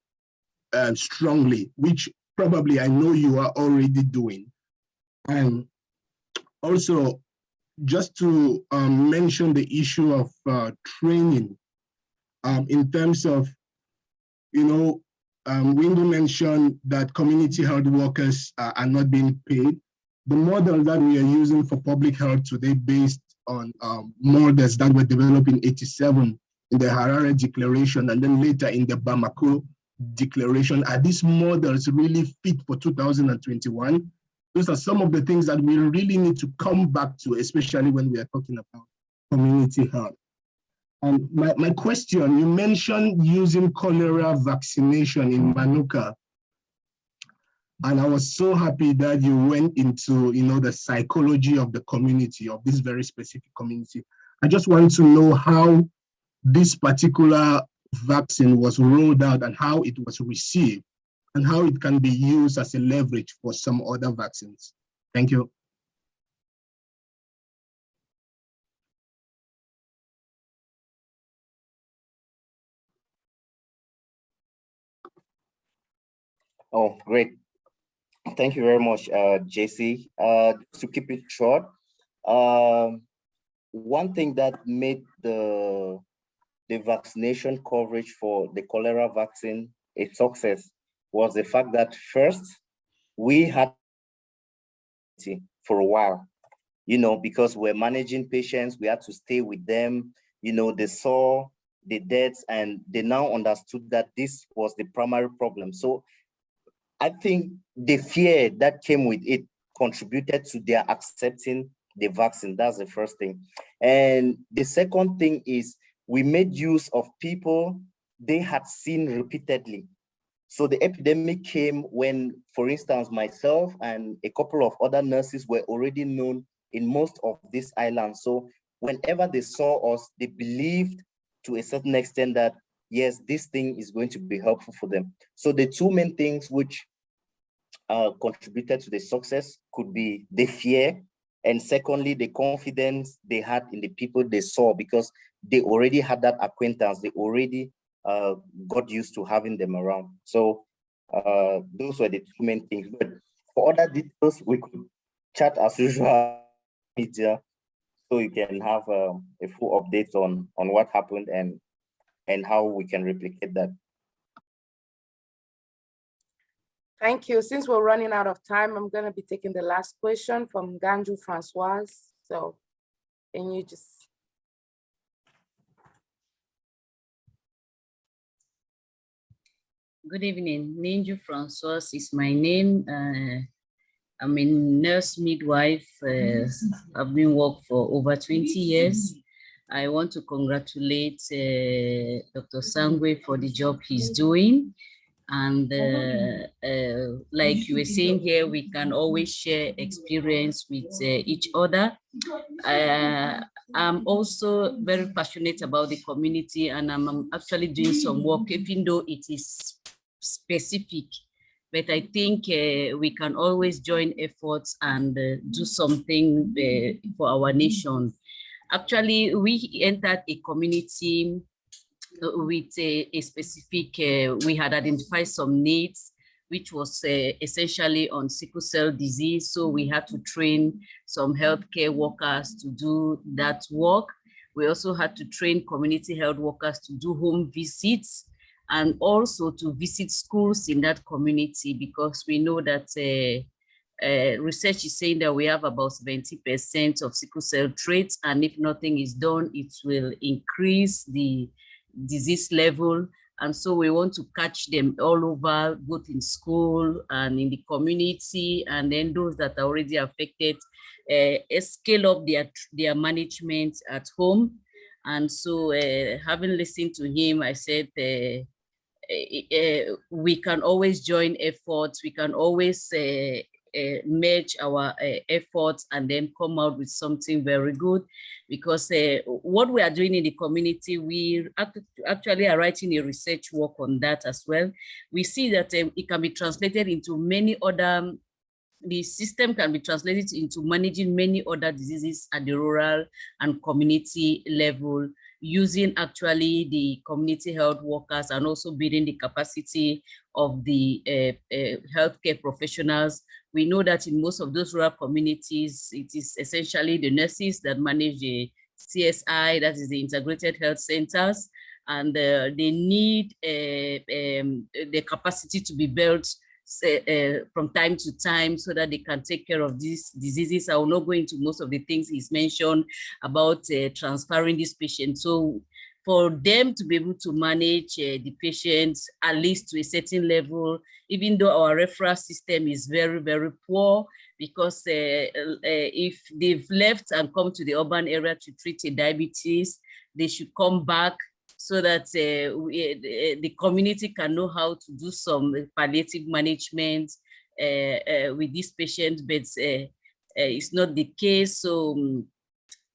strongly, which probably I know you are already doing. And also, just to mention the issue of training in terms of, Windu mentioned that community health workers are not being paid. The model that we are using for public health today, based on models that were developed in '87 in the Harare Declaration and then later in the Bamako Declaration, are these models really fit for 2021? Those are some of the things that we really need to come back to, especially when we are talking about community health. And my question, you mentioned using cholera vaccination in Manuka. And I was so happy that you went into, the psychology of the community, of this very specific community. I just want to know how this particular vaccine was rolled out and how it was received and how it can be used as a leverage for some other vaccines. Thank you. Oh, great. Thank you very much, JC. To keep it short, one thing that made the vaccination coverage for the cholera vaccine a success was the fact that first, we had for a while, because we're managing patients, we had to stay with them, they saw the deaths and they now understood that this was the primary problem. So I think the fear that came with it contributed to their accepting the vaccine. That's the first thing. And the second thing is we made use of people they had seen repeatedly. So the epidemic came when, for instance, myself and a couple of other nurses were already known in most of these islands. So whenever they saw us, they believed to a certain extent that, yes, this thing is going to be helpful for them. So the two main things which contributed to the success could be the fear, and secondly, the confidence they had in the people they saw, because they already had that acquaintance, they already got used to having them around. So those were the two main things. But for other details, we could chat as usual media, so you can have a full update on what happened and how we can replicate that. Thank you. Since we're running out of time, I'm going to be taking the last question from Ganju Francoise. So can you just... Good evening. Ninju Francois is my name. I'm a nurse midwife. I've been working for over 20 years. I want to congratulate Dr. Sangwe for the job he's doing. And like you were saying here, we can always share experience with each other. I'm also very passionate about the community, and I'm actually doing some work, even though it is specific. But I think we can always join efforts and do something for our nation. Actually, we entered a community with a specific, we had identified some needs, which was essentially on sickle cell disease. So we had to train some healthcare workers to do that work. We also had to train community health workers to do home visits and also to visit schools in that community, because we know that research is saying that we have about 70% of sickle cell traits, and if nothing is done, it will increase the disease level. And so we want to catch them all over, both in school and in the community, and then those that are already affected, scale up their management at home. And so having listened to him, I said, we can always join efforts, we can always merge our efforts and then come out with something very good, because what we are doing in the community, we actually are writing a research work on that as well. We see that it can be translated into many other, the system can be translated into managing many other diseases at the rural and community level, using actually the community health workers and also building the capacity of the healthcare professionals. We know that in most of those rural communities, it is essentially the nurses that manage the CSI, that is the integrated health centers, and they need the capacity to be built from time to time so that they can take care of these diseases. I will not go into most of the things he's mentioned about transferring these patients. So for them to be able to manage the patients at least to a certain level, even though our referral system is very, very poor, because if they've left and come to the urban area to treat a diabetes, they should come back so that the community can know how to do some palliative management with these patients, but it's not the case. So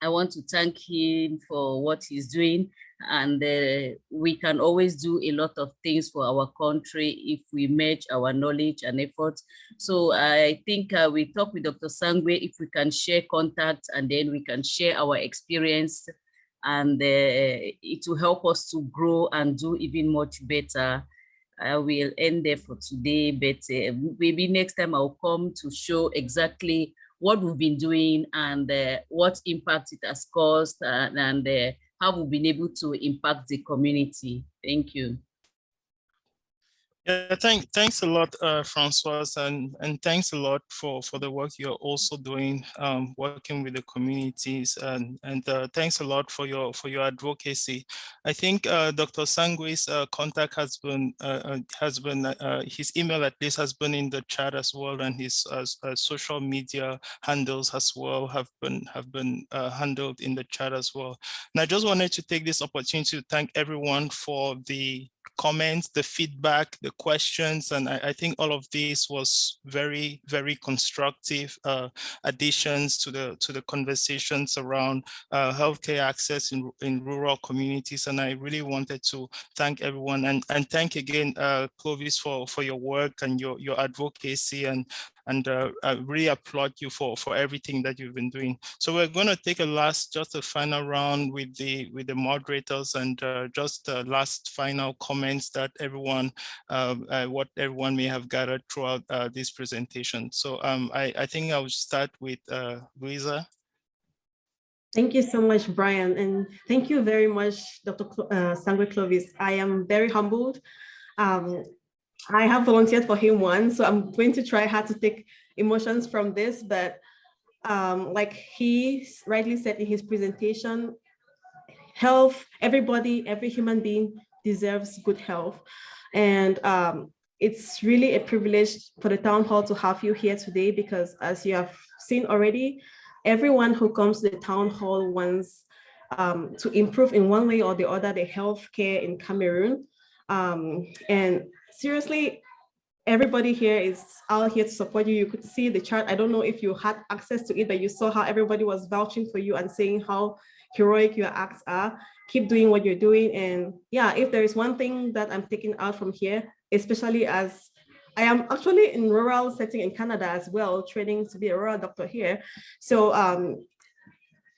I want to thank him for what he's doing, and we can always do a lot of things for our country if we merge our knowledge and efforts. So I think we talk with Dr. Sangwe if we can share contacts, and then we can share our experience, and it will help us to grow and do even much better. I will end there for today, but maybe next time I'll come to show exactly what we've been doing and what impact it has caused, and how we've been able to impact the community. Thank you. Yeah, thanks a lot, Francois, and thanks a lot for the work you're also doing, working with the communities, and thanks a lot for your advocacy. I think Dr. Sangwe's contact has been his email at least has been in the chat as well, and his social media handles as well have been handled in the chat as well. And I just wanted to take this opportunity to thank everyone for the comments, the feedback, the questions, and I think all of this was very, very constructive additions to the conversations around healthcare access in rural communities. And I really wanted to thank everyone, and thank again Clovis for your work and your advocacy, and I really applaud you for everything that you've been doing. So we're going to take just a final round with the moderators, and just last final comments that everyone, what everyone may have gathered throughout this presentation. So I think I will start with Louisa. Thank you so much, Brian, and thank you very much, Dr. Sangwe Clovis. I am very humbled. I have volunteered for him once, so I'm going to try hard to take emotions from this, but like he rightly said in his presentation, health, every human being deserves good health. And it's really a privilege for the town hall to have you here today, because as you have seen already, everyone who comes to the town hall wants to improve in one way or the other the healthcare in Cameroon. And seriously, everybody here is out here to support you. You could see the chart. I don't know if you had access to it, but you saw how everybody was vouching for you and saying how heroic your acts are. Keep doing what you're doing. And yeah, if there is one thing that I'm taking out from here, especially as I am actually in rural setting in Canada as well, training to be a rural doctor here. So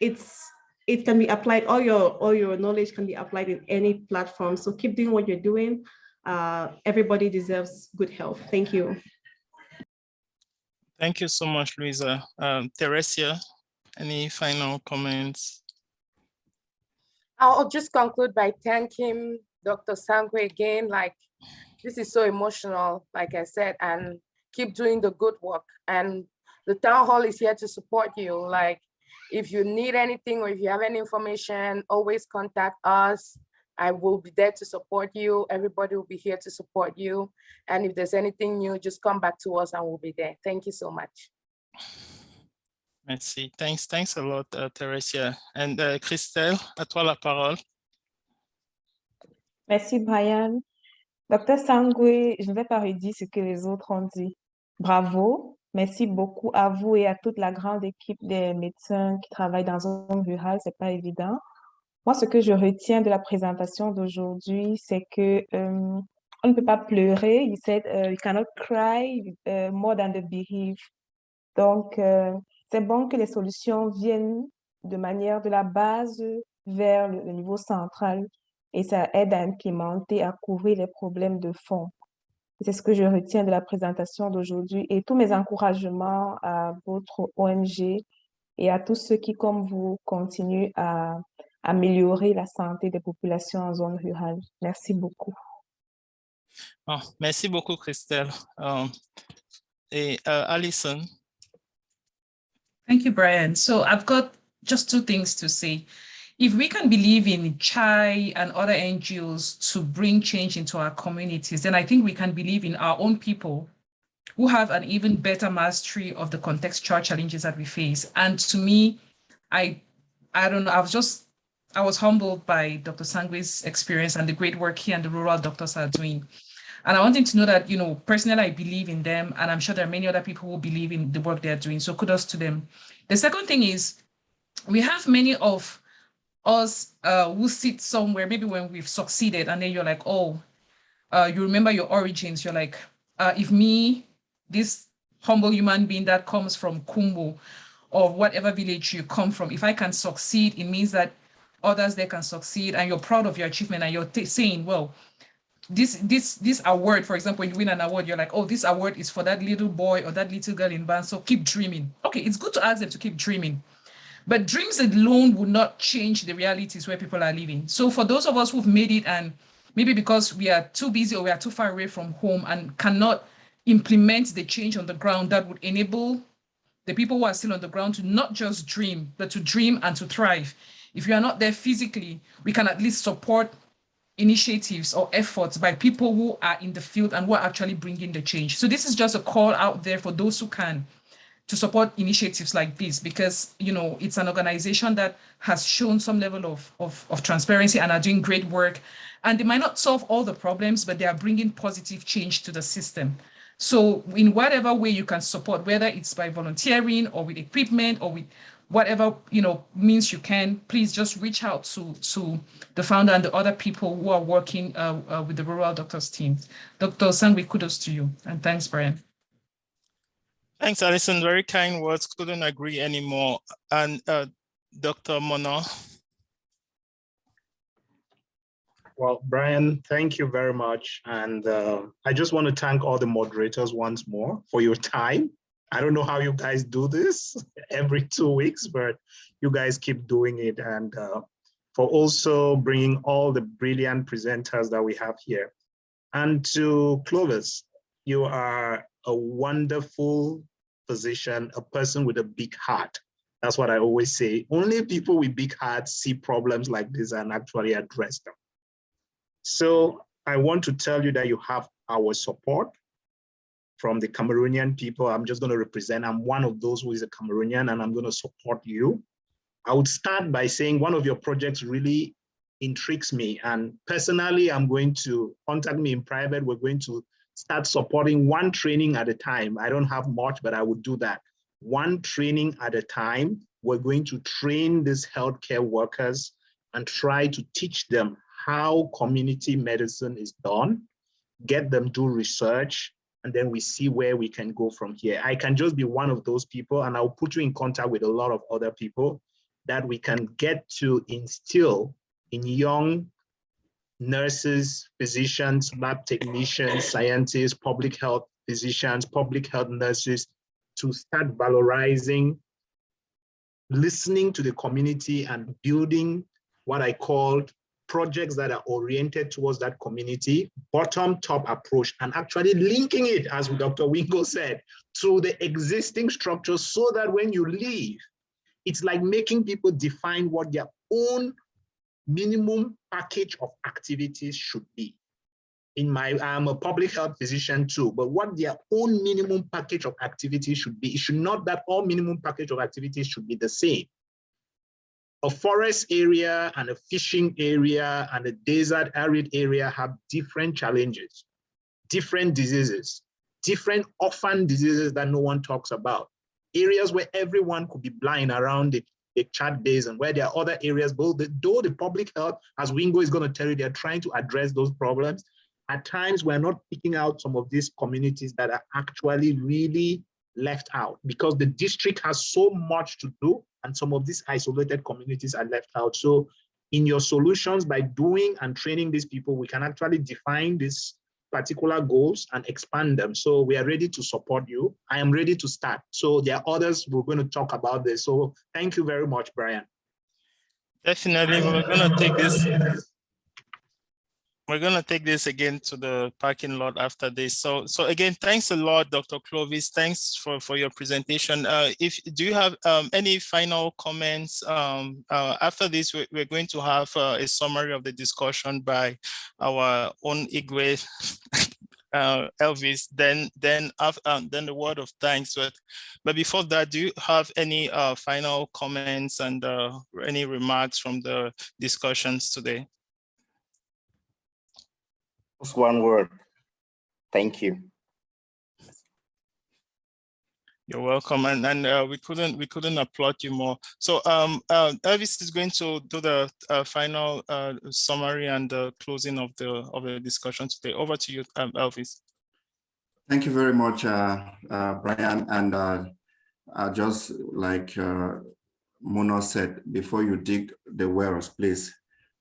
it can be applied, all your knowledge can be applied in any platform. So keep doing what you're doing. Everybody deserves good health. Thank you. Thank you so much, Louisa. Teresia, any final comments? I'll just conclude by thanking Dr. Sangwe again. Like, this is so emotional, like I said, and keep doing the good work. And the town hall is here to support you. Like, if you need anything or if you have any information, always contact us. I will be there to support you. Everybody will be here to support you. And if there's anything new, just come back to us and we'll be there. Thank you so much. Merci. Thanks a lot, Teresia. And Christelle, à toi la parole. Merci, Brian. Docteur Sangwe, je ne vais pas redire ce que les autres ont dit. Bravo. Merci beaucoup à vous et à toute la grande équipe des médecins qui travaillent dans un zone rurale. C'est pas évident. Moi, ce que je retiens de la présentation d'aujourd'hui, c'est que on ne peut pas pleurer. You said you cannot cry more than the bereaved. Donc, c'est bon que les solutions viennent de manière de la base vers le niveau central et ça aide à implémenter, à couvrir les problèmes de fond. C'est ce que je retiens de la présentation d'aujourd'hui et tous mes encouragements à votre ONG et à tous ceux qui, comme vous, continuent à améliorer la santé des populations en zone rurale. Merci beaucoup. Oh, merci beaucoup, Christelle. Et Alison. Thank you, Brian. So I've got just two things to say. If we can believe in CHAI and other NGOs to bring change into our communities, then I think we can believe in our own people who have an even better mastery of the contextual challenges that we face. And to me, I don't know, I was humbled by Dr. Sangwe's experience and the great work he and the rural doctors are doing. And I want him to know that, personally, I believe in them, and I'm sure there are many other people who believe in the work they're doing. So kudos to them. The second thing is, we have many of us who sit somewhere, maybe when we've succeeded, and then you're like, oh, you remember your origins. You're like, if me, this humble human being that comes from Kumbo or whatever village you come from, if I can succeed, it means that others there can succeed, and you're proud of your achievement, and you're saying, well, this award, for example, when you win an award, you're like, oh, this award is for that little boy or that little girl in band, so keep dreaming. Okay, it's good to ask them to keep dreaming, but dreams alone would not change the realities where people are living. So for those of us who've made it, and maybe because we are too busy or we are too far away from home and cannot implement the change on the ground that would enable the people who are still on the ground to not just dream, but to dream and to thrive. If you are not there physically, we can at least support initiatives or efforts by people who are in the field and who are actually bringing the change. So this is just a call out there for those who can to support initiatives like this, because it's an organization that has shown some level of transparency and are doing great work. And they might not solve all the problems, but they are bringing positive change to the system. So in whatever way you can support, whether it's by volunteering or with equipment or with whatever means you can, please just reach out to the founder and the other people who are working with the rural doctors team. Dr. Sangwe, kudos to you, and thanks, Brian. Thanks, Alison. Very kind words. Couldn't agree anymore. And Dr. Mono. Well, Brian, thank you very much. And I just want to thank all the moderators once more for your time. I don't know how you guys do this every 2 weeks, but you guys keep doing it. And for also bringing all the brilliant presenters that we have here. And to Clovis, you are a wonderful physician, a person with a big heart. That's what I always say. Only people with big hearts see problems like this and actually address them. So I want to tell you that you have our support from the Cameroonian people. I'm just going to represent, I'm one of those who is a Cameroonian, and I'm going to support you. I would start by saying one of your projects really intrigues me, and personally, I'm going to contact me in private. We're going to start supporting one training at a time. I don't have much, but I would do that. One training at a time. We're going to train these healthcare workers and try to teach them how community medicine is done, get them do research, and then we see where we can go from here. I can just be one of those people, and I'll put you in contact with a lot of other people that we can get to instill in young nurses, physicians, lab technicians, scientists, public health physicians, public health nurses, to start valorizing, listening to the community and building what I called projects that are oriented towards that community, bottom-top approach, and actually linking it, as Dr. Wingo said, to the existing structures so that when you leave, it's like making people define what their own minimum package of activities should be. I'm a public health physician too, but what their own minimum package of activities should be, it should not that all minimum package of activities should be the same. A forest area and a fishing area and a desert arid area have different challenges, different diseases, different orphan diseases that no one talks about. Areas where everyone could be blind around the Chad Basin, where there are other areas, though the public health, as Wingo is going to tell you, they're trying to address those problems. At times, we're not picking out some of these communities that are actually really left out because the district has so much to do and some of these isolated communities are left out. So in your solutions, by doing and training these people, we can actually define these particular goals and expand them. So we are ready to support you. I am ready to start. So there are others who are going to talk about this. So thank you very much, Brian. Definitely, we're going to take this. We're going to take this again to the parking lot after this. So again, thanks a lot, Dr. Clovis. Thanks for your presentation. Do you have any final comments? After this, we're going to have a summary of the discussion by our own Igwe, Elvis, then the word of thanks. But before that, do you have any final comments and any remarks from the discussions today? Just one word. Thank you. You're welcome, and we couldn't applaud you more. So Elvis is going to do the final summary and the closing of the discussion today. Over to you, Elvis. Thank you very much, Brian. And just like Mono said, before you dig the wells, please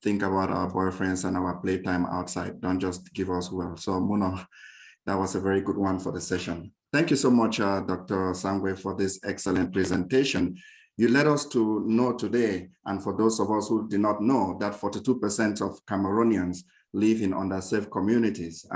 think about our boyfriends and our playtime outside. Don't just give us wells. So Mono, that was a very good one for the session. Thank you so much, Dr. Sangwe, for this excellent presentation. You led us to know today, and for those of us who did not know, that 42% of Cameroonians live in underserved communities.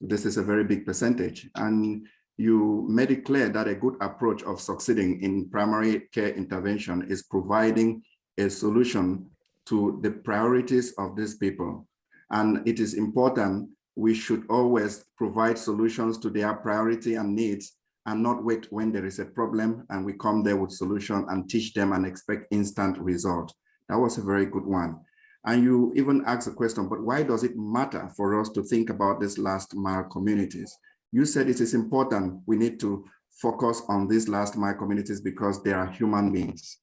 This is a very big percentage. And you made it clear that a good approach of succeeding in primary care intervention is providing a solution to the priorities of these people. And it is important, we should always provide solutions to their priority and needs and not wait when there is a problem and we come there with solution and teach them and expect instant result. That was a very good one. And you even asked a question, but why does it matter for us to think about these last mile communities? You said it is important, we need to focus on these last mile communities because they are human beings.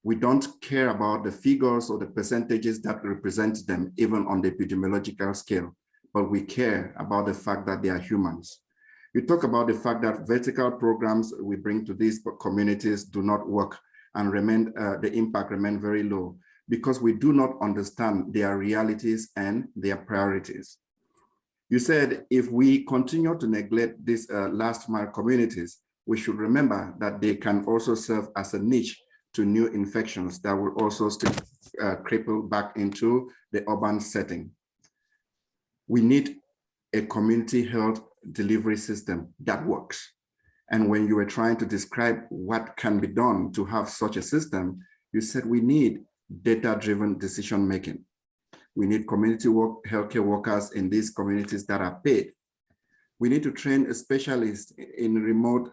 We don't care about the figures or the percentages that represent them, even on the epidemiological scale, but we care about the fact that they are humans. You talk about the fact that vertical programs we bring to these communities do not work and the impact remain very low because we do not understand their realities and their priorities. You said if we continue to neglect these last mile communities, we should remember that they can also serve as a niche to new infections that will also still cripple back into the urban setting. We need a community health delivery system that works. And when you were trying to describe what can be done to have such a system, you said we need data-driven decision-making. We need community healthcare workers in these communities that are paid. We need to train a specialist in remote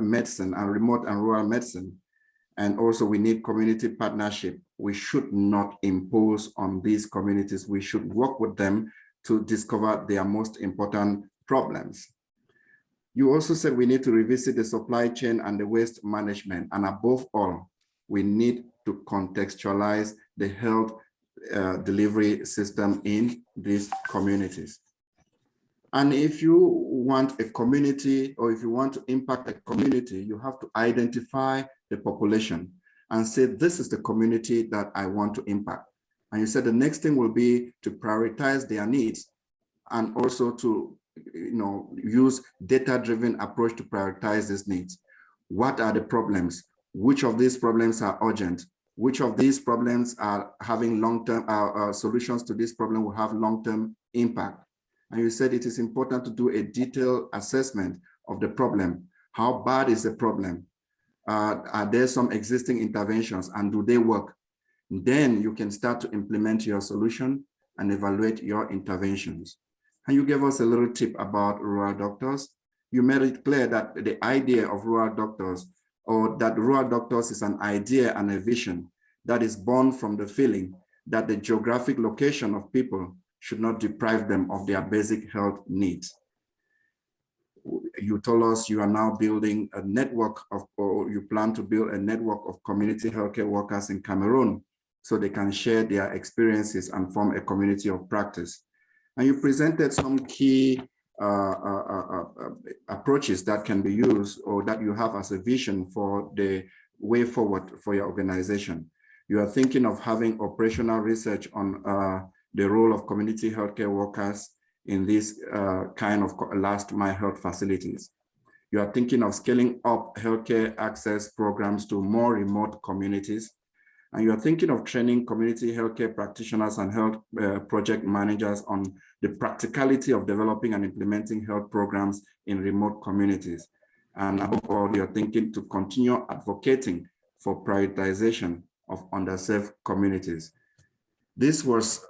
medicine and remote and rural medicine. And also we need community partnership. We should not impose on these communities. We should work with them to discover their most important problems. You also said we need to revisit the supply chain and the waste management. And above all, we need to contextualize the health delivery system in these communities. And if you want a community or if you want to impact a community, you have to identify the population and say, this is the community that I want to impact. And you said the next thing will be to prioritize their needs and also to use data-driven approach to prioritize these needs. What are the problems? Which of these problems are urgent? Which of these problems are having long-term solutions to this problem will have long-term impact? And you said it is important to do a detailed assessment of the problem. How bad is the problem? Are there some existing interventions and do they work? Then you can start to implement your solution and evaluate your interventions. And you gave us a little tip about rural doctors. You made it clear that the idea of rural doctors, or that rural doctors, is an idea and a vision that is born from the feeling that the geographic location of people should not deprive them of their basic health needs. You told us you are now building a network of, or you plan to build a network of community healthcare workers in Cameroon so they can share their experiences and form a community of practice. And you presented some key approaches that can be used, or that you have as a vision for the way forward for your organization. You are thinking of having operational research on the role of community healthcare workers in this kind of last mile health facilities. You are thinking of scaling up healthcare access programs to more remote communities. And you are thinking of training community healthcare practitioners and health project managers on the practicality of developing and implementing health programs in remote communities. And above all, you are thinking to continue advocating for prioritization of underserved communities. This was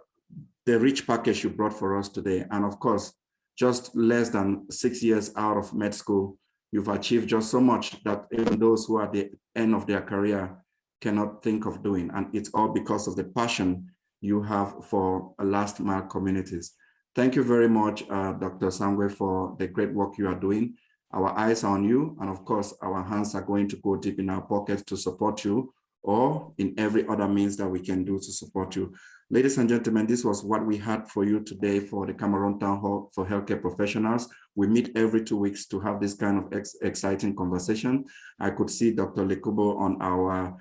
the rich package you brought for us today. And of course, just less than 6 years out of med school, you've achieved just so much that even those who are at the end of their career cannot think of doing. And it's all because of the passion you have for last mile communities. Thank you very much, Dr. Sangwe, for the great work you are doing. Our eyes are on you. And of course, our hands are going to go deep in our pockets to support you, or in every other means that we can do to support you. Ladies and gentlemen, this was what we had for you today for the Cameroon Town Hall for Healthcare Professionals. We meet every 2 weeks to have this kind of exciting conversation. I could see Dr. Lekubo on our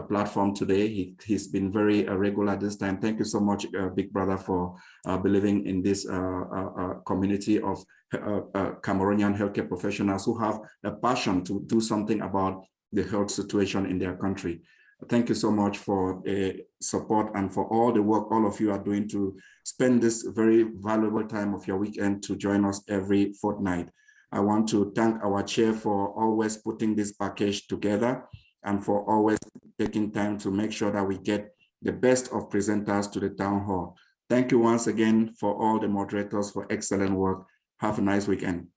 platform today. He's been very regular this time. Thank you so much, Big Brother, for believing in this community of Cameroonian healthcare professionals who have a passion to do something about the health situation in their country. Thank you so much for the support and for all the work all of you are doing to spend this very valuable time of your weekend to join us every fortnight. I want to thank our chair for always putting this package together and for always taking time to make sure that we get the best of presenters to the town hall. Thank you once again for all the moderators for excellent work. Have a nice weekend.